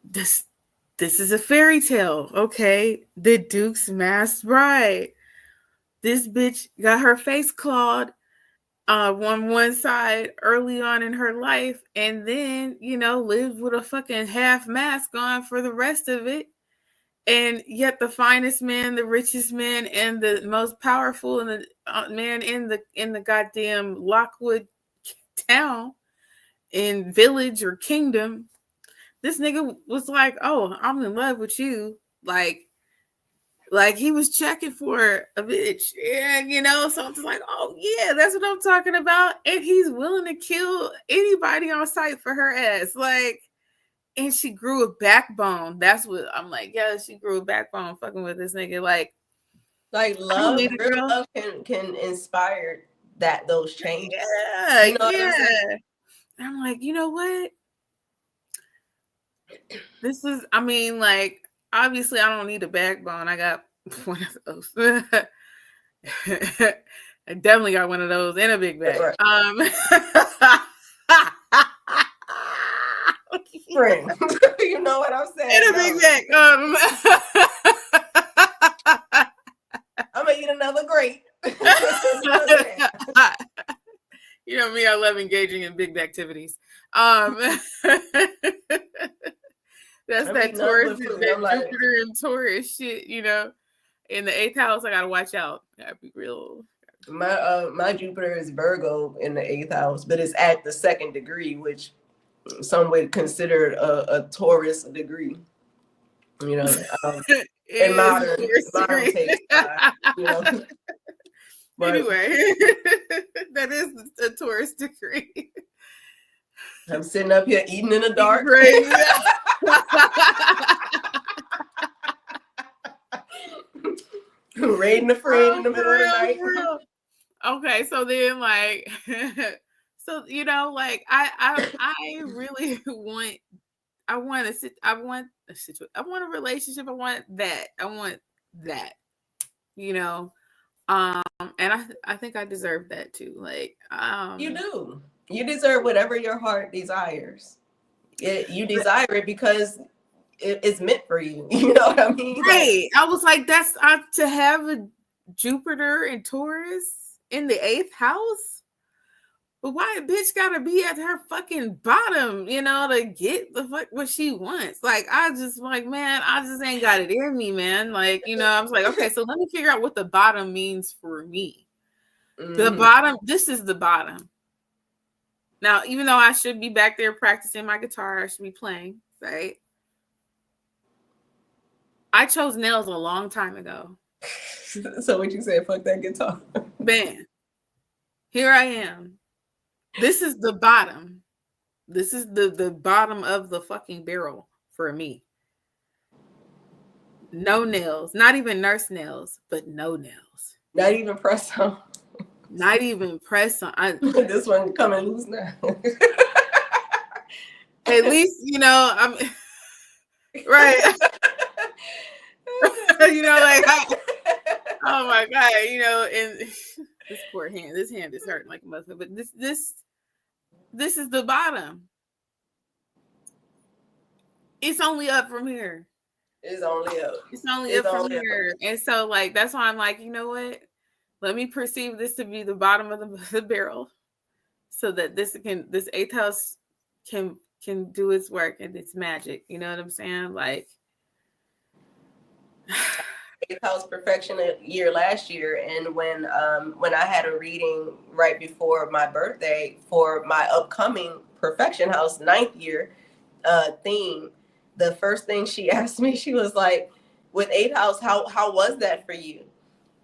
This is a fairy tale, okay? The Duke's Masked Bride. This bitch got her face clawed on one side early on in her life, and then lived with a fucking half mask on for the rest of it. And yet, the finest man, the richest man, and the most powerful and the man in the goddamn Lockwood town, in village or kingdom, this nigga was like, "Oh, I'm in love with you," like he was checking for a bitch, and so I'm just like, oh yeah, that's what I'm talking about. And he's willing to kill anybody on sight for her ass, like. And she grew a backbone. That's what I'm like. Yeah, she grew a backbone fucking with this nigga. Like love, real love can inspire those changes. Yeah, you know what I'm saying? I'm like, you know what? This is, I mean, like, obviously I don't need a backbone. I got one of those. I definitely got one of those in a big bag. Right. Friend, you know what I'm saying? In a big bag. I'm gonna eat another grape. You know me, I love engaging in big activities. That's that Taurus, that Jupiter and Taurus shit, In the 8th house, I gotta watch out. Gotta be real. My Jupiter is Virgo in the 8th house, but it's at the 2nd degree, which some would consider a Taurus degree. In modern taste. Anyway, that is a Taurus degree. I'm sitting up here eating in the dark. Raiding a friend in the middle of the night. Okay, so then like, so I really want. I want a relationship. I want that. And I think I deserve that too. Like, you do. You deserve whatever your heart desires. You desire it because it's meant for you. You know what I mean? Right. I was like, that's to have a Jupiter and Taurus in the 8th house. But why a bitch gotta be at her fucking bottom, to get the fuck what she wants? Like, I just like, man, I just ain't got it in me, man. Like, I was like, okay, so let me figure out what the bottom means for me. Mm-hmm. The bottom, this is the bottom. Now, even though I should be back there practicing my guitar, I should be playing, right? I chose nails a long time ago. So what you say, fuck that guitar? Man, here I am. This is the bottom. This is the bottom of the fucking barrel for me. No nails, not even nurse nails, but no nails. Not even press on. Not even press on. This one coming loose now. At least, I'm right. Like, oh my God, and this poor hand. This hand is hurting like a motherfucker. But this is the bottom. It's only up from here. It's only up. It's only It's up from only up. here. And so like that's why I'm like, you know what? Let me perceive this to be the bottom of the barrel so that this eighth house can can do its work and its magic. You know what I'm saying? Like Eighth house perfection year last year, and when I had a reading right before my birthday for my upcoming perfection house ninth year theme, the first thing she asked me, she was like, with eighth house, how was that for you?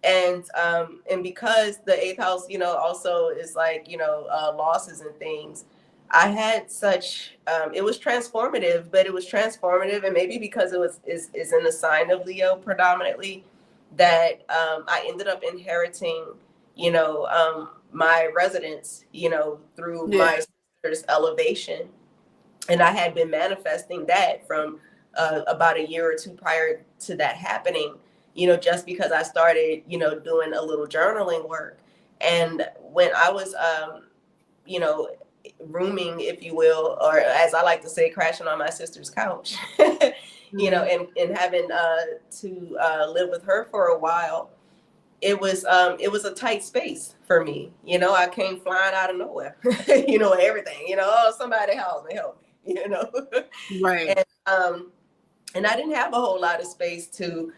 And because the eighth house, also is like, losses and things, I had such it was transformative, but it was transformative, and maybe because it was is in the sign of Leo predominantly, that I ended up inheriting, my residence, through yeah. my sister's elevation. And I had been manifesting that from about a year or two prior to that happening, just because I started, doing a little journaling work. And when I was, you know, rooming, if you will, or as I like to say, crashing on my sister's couch, Mm-hmm. and having to live with her for a while, it was a tight space for me. I came flying out of nowhere, everything, oh, somebody help me, Right. and and I didn't have a whole lot of space to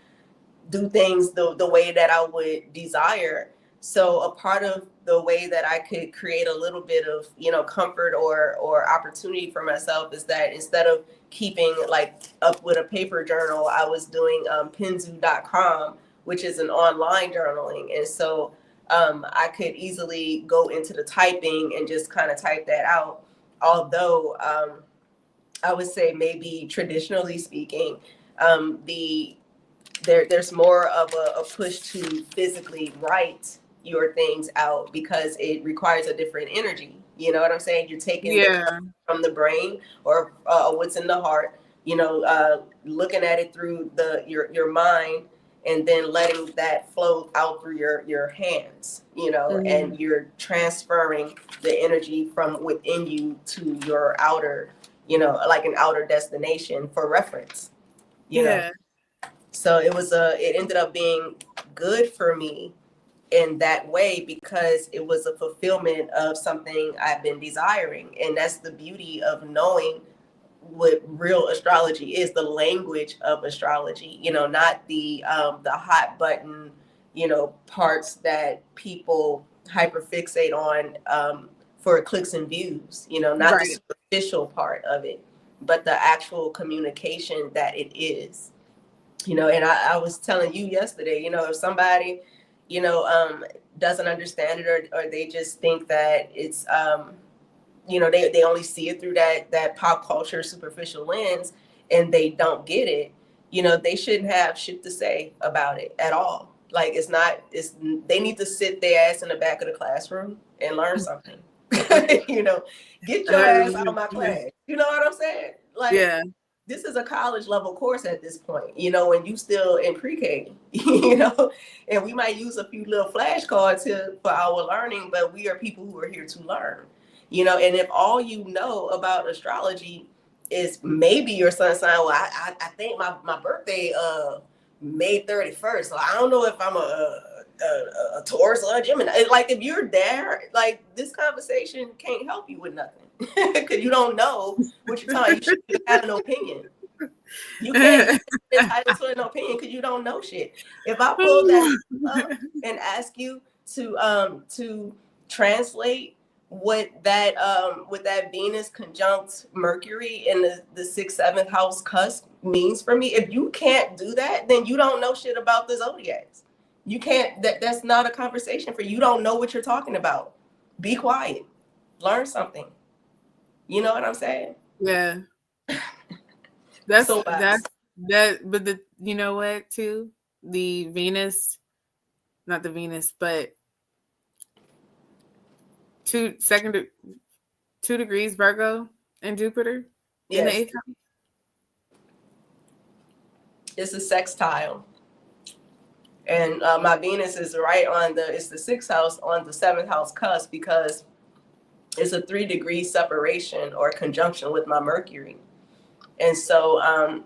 do things the way that I would desire. So a part of the way that I could create a little bit of, comfort or opportunity for myself is that instead of keeping like up with a paper journal, I was doing Penzu.com, which is an online journaling. And so I could easily go into the typing and just kind of type that out. Although I would say maybe traditionally speaking, the there's more of a push to physically write your things out because it requires a different energy. You know what I'm saying? You're taking the Yeah. from the brain or what's in the heart. Looking at it through your mind, and then letting that flow out through your hands. Mm-hmm. And you're transferring the energy from within you to your outer. Like an outer destination for reference. You know Yeah. so it ended up being good for me in that way because it was a fulfillment of something I've been desiring. And that's the beauty of knowing what real astrology is, the language of astrology, not the hot button, parts that people hyperfixate on for clicks and views, not the Right. superficial part of it, but the actual communication that it is. And I was telling you yesterday, if somebody, you know, um, doesn't understand it, or they just think that it's, they only see it through that pop culture superficial lens, and they don't get it, they shouldn't have shit to say about it at all. Like they need to sit their ass in the back of the classroom and learn something. you know, get your ass out of my class. You know what I'm saying? Like, Yeah. this is a college level course at this point, and you still in pre-K, and we might use a few little flashcards here for our learning, but we are people who are here to learn, and if all you know about astrology is maybe your sun sign, well, I think my birthday May 31st, so I don't know if I'm a Taurus or a Gemini. Like, if you're there, like, this conversation can't help you with nothing because you don't know what you're talking. You should have an opinion. You can't be entitled to an opinion because you don't know shit. If I pull that up and ask you to translate what that Venus conjunct Mercury in the sixth, seventh house cusp means for me, if you can't do that, then you don't know shit about the zodiacs. You can't. That's not a conversation for you. You don't know what you're talking about. Be quiet. Learn something. You know what I'm saying? Yeah. That's So that but the you know what too? The Venus, not the Venus, but two second 2 degrees Virgo and Jupiter in the yes, eighth house. it's a sextile. And my Venus is right it's the sixth house on the seventh house cusp because it's a 3 degree separation or conjunction with my Mercury. And so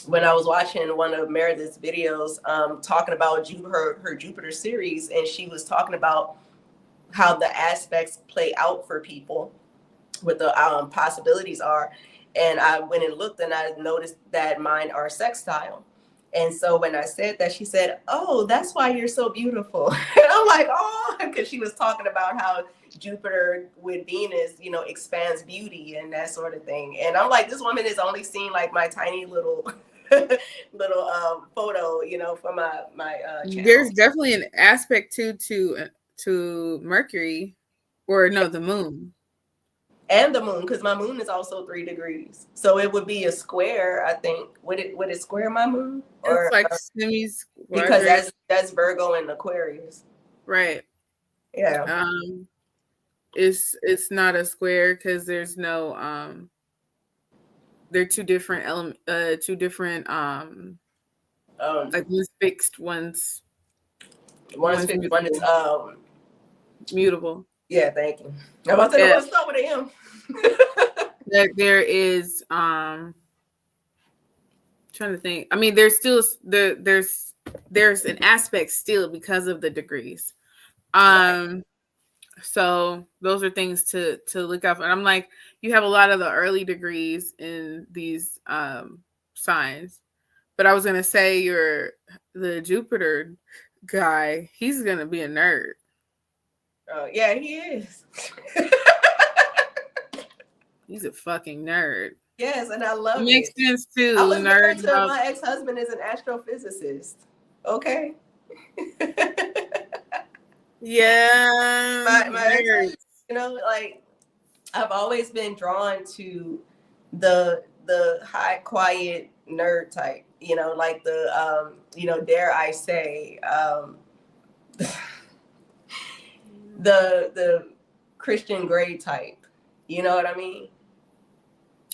when I was watching one of Meredith's videos, talking about her Jupiter series, and she was talking about how the aspects play out for people, what the possibilities are. And I went and looked, and I noticed that mine are sextile. And so when I said that, she said, "Oh, that's why you're so beautiful." And I'm like, "Oh," because she was talking about how Jupiter with Venus, expands beauty and that sort of thing. And I'm like, this woman has only seen like my tiny little little photo, for my channel. There's definitely an aspect to Mercury, or no, the moon. And the moon, because my moon is also 3 degrees, so it would be a square. I think would it square my moon, It's or like semi because quadrant, that's Virgo and Aquarius. right? Yeah. It's not a square because there's no they're two different two different like one's fixed, one's One's fixed, one is mutable. Yeah, thank you. I'm about to say, what's up with him? There is trying to think. I mean, there's still there's an aspect still because of the degrees. So those are things to look up. And I'm like, you have a lot of the early degrees in these signs. But I was gonna say the Jupiter guy, he's gonna be a nerd. Yeah, he is. He's a fucking nerd. Yes, and I love it. Makes sense too. I was married to my ex-husband is an astrophysicist. Okay. Yeah. My ex, like I've always been drawn to the high, quiet nerd type. Like the dare I say, the Christian Grey type. You know what I mean?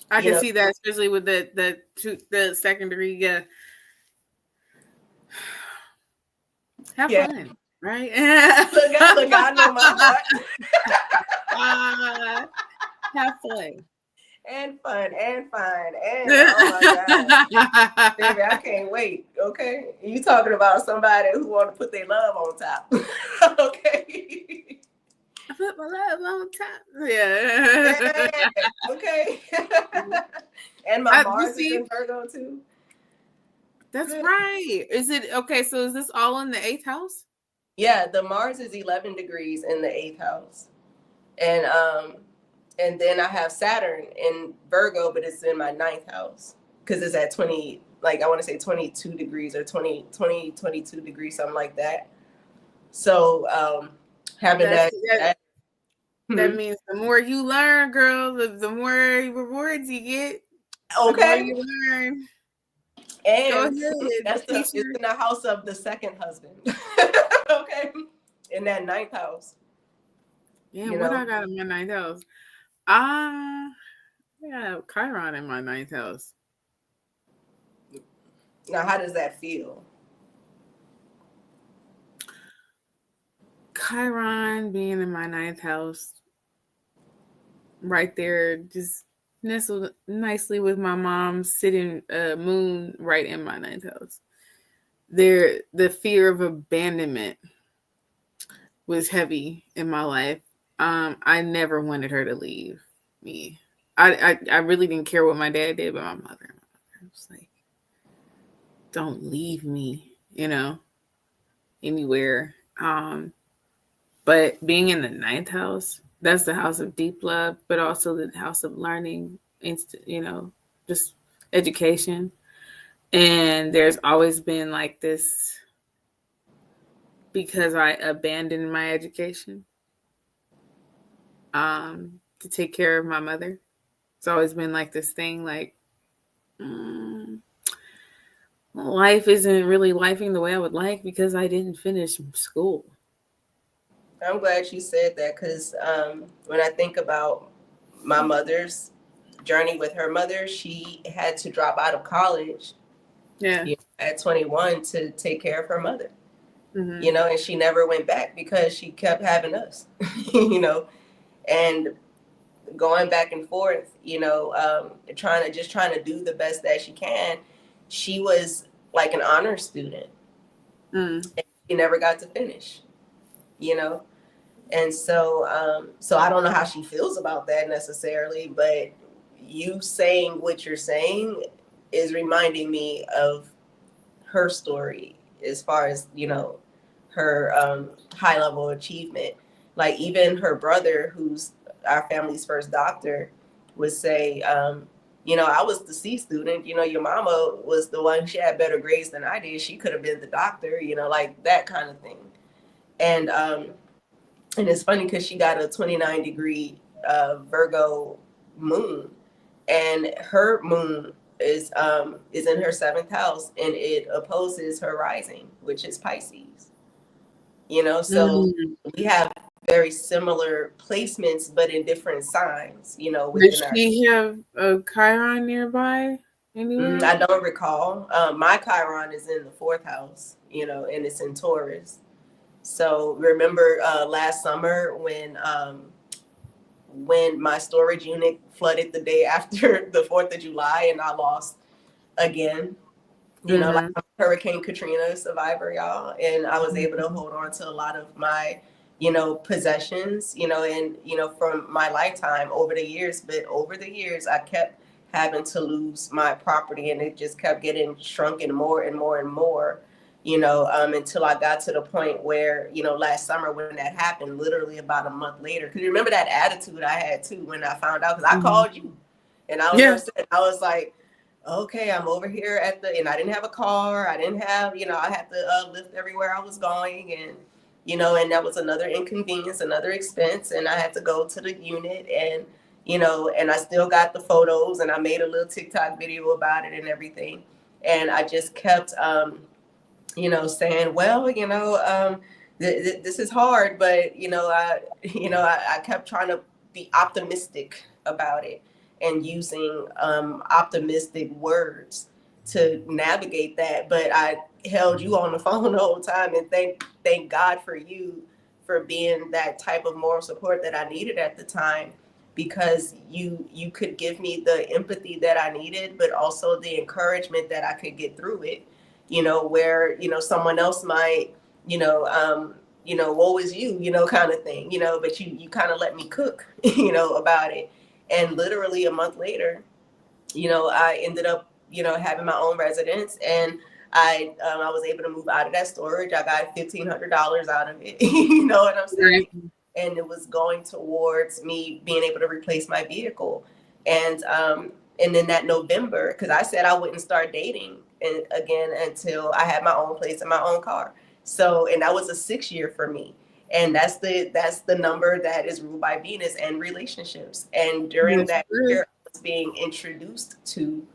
I can see that, especially with the second degree. Yeah. Have fun, right? look, I know my heart. Have fun. And fun and fine and oh my god, baby, I can't wait. Okay, you talking about somebody who want to put their love on top? Okay, I put my love on top. Yeah. Okay. And my Mars is in Virgo too. That's right. Is it okay? So is this all in the 8th house? Yeah, the Mars is 11 degrees in the 8th house, and then I have Saturn in Virgo, but it's in my 9th house because it's at 20, like I want to say 22 degrees or 22 degrees, something like that. So having that means the more you learn, girl, the more rewards you get. Okay. The more you learn. And it's in the house of the second husband. Okay. In that 9th house. Yeah, what I got in my 9th house? I got Chiron in my 9th house. Now, how does that feel? Chiron being in my 9th house, right there, just nestled nicely with my mom, sitting moon right in my 9th house. The fear of abandonment was heavy in my life. I never wanted her to leave me. I really didn't care what my dad did, but my mother was like, don't leave me, anywhere. But being in the 9th house, that's the house of deep love, but also the house of learning, just education. And there's always been like this, because I abandoned my education to take care of my mother. It's always been like this thing, like, life isn't really lifing the way I would like because I didn't finish school. I'm glad you said that, because when I think about my mother's journey with her mother, she had to drop out of college at 21 to take care of her mother. Mm-hmm. And she never went back because she kept having us, and going back and forth, trying to do the best that she can. she was like an honor student. Mm. She never got to finish, you know? And so I don't know how she feels about that necessarily, but you saying what you're saying is reminding me of her story as far as, her high level achievement. Like even her brother, who's our family's first doctor, would say, I was the C student, your mama was the one, she had better grades than I did. She could have been the doctor, like that kind of thing. And and it's funny because she got a 29-degree Virgo moon, and her moon is in her seventh house, and it opposes her rising, which is Pisces. So Mm. we have very similar placements, but in different signs. Does Within our. she have a Chiron nearby anywhere? I don't recall. My Chiron is in the fourth house. And it's in Taurus. So remember last summer when my storage unit flooded the day after the 4th of July and I lost again, like Mm-hmm. Hurricane Katrina survivor, y'all. And I was able to hold on to a lot of my, possessions, and, from my lifetime over the years. But over the years, I kept having to lose my property, and it just kept getting shrunken more and more and more, until I got to the point where, last summer when that happened, literally about a month later, because you remember that attitude I had too when I found out, because I Mm-hmm. called you and I was Yeah. upset. I was like, okay, I'm over here and I didn't have a car. I didn't have, I had to lift everywhere I was going. And, and that was another inconvenience, another expense. And I had to go to the unit and, and I still got the photos and I made a little TikTok video about it and everything. And I just kept, saying, well, this is hard, but, I kept trying to be optimistic about it and using optimistic words to navigate that. But I held you on the phone the whole time, and thank God for you for being that type of moral support that I needed at the time, because you could give me the empathy that I needed, but also the encouragement that I could get through it. Where someone else might, woe is you, kind of thing, but you kind of let me cook, about it. And literally a month later, I ended up, having my own residence, and I was able to move out of that storage. I got $1,500 out of it. You know what I'm saying? Right. And it was going towards me being able to replace my vehicle. And then that November, because I said I wouldn't start dating again until I had my own place and my own car. So, and that was a 6 year for me. And that's the number that is ruled by Venus and relationships. And during That's that good. year, I was being introduced to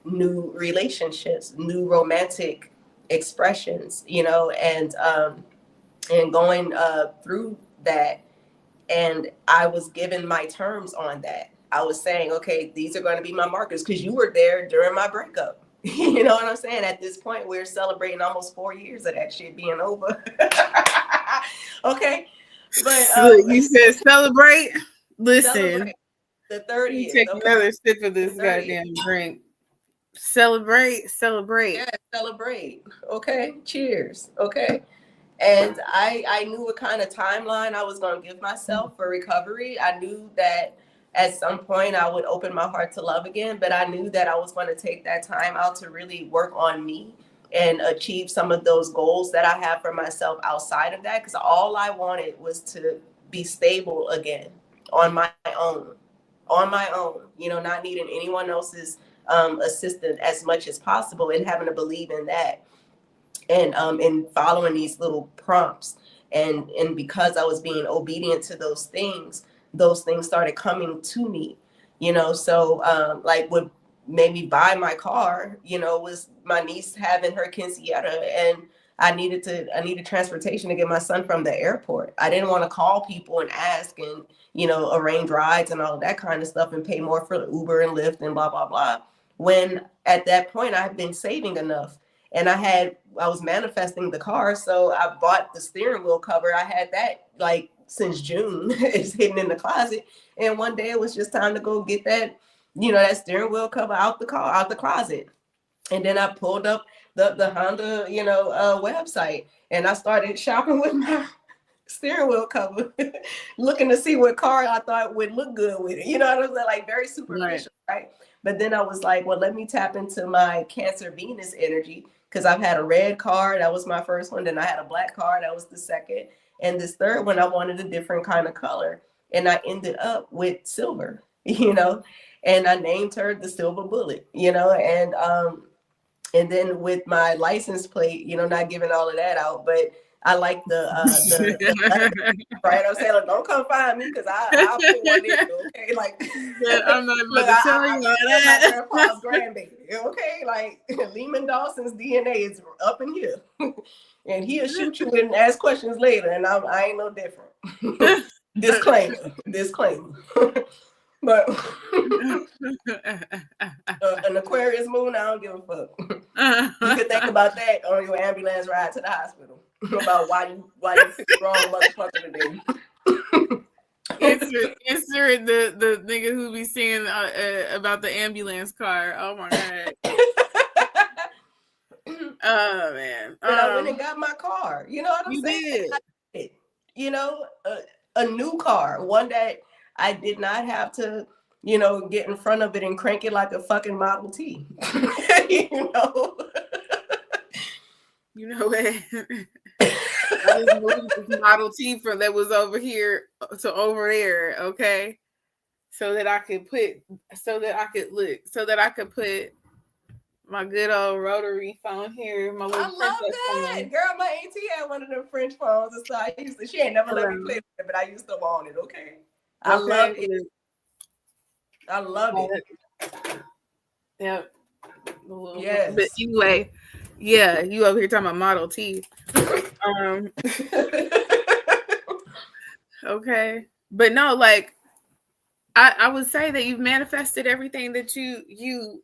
new relationships, new romantic expressions, and going through that. And I was given my terms on that. I was saying, okay, these are going to be my markers, because you were there during my breakup. You know what I'm saying? At this point, we're celebrating almost 4 years of that shit being over. Okay. But Look, you said celebrate. Listen, celebrate the let me 30th. take Okay. another sip of The this 30th. goddamn drink. Celebrate, Yeah, celebrate. celebrate. Okay. Cheers. Okay. And I knew what kind of timeline I was going to give myself for recovery. I knew that at some point I would open my heart to love again, but I knew that I was going to take that time out to really work on me and achieve some of those goals that I have for myself outside of that. Because all I wanted was to be stable again on my own, not needing anyone else's assistance as much as possible, and having to believe in that, and following these little prompts, and because I was being obedient to those things started coming to me. So like what made me buy my car, was my niece having her quinceañera, and I needed transportation to get my son from the airport. I didn't want to call people and ask and arrange rides and all of that kind of stuff and pay more for Uber and Lyft and blah blah blah, when at that point I had been saving enough, and I was manifesting the car. So I bought the steering wheel cover. I had that like since June. It's hidden in the closet. And one day it was just time to go get that, that steering wheel cover out the closet. And then I pulled up the Honda, website, and I started shopping with my steering wheel cover, looking to see what car I thought would look good with it. You know what I'm saying? Like very superficial, right? But then I was like, well, let me tap into my Cancer Venus energy, because I've had a red car. That was my first one. Then I had a black car. That was the second. And this third one, I wanted a different kind of color. And I ended up with silver, and I named her the Silver Bullet, and then with my license plate, not giving all of that out, but I like the right. I'm saying, like, don't come find me, because I'll put one in, okay? Like, I'm not about to tell you all that. My grandpa's grandbaby, okay? Like, Lehman Dawson's DNA is up in here, and he'll shoot you and ask questions later, and I ain't no different. Disclaimer. But an Aquarius moon, I don't give a fuck. You can think about that on your ambulance ride to the hospital, about why you picked the wrong motherfucker today. Insert the nigga who be saying about the ambulance car. Oh my god. Oh man. But I went and got my car. You know what I'm saying? Did. A new car, one that I did not have to, get in front of it and crank it like a fucking Model T. You know what? I just moved this Model T from that was over here to over there, okay? So that I could put my good old rotary phone here. My little I love that. phone. Girl, my auntie had one of them French phones, and so she ain't never let me play with it, but I used to want it, okay? I love it. I love it. Yep. Yes. But anyway, yeah, you over here talking about Model T. Okay. But no, like I would say that you've manifested everything that you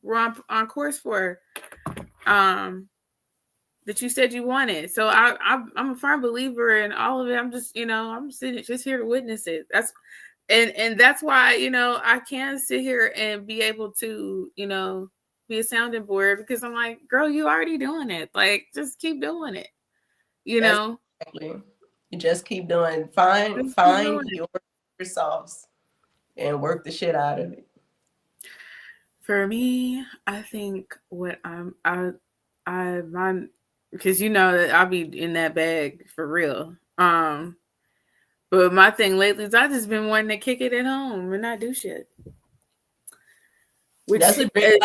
were on course for. That you said you wanted. So I'm a firm believer in all of it. I'm just, I'm sitting just here to witness it. And that's why, I can sit here and be able to, be a sounding board, because I'm like, girl, you already doing it. Like, just keep doing it. Exactly. You just keep doing. Find your sauce and work the shit out of it. For me, I think what because that I'll be in that bag for real. But my thing lately is I just been wanting to kick it at home and not do shit. Which that's a big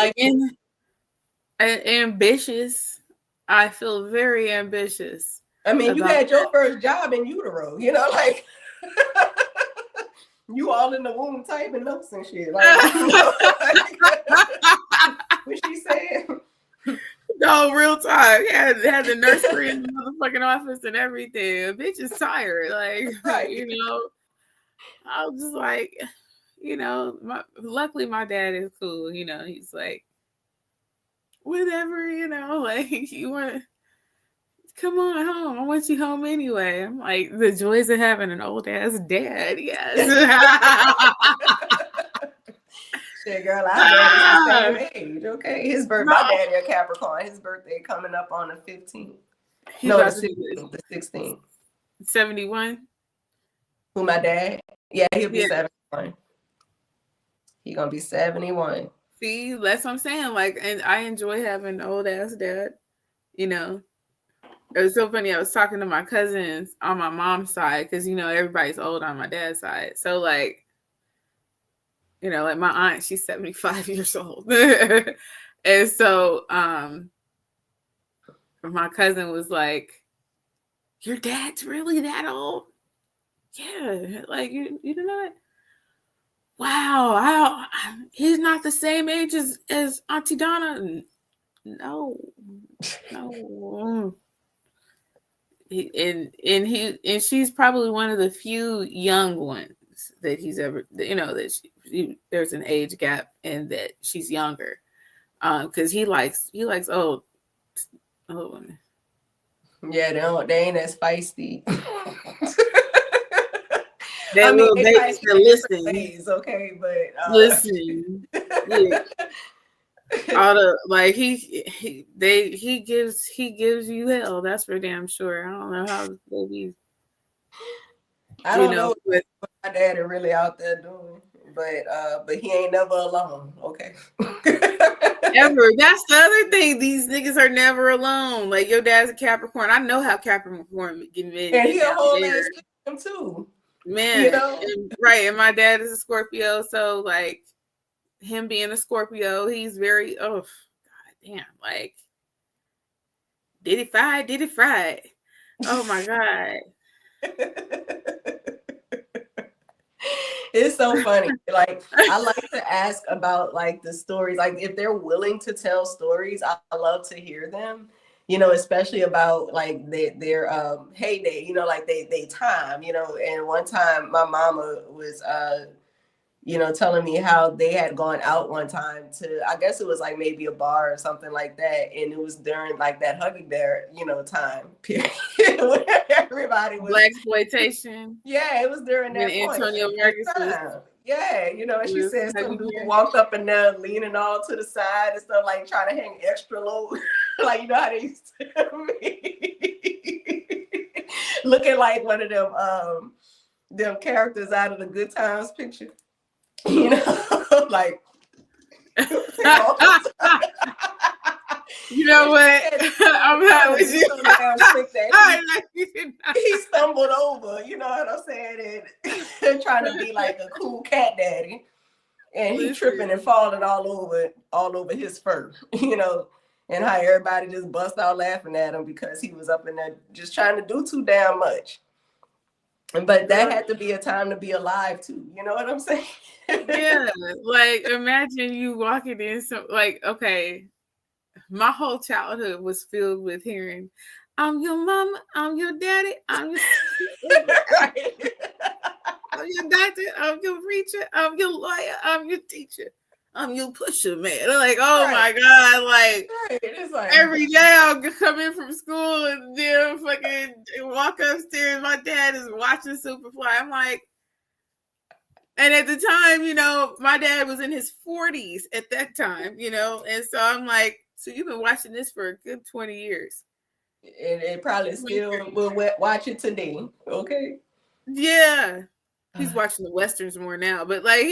ambitious. I feel very ambitious. I mean, you had your first job in utero, like you all in the womb typing notes and shit. Like, what she saying? No, real time. Had the nursery in the motherfucking office and everything. A bitch is tired. Like, right. I was just like, luckily my dad is cool. He's like, whatever, like, you want to come on home. I want you home anyway. I'm like, the joys of having an old ass dad. Yes. Shit, girl, our dad is the same age. Okay, his birthday. My daddy a Capricorn. His birthday coming up on the 15th. No, the 16th. 71. Who, my dad? Yeah, he'll be 71. He gonna be 71. See, that's what I'm saying. Like, and I enjoy having an old ass dad. It was so funny. I was talking to my cousins on my mom's side, because everybody's old on my dad's side. So like, like my aunt, she's 75 years old. And so my cousin was like, your dad's really that old? Yeah. Like, you know what? Wow, he's not the same age as Auntie Donna. No. And she's probably one of the few young ones that he's ever, that there's an age gap and that she's younger, because he likes old women. Yeah, they ain't as feisty. That little baby listen, ways, okay, but listen. Yeah. All the like he gives you hell. That's for damn sure. I don't know how babies, I don't know what my daddy really out there doing, but he ain't never alone. Okay. ever. That's the other thing. These niggas are never alone. Like your dad's a Capricorn. I know how Capricorn get And he a down whole there. ass him too. Man, You know? right. And my dad is a Scorpio, so like him being a Scorpio, he's very god damn, like did it fried. Oh my god. It's so funny. Like I like to ask about like the stories. Like if they're willing to tell stories, I love to hear them. You know, especially about like their heyday. You know, like they time. You know, and one time my mama was you know, telling me how they had gone out one time to, I guess it was like maybe a bar or something like that. And it was during like that Huggy Bear, you know, time period where everybody was. Blaxploitation. Yeah, it was during that When point. Antonio Marcus Yeah, you know, and she said some dude walked up in there leaning all to the side and stuff, like trying to hang extra low. Like, you know how they used to me. Looking like one of them characters out of the Good Times picture. You know, like you know what? I'm not with you. He stumbled over, you know what I'm saying, and trying to be like a cool cat daddy, and he tripping and falling all over his fur, you know, and how everybody just bust out laughing at him because he was up in there just trying to do too damn much. But that had to be a time to be alive too. You know what I'm saying? Yeah, like imagine you walking in some like okay, my whole childhood was filled with hearing, "I'm your mama, I'm your daddy, I'm your I'm your doctor, I'm your preacher, I'm your lawyer, I'm your teacher, I'm your pusher, man." Like, oh my god, like, it's like every day I'll come in from school and then fucking walk upstairs. My dad is watching Superfly. I'm like. And at the time, you know, my dad was in his 40s at that time, you know, and so I'm like, so you've been watching this for a good 20 years. It probably still will watch it today. Okay. Yeah. He's watching the Westerns more now, but like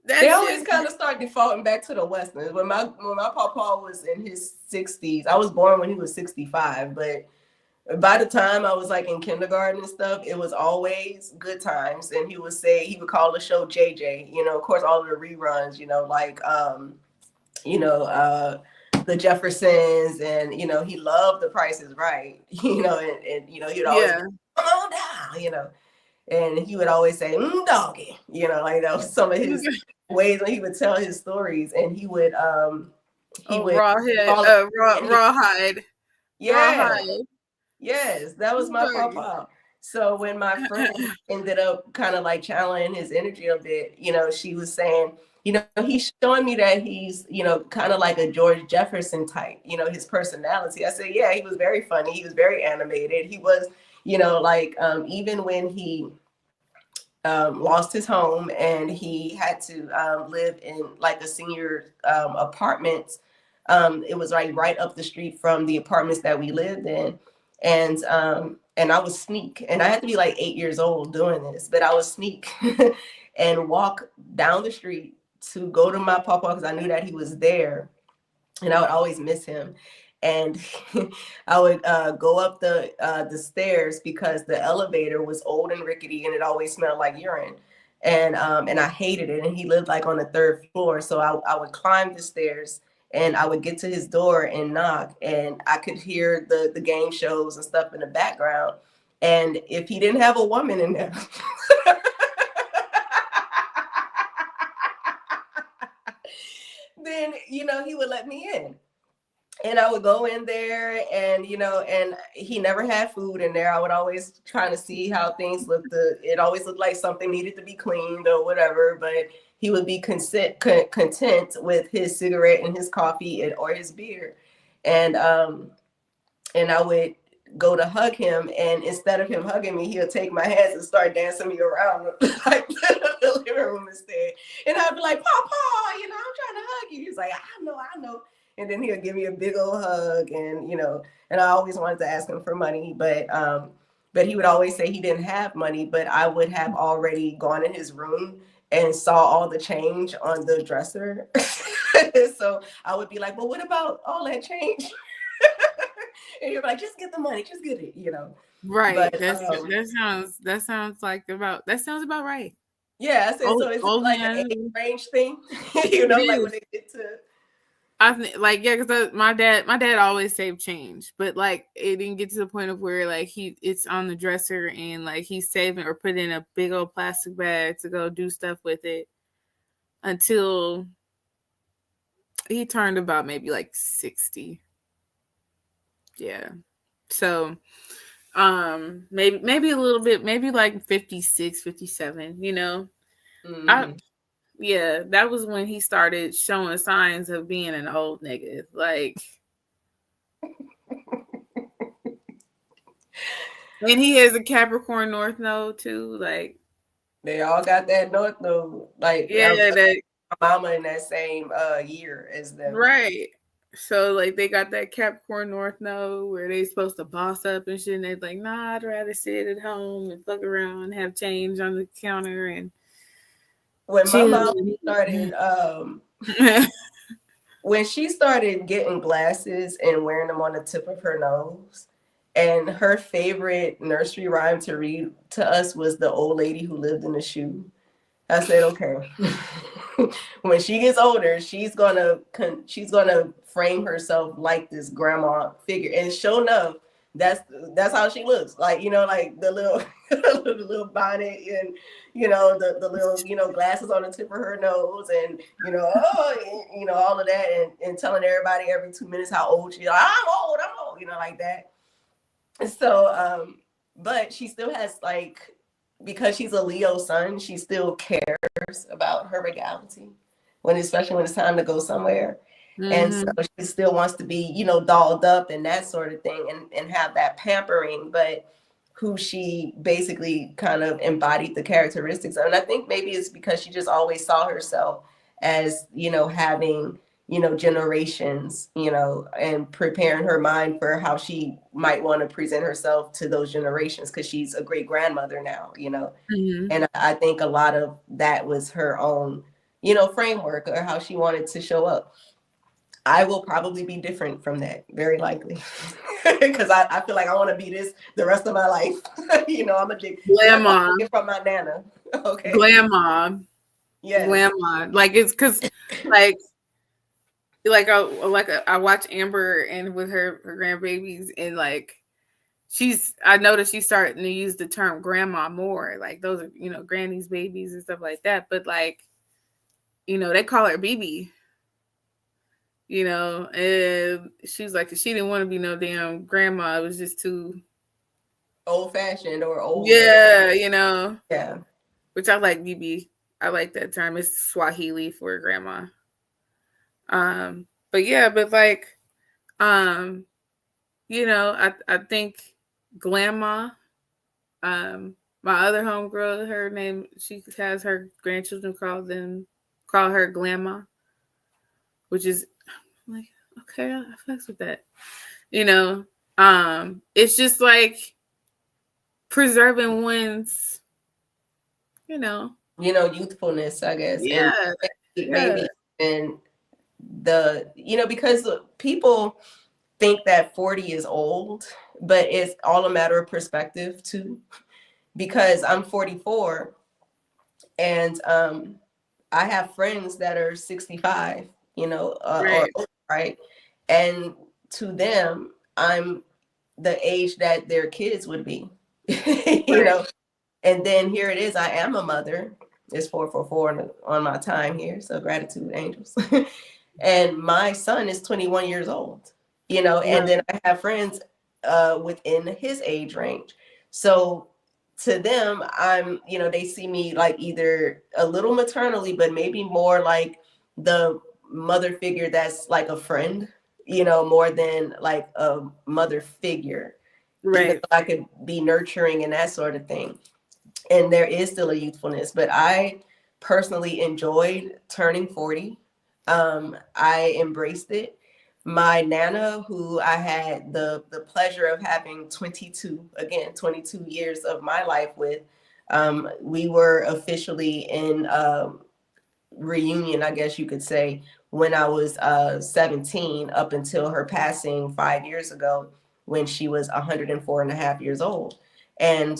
they always kind of start defaulting back to the Westerns. When my papa was in his 60s, I was born when he was 65, but by the time I was like in kindergarten and stuff, it was always Good Times. And he would call the show JJ, you know, of course, all of the reruns, you know, like, the Jeffersons, and, you know, he loved The Price is Right, you know, and you know, he'd always come on down, you know, and he would always say, doggy, you know, like that was some of his ways when he would tell his stories, and he would, rawhide. Yeah. Rawhide. Yes, that was my papa. So when my friend ended up kind of like channeling his energy a bit, you know, she was saying, you know, he's showing me that he's, you know, kind of like a George Jefferson type, you know, his personality. I said, yeah, he was very funny. He was very animated. He was, you know, like even when he lost his home and he had to live in like a senior apartment. It was like right up the street from the apartments that we lived in. And I would sneak, and I had to be like 8 years old doing this, but I would sneak and walk down the street to go to my papa because I knew that he was there, and I would always miss him. And I would go up the stairs because the elevator was old and rickety, and it always smelled like urine. And I hated it. And he lived like on the third floor, so I would climb the stairs. And I would get to his door and knock, and I could hear the game shows and stuff in the background. And if he didn't have a woman in there, then, you know, he would let me in. And I would go in there, and, you know, and he never had food in there. I would always try to see how things looked. It always looked like something needed to be cleaned or whatever, but he would be content with his cigarette and his coffee or his beer. And I would go to hug him, and instead of him hugging me, he'll take my hands and start dancing me around like the living room instead. And I'd be like, Papa, you know, I'm trying to hug you. He's like, I know. And then he'll give me a big old hug, and and I always wanted to ask him for money, but he would always say he didn't have money, but I would have already gone in his room and saw all the change on the dresser. So I would be like, well, what about all that change? And you're like, just get the money, just get it, Right. But That sounds about right. yeah, I said, so is it All he like an has, age range thing? it Like when is. they get to I think, like, yeah, because my dad always saved change, but like it didn't get to the point of where like it's on the dresser and like he's saving or put in a big old plastic bag to go do stuff with it until he turned about maybe like 60. Yeah. So maybe a little bit, maybe like 56, 57. I mm-hmm. Yeah, that was when he started showing signs of being an old nigga. Like, and he has a Capricorn North Node too. Like, They all got that North Node. Like yeah, that my mama in that same year as them. right. So like they got that Capricorn North Node where they supposed to boss up and shit. And they're like, nah, I'd rather sit at home and fuck around, have change on the counter and When my chill. mom started when she started getting glasses and wearing them on the tip of her nose, and her favorite nursery rhyme to read to us was The Old Lady Who Lived in the Shoe. I said, okay. When she gets older, she's gonna frame herself like this grandma figure, and sure enough, that's how she looks. Like like the little the little bonnet, and the little glasses on the tip of her nose, and all of that, and telling everybody every 2 minutes how old she is. I'm old, like that. So, but she still has because she's a Leo sun, she still cares about her regality especially when it's time to go somewhere. And so she still wants to be, dolled up and that sort of thing, and have that pampering, but who she basically kind of embodied the characteristics of. And I think maybe it's because she just always saw herself as, having, generations, and preparing her mind for how she might want to present herself to those generations, because she's a great grandmother now, And I think a lot of that was her own, framework, or how she wanted to show up. I will probably be different from that, very likely, because I feel like I want to be this the rest of my life. I'm a Glam mom from my nana. Okay. Glam mom. Yes. Glam mom. Like it's because I watch Amber and with her grandbabies, and like I noticed she's starting to use the term grandma more. Like those are granny's babies and stuff like that. But like they call her BB. And she's like, she didn't want to be no damn grandma. It was just too old fashioned or old. Yeah, Yeah. Which I like BB. I like that term. It's Swahili for grandma. But yeah, but like, I think Glamma, my other homegirl, her name, she has her grandchildren call her Glamma, which is like, okay, I fucks with that. It's just like preserving one's, youthfulness, I guess. Yeah. And maybe and because people think that 40 is old, but it's all a matter of perspective too. Because I'm 44, and I have friends that are 65, right. or right, and to them, I'm the age that their kids would be, And then here it is, I am a mother. It's 444 on my time here, so gratitude, angels. And my son is 21 years old, and then I have friends within his age range. So to them, I'm, they see me like either a little maternally, but maybe more like the mother figure that's like a friend, more than like a mother figure. Right. Even though I could be nurturing and that sort of thing. And there is still a youthfulness, but I personally enjoyed turning 40. I embraced it. My nana, who I had the pleasure of having 22 years of my life with, we were officially in reunion, I guess you could say, when I was 17 up until her passing 5 years ago when she was 104 and a half years old. And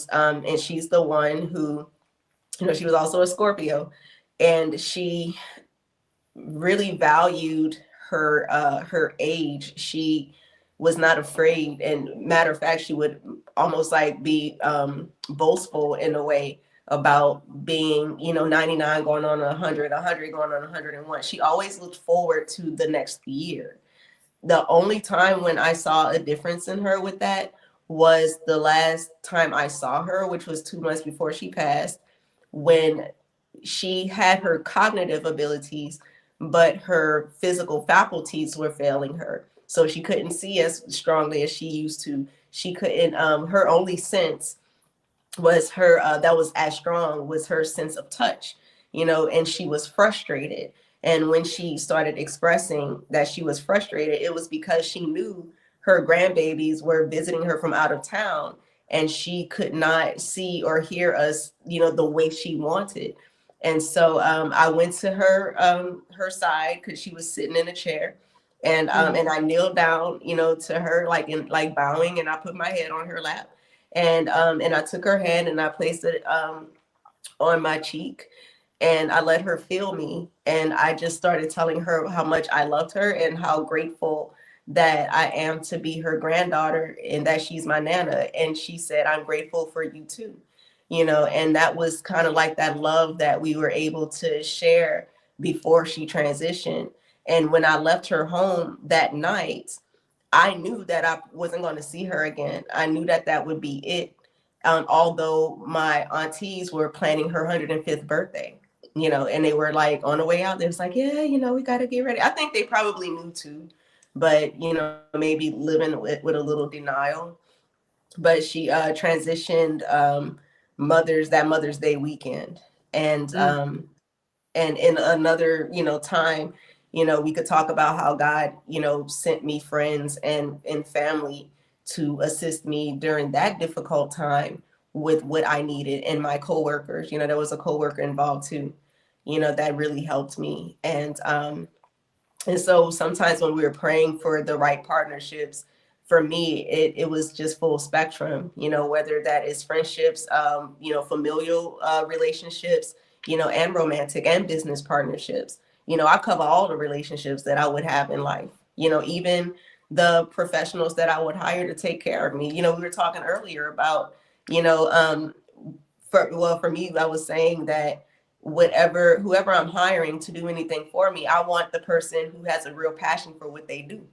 she's the one who, she was also a Scorpio, and she really valued her age. She was not afraid, and matter of fact, she would almost like be boastful in a way about being 99 going on 100, 100 going on 101. She always looked forward to the next year. The only time when I saw a difference in her with that was the last time I saw her, which was 2 months before she passed, when she had her cognitive abilities, but her physical faculties were failing her. So she couldn't see as strongly as she used to. She couldn't, her only sense was her, that was as strong, was her sense of touch, and she was frustrated. And when she started expressing that she was frustrated, it was because she knew her grandbabies were visiting her from out of town, and she could not see or hear us, the way she wanted. And so I went to her side because she was sitting in a chair, and I kneeled down, to her, like in like bowing, and I put my head on her lap, and I took her hand and I placed it on my cheek, and I let her feel me, and I just started telling her how much I loved her and how grateful that I am to be her granddaughter and that she's my nana. And she said, "I'm grateful for you too." And that was kind of like that love that we were able to share before she transitioned. And when I left her home that night, I knew that I wasn't going to see her again. I knew that that would be it. Although my aunties were planning her 105th birthday, and they were like on the way out, they was like, yeah, we got to get ready. I think they probably knew too, but, maybe living with a little denial. But she transitioned Mother's Day weekend. And Mm. and in another time, we could talk about how God sent me friends and family to assist me during that difficult time with what I needed, and my coworkers. There was a coworker involved too, that really helped me. And so sometimes when we were praying for the right partnerships, for me, it was just full spectrum, whether that is friendships, familial relationships, and romantic and business partnerships. I cover all the relationships that I would have in life, even the professionals that I would hire to take care of me. We were talking earlier about, you know, um, for me, I was saying that whoever I'm hiring to do anything for me, I want the person who has a real passion for what they do.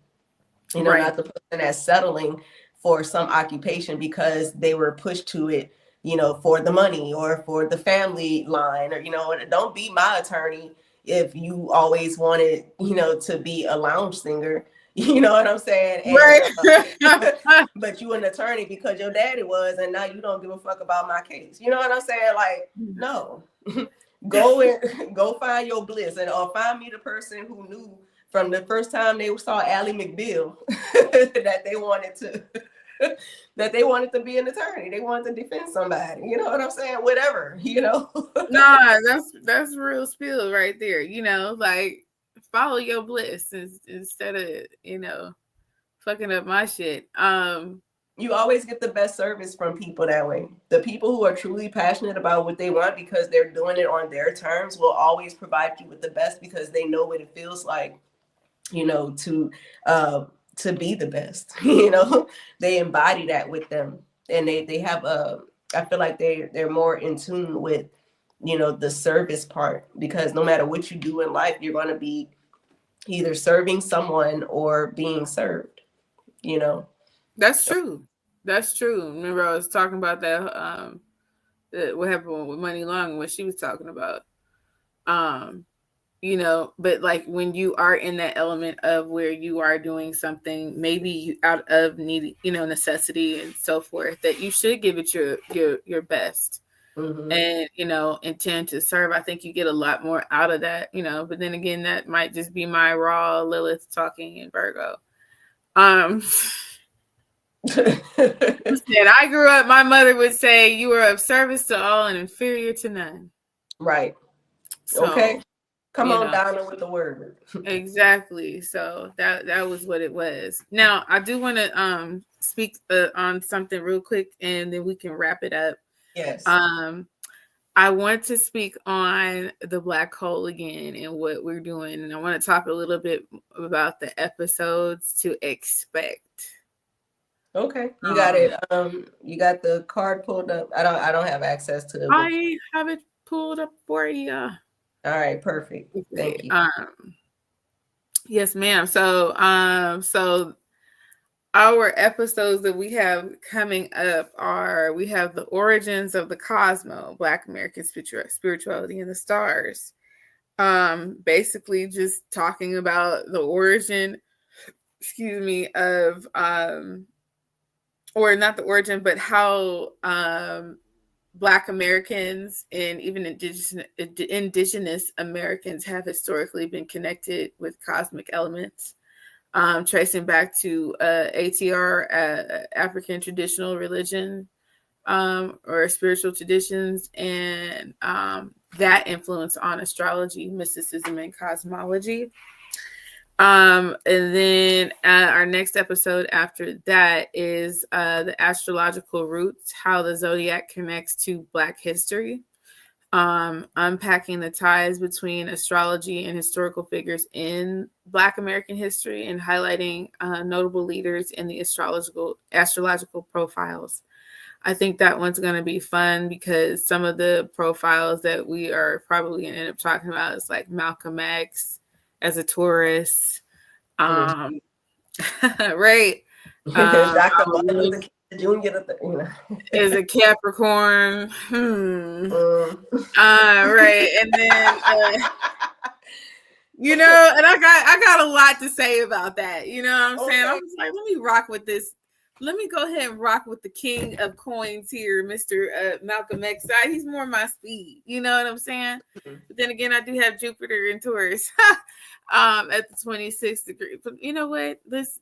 Right. Not the person that's settling for some occupation because they were pushed to it, for the money or for the family line, or, don't be my attorney if you always wanted, to be a lounge singer. You know what I'm saying? And Right. but you an attorney because your daddy was, and now you don't give a fuck about my case. You know what I'm saying? Like, no. Go and go find your bliss, and or find me the person who knew from the first time they saw Ally McBeal that they wanted to that they wanted to be an attorney. They wanted to defend somebody. You know what I'm saying? Whatever. Nah, that's real spill right there. Like follow your bliss instead of fucking up my shit. You always get the best service from people that way. The people who are truly passionate about what they want because they're doing it on their terms will always provide you with the best because they know what it feels like, to be the best. They embody that with them, and they have I feel like they're more in tune with the service part, because no matter what you do in life, you're going to be either serving someone or being served. you know That's true. That's true. Remember, I was talking about that. What happened with Money Long, what she was talking about. Um, but like when you are in that element of where you are doing something, maybe out of need, necessity and so forth, that you should give it your best. Mm-hmm. and, intend to serve. I think you get a lot more out of that, but then again, that might just be my raw Lilith talking in Virgo. Said, I grew up, my mother would say, you are of service to all and inferior to none. Right. So, okay. Come on, Donna, with the word. Exactly. So that was what it was. Now, I do want to speak on something real quick, and then we can wrap it up. Yes. I want to speak on the black hole again and what we're doing, and I want to talk a little bit about the episodes to expect. Okay, you got it. You got the card pulled up. I don't have access to the book. I have it pulled up for you. All right, perfect. Thank you. Yes, ma'am. So our episodes that we have coming up are, we have the origins of the cosmos, Black American spirituality and the stars. Basically just talking about the origin, of or not the origin, but how Black Americans and even indigenous Americans have historically been connected with cosmic elements, tracing back to ATR, African traditional religion, or spiritual traditions, and that influence on astrology, mysticism, and cosmology. And then our next episode after that is the astrological roots, how the zodiac connects to Black history, unpacking the ties between astrology and historical figures in Black American history, and highlighting notable leaders in the astrological profiles. I think that one's going to be fun because some of the profiles that we are probably going to end up talking about is like Malcolm X as a Taurus, right? Dr. Martin Luther King Jr. Is a Capricorn. Right, and then and I got a lot to say about that. You know what I'm saying? I was like, let me rock with this. Let me go ahead and rock with the king of coins here, Mr. Malcolm X side. He's more my speed. You know what I'm saying? But then again, I do have Jupiter in Taurus at the 26th degree. But you know what? Let's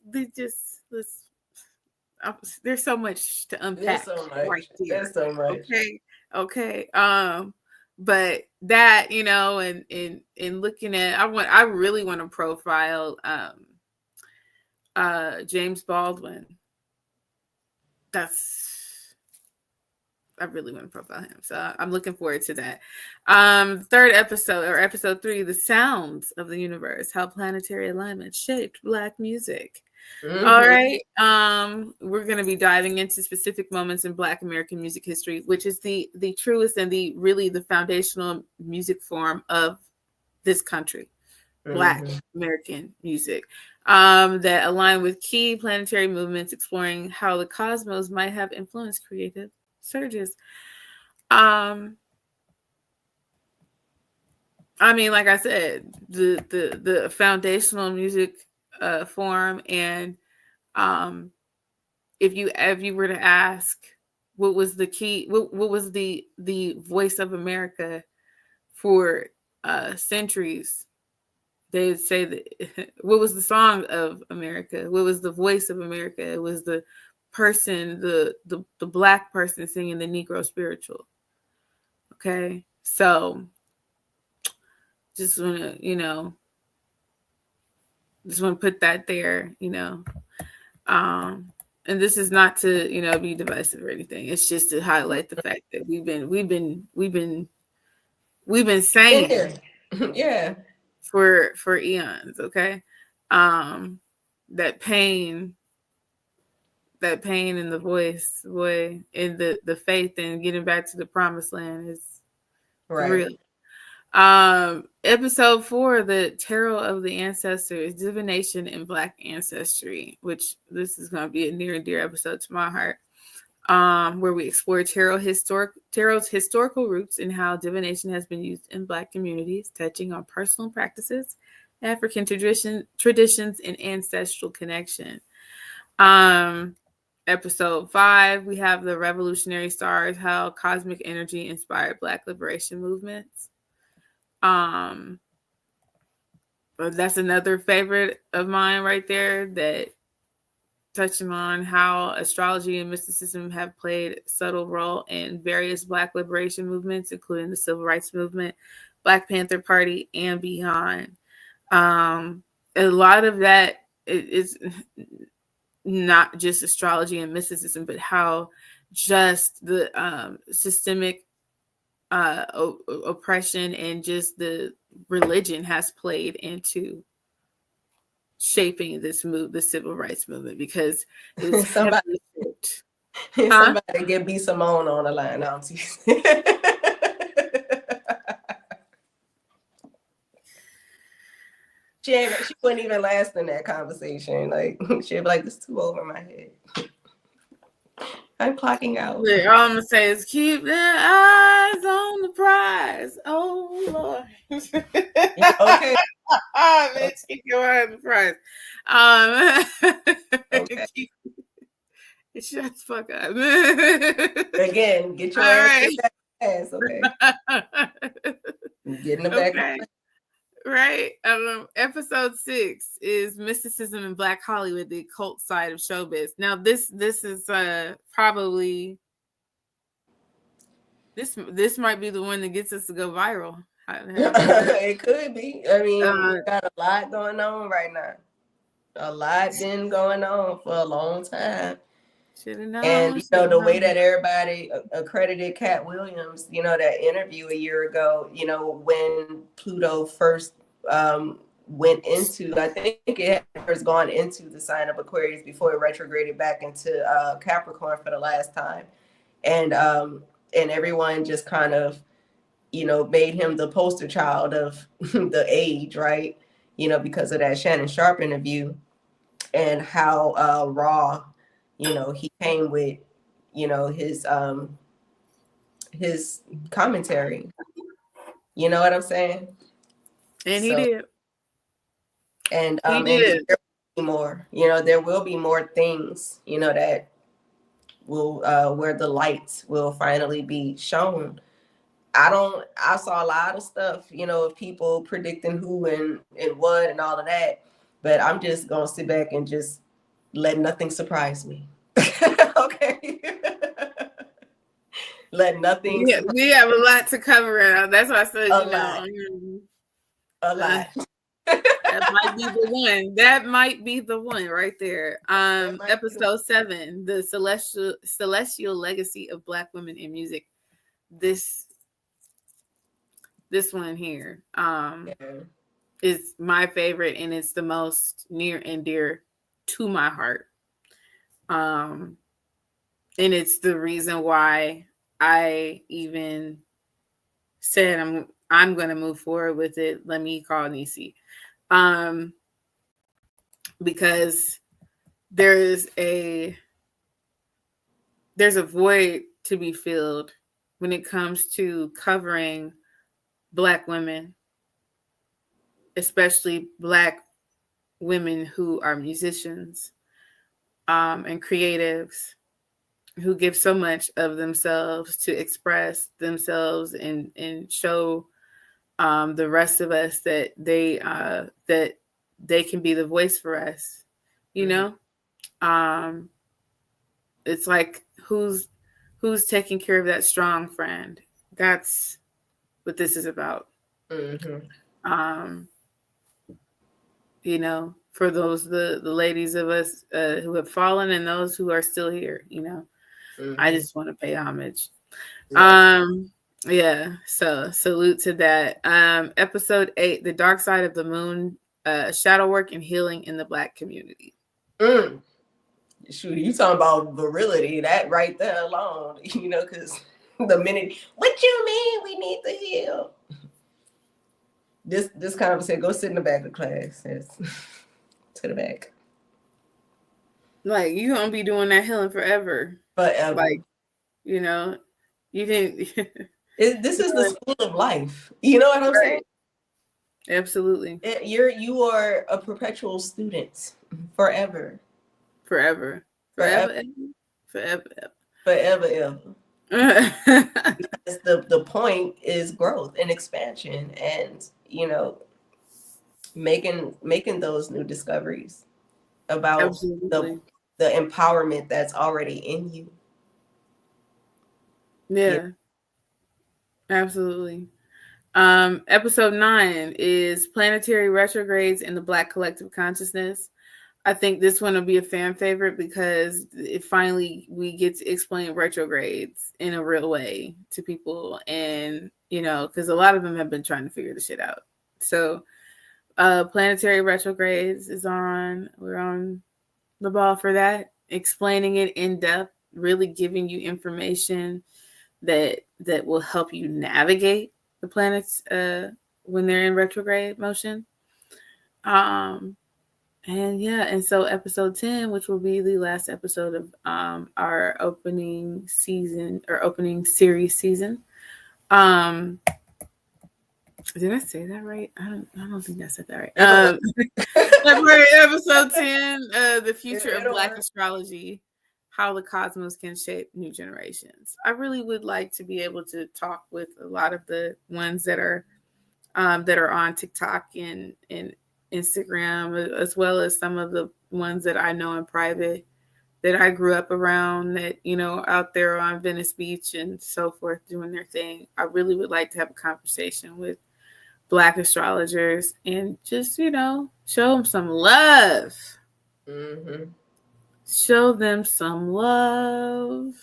there's so much to unpack. Right there. There's so much. Okay. But that, and in looking at, I really want to profile James Baldwin. I really want to profile him. So I'm looking forward to that. Third episode, or episode 3, the sounds of the universe, how planetary alignment shaped Black music. Mm-hmm. All right. We're going to be diving into specific moments in Black American music history, which is the truest and the foundational music form of this country, Black American music, that align with key planetary movements, exploring how the cosmos might have influenced creative surges. I mean, like I said, the foundational music form, and if you were to ask what was the key, what was the voice of America for centuries, they would say that what was the song of America? What was the voice of America? It was the person, the Black person singing the Negro spiritual. Okay, so just want to put that there, and this is not to be divisive or anything. It's just to highlight the fact that we've been saying yeah for eons. Okay, that pain in the voice, boy, and the faith and getting back to the promised land is real. Episode 4, the tarot of the ancestors, divination and Black ancestry, which this is going to be a near and dear episode to my heart, where we explore tarot's historical roots and how divination has been used in Black communities, touching on personal practices, African traditions, and ancestral connection. Episode 5, we have the Revolutionary Stars, how cosmic energy inspired Black liberation movements. That's another favorite of mine right there, that touching on how astrology and mysticism have played a subtle role in various Black liberation movements, including the Civil Rights Movement, Black Panther Party, and beyond. A lot of that is not just astrology and mysticism, but how just the systemic oppression and just the religion has played into shaping this the civil rights movement, because it was somebody, somebody get B. Simone on the line. She wouldn't even last in that conversation. Like, she'd be like, "This is too over my head. I'm clocking out." All I'm gonna say is keep their eyes on the prize. Oh Lord. Okay. Bitch, keep your eye on the prize. Okay. Shut the fuck up. Again, get your ass okay. Getting it back. Okay. Right. Episode 6 is mysticism in Black Hollywood, the occult side of showbiz. Now, this is probably this might be the one that gets us to go viral. It could be. I mean, we got a lot going on right now. A lot been going on for a long time. And the way that everybody accredited Cat Williams, that interview a year ago, when Pluto first went into, I think it had first gone into the sign of Aquarius before it retrograded back into Capricorn for the last time, and everyone just kind of made him the poster child of the age, right? Because of that Shannon Sharp interview, and how raw he came with his commentary. You know what I'm saying? And he did. And he did. There will be more. There will be more things that will where the light will finally be shown. I saw a lot of stuff, of people predicting who and what and all of that, but I'm just gonna sit back and just let nothing surprise me. Okay. Let nothing. Yeah, we have a lot to cover. That's why I said, a lot. That might be the one. That might be the one right there. Episode 7, the celestial legacy of Black women in music. This one here is my favorite, and it's the most near and dear to my heart. And it's the reason why I even said I'm going to move forward with it. Let me call Nisi. Because there's a void to be filled when it comes to covering Black women, especially Black women who are musicians and creatives, who give so much of themselves to express themselves and show the rest of us that they can be the voice for us. It's like who's taking care of that strong friend. That's what this is about. For those the ladies of us who have fallen and those who are still here, I just want to pay homage. So salute to that. Episode 8, the dark side of the moon, shadow work and healing in the Black community. Shoot, you talking about virility, that right there alone, because the minute, what you mean we need to heal? This conversation, go sit in the back of class. To the back. Like, you gonna be doing that healing forever. Like, you didn't. This is the school of life. You know what I'm saying? Absolutely. You are a perpetual student forever. Forever. Forever. Forever. Because the point is growth and expansion, and making those new discoveries about Absolutely. the empowerment that's already in you. Yeah. Absolutely. Episode 9 is planetary retrogrades in the Black collective consciousness. I think this one will be a fan favorite because it finally we get to explain retrogrades in a real way to people, and because a lot of them have been trying to figure the shit out. So, planetary retrogrades is on. We're on the ball for that, explaining it in depth, really giving you information that will help you navigate the planets when they're in retrograde motion. Um, and so episode 10, which will be the last episode of our opening season or opening series season. Did I say that right? I don't think I said that right. February episode 10, the future of Black astrology, how the cosmos can shape new generations. I really would like to be able to talk with a lot of the ones that are on TikTok and Instagram, as well as some of the ones that I know in private that I grew up around that, out there on Venice Beach and so forth doing their thing. I really would like to have a conversation with Black astrologers and just, show them some love. Mm-hmm. Show them some love.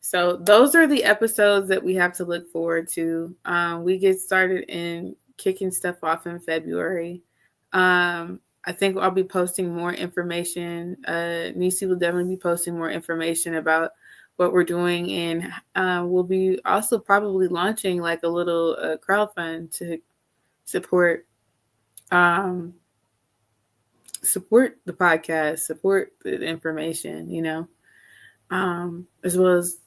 So those are the episodes that we have to look forward to. We get started in kicking stuff off in February. I think I'll be posting more information. Nisi will definitely be posting more information about what we're doing, and we'll be also probably launching like a little crowdfund to support support the podcast, support the information, as well as,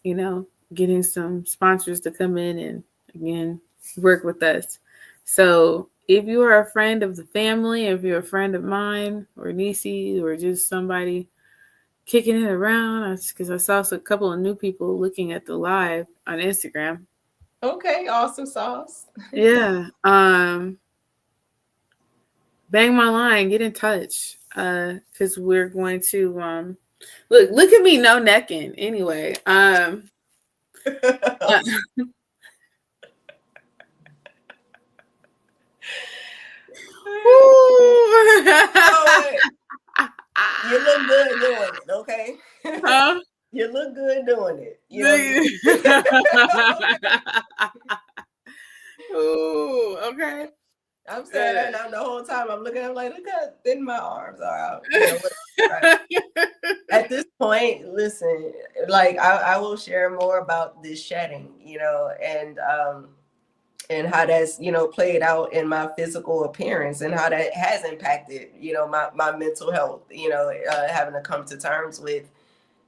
getting some sponsors to come in and again work with us. So if you are a friend of the family, if you're a friend of mine or Nisi or just somebody kicking it around, because I saw a couple of new people looking at the live on Instagram. Okay, awesome sauce. Yeah. Bang my line, get in touch. Because we're going to look at me, no necking. Anyway, you look good doing it, okay? Huh? You look good doing it. Ooh, okay. I'm saying that now the whole time I'm looking, I'm like, look how thin my arms are out. Right. At this point, listen, like I will share more about this shedding, and how that's, played out in my physical appearance and how that has impacted, my mental health, having to come to terms with,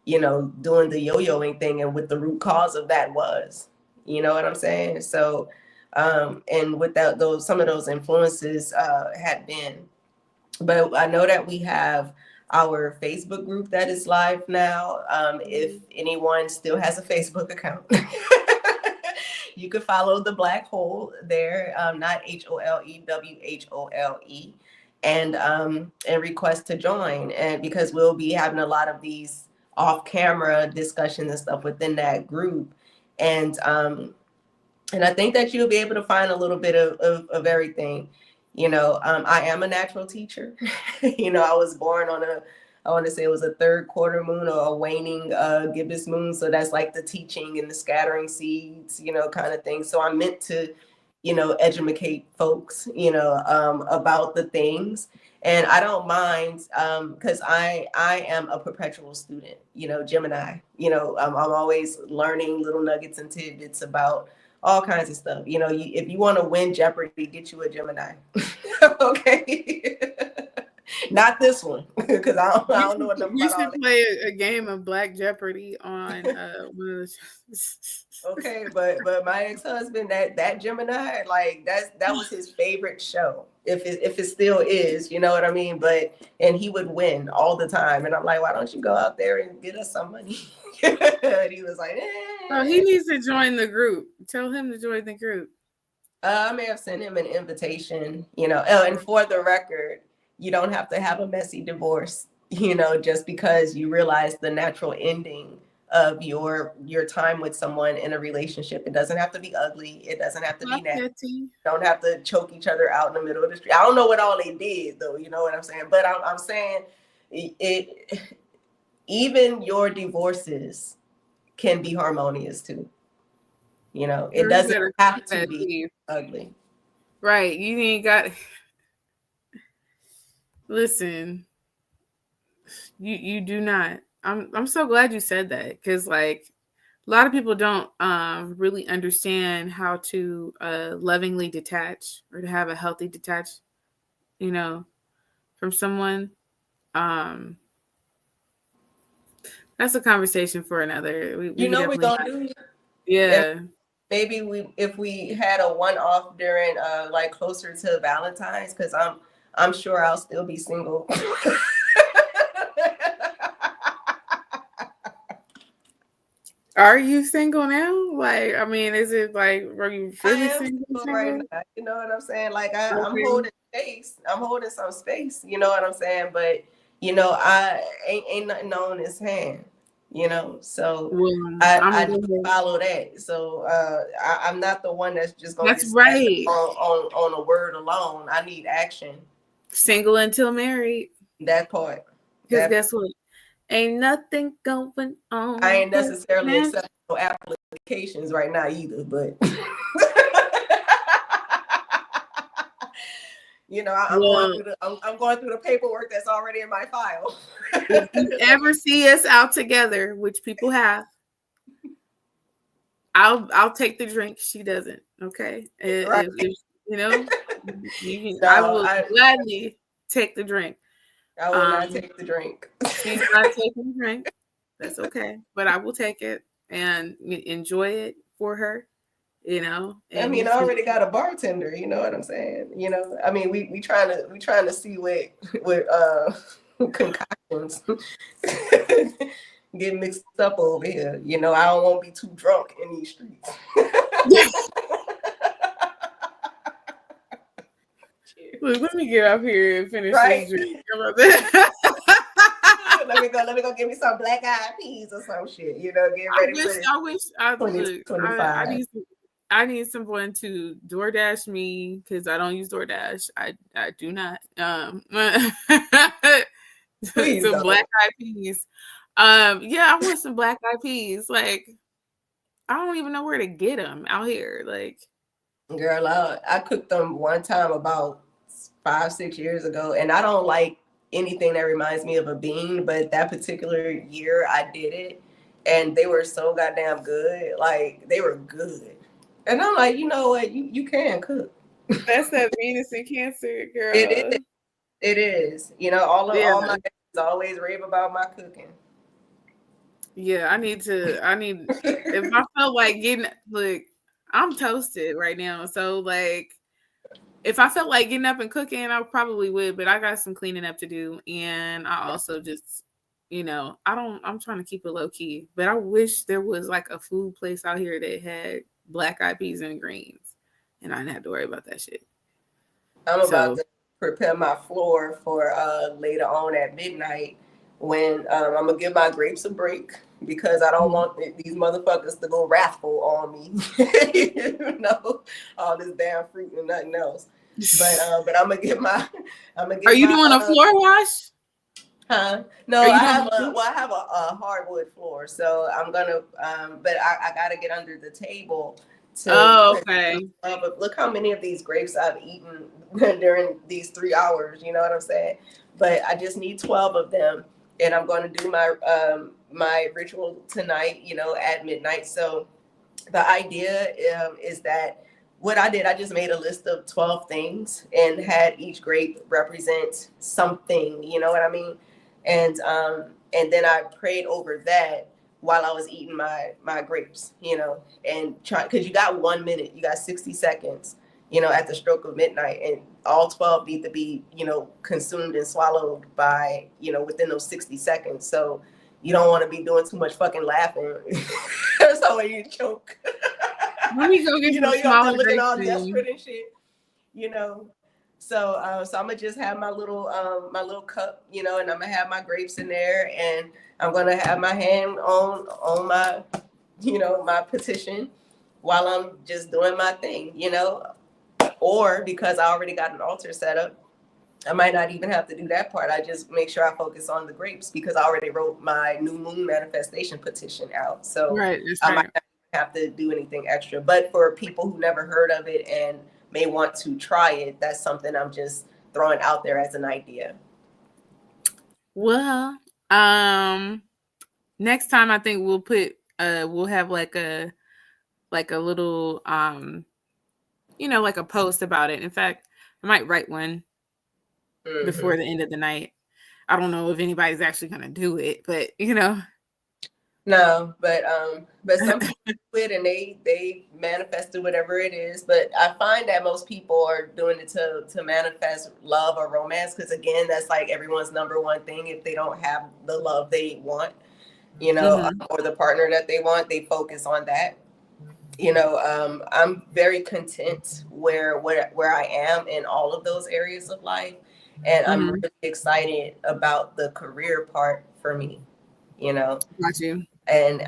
doing the yo-yoing thing and what the root cause of that was, you know what I'm saying? So, and without some of those influences had been, but I know that we have our Facebook group that is live now. If anyone still has a Facebook account, you can follow the Black Hole there, not HOLEWHOLE, and request to join. And because we'll be having a lot of these off-camera discussions and stuff within that group, and I think that you'll be able to find a little bit of everything. I am a natural teacher. I was born on I want to say it was a third quarter moon or a waning gibbous moon. So that's like the teaching and the scattering seeds, kind of thing. So I'm meant to, educate folks, about the things. And I don't mind because I am a perpetual student, Gemini, I'm always learning little nuggets and tidbits about all kinds of stuff. If you want to win Jeopardy, get you a Gemini. Okay. Not this one, because I don't know enough You about all should that. play a game of Black Jeopardy on one of the Okay, but my ex-husband, that Gemini, like that was his favorite show. If it still is, you know what I mean? But and he would win all the time. And I'm like, why don't you go out there and get us some money? And he was like, So he needs to join the group. Tell him to join the group. I may have sent him an invitation, you know. Oh, and for the record, you don't have to have a messy divorce, you know, just because you realize the natural ending of your time with someone in a relationship. It doesn't have to be ugly. It doesn't have to be nasty. You don't have to choke each other out in the middle of the street. I don't know what all they did though, you know what I'm saying? But I'm saying it even your divorces can be harmonious too. You know, it doesn't have to be ugly. Right. You ain't got listen. You do not. I'm so glad you said that because like a lot of people don't really understand how to lovingly detach or to have a healthy detach, you know, from someone. Um that's a conversation for another. We You know we're definitely gonna do. yeah. Maybe if we had a one-off during like closer to Valentine's, because I'm sure I'll still be single. Are you single now? Like, I mean, is it like, are you really single? Right now, you know what I'm saying? Like I'm Okay. holding space. I'm holding some space. You know what I'm saying? But you know, I ain't nothing on this hand. You know, so Well, I do follow that. So I'm not the one that's just gonna that's get right. on a word alone. I need action. Single until married. That part. Because guess what? Ain't nothing going on. I ain't necessarily accepting no applications right now either, but you know, I'm going through the paperwork that's already in my file. If you ever see us out together, which people have, I'll take the drink. She doesn't. Okay, Right. if you know, I will gladly take the drink. I will not take the drink. She's not taking the drink. That's okay, but I will take it and enjoy it for her. You know, I mean, I already got a bartender. You know what I'm saying? You know, I mean, we trying to see what concoctions get mixed up over here. You know, I don't want to be too drunk in these streets. Look, let me get up here and finish this drink. Let me go get me some black eyed peas or some shit. You know, get ready for it. I need someone to DoorDash me because I don't use DoorDash. I do not. Please some don't. black eyed peas. Yeah, I want some black eyed peas. Like, I don't even know where to get them out here. Like, girl, I cooked them one time about 5-6 years ago, and I don't like anything that reminds me of a bean, but that particular year I did it, and they were so goddamn good. Like, they were good. And I'm like, you know what? You can cook. That's that Venus and Cancer, girl. It is. You know, all my exes always rave about my cooking. Yeah, I need if I felt like getting, look, I'm toasted right now. So like if I felt like getting up and cooking, I probably would, but I got some cleaning up to do. And I also just, you know, I'm trying to keep it low key, but I wish there was like a food place out here that had black eyed peas and greens and I didn't have to worry about that shit. I'm about to prepare my floor for later on at midnight when I'm gonna give my grapes a break because I don't want these motherfuckers to go wrathful on me. You know, all this damn fruit and nothing else. But I'm gonna get my. Are you doing a floor wash? Huh? No, I have a hardwood floor, so I'm gonna. But I gotta get under the table. Okay. But look how many of these grapes I've eaten during these 3 hours. You know what I'm saying? But I just need 12 of them, and I'm going to do my ritual tonight. You know, at midnight. So the idea is that what I did, I just made a list of 12 things and had each grape represent something, you know what I mean? And then I prayed over that while I was eating my grapes, you know, and try, because you got 1 minute, you got 60 seconds, you know, at the stroke of midnight, and all 12 need to be, you know, consumed and swallowed by, you know, within those 60 seconds. So you don't want to be doing too much fucking laughing. So when you choke, Let me go get you know, some you up there smaller looking grapes all then. desperate and shit, you know. So I'm gonna just have my little cup, you know, and I'm gonna have my grapes in there, and I'm gonna have my hand on my, you know, my petition while I'm just doing my thing, you know. Or because I already got an altar set up, I might not even have to do that part. I just make sure I focus on the grapes because I already wrote my new moon manifestation petition out. So Right, that's I might right. not have to do anything extra. But for people who never heard of it and may want to try it, that's something I'm just throwing out there as an idea. Well, next time I think we'll have like a little like a post about it. In fact, I might write one before Mm-hmm. the end of the night. I don't know if anybody's actually gonna do it, but you know. No, but some people do it and they manifested whatever it is. But I find that most people are doing it to manifest love or romance, because again, that's like everyone's number one thing. If they don't have the love they want, you know, Mm-hmm. or the partner that they want, they focus on that. You know, I'm very content where I am in all of those areas of life, and I'm Mm-hmm. really excited about the career part for me. You know, Got you. and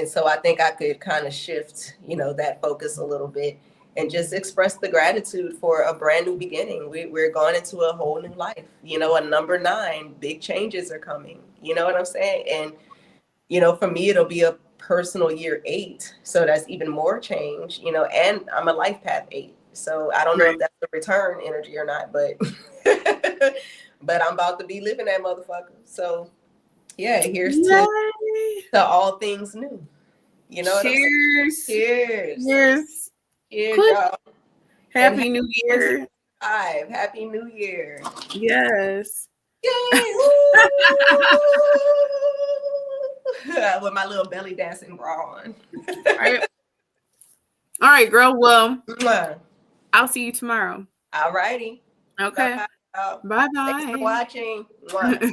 so I think I could kind of shift, you know, that focus a little bit and just express the gratitude for a brand new beginning. We're going into a whole new life, you know. A number 9, big changes are coming, you know what I'm saying? And you know, for me it'll be a personal year 8, so that's even more change, you know. And I'm a life path 8, so I don't know if Right. that's the return energy or not, but but I'm about to be living that motherfucker. So yeah, here's Yay! to all things new. You know what I'm saying? Cheers. Cheers. Cheers. Cheers, Click. y'all. And Happy happy New Year. 2025. Happy New Year. Yes. Yay. Woo. With my little belly dancing bra on. All right. All right, girl. Well, Mwah. I'll see you tomorrow. All righty. Okay. Bye. Bye Thanks for bye. watching. Mwah.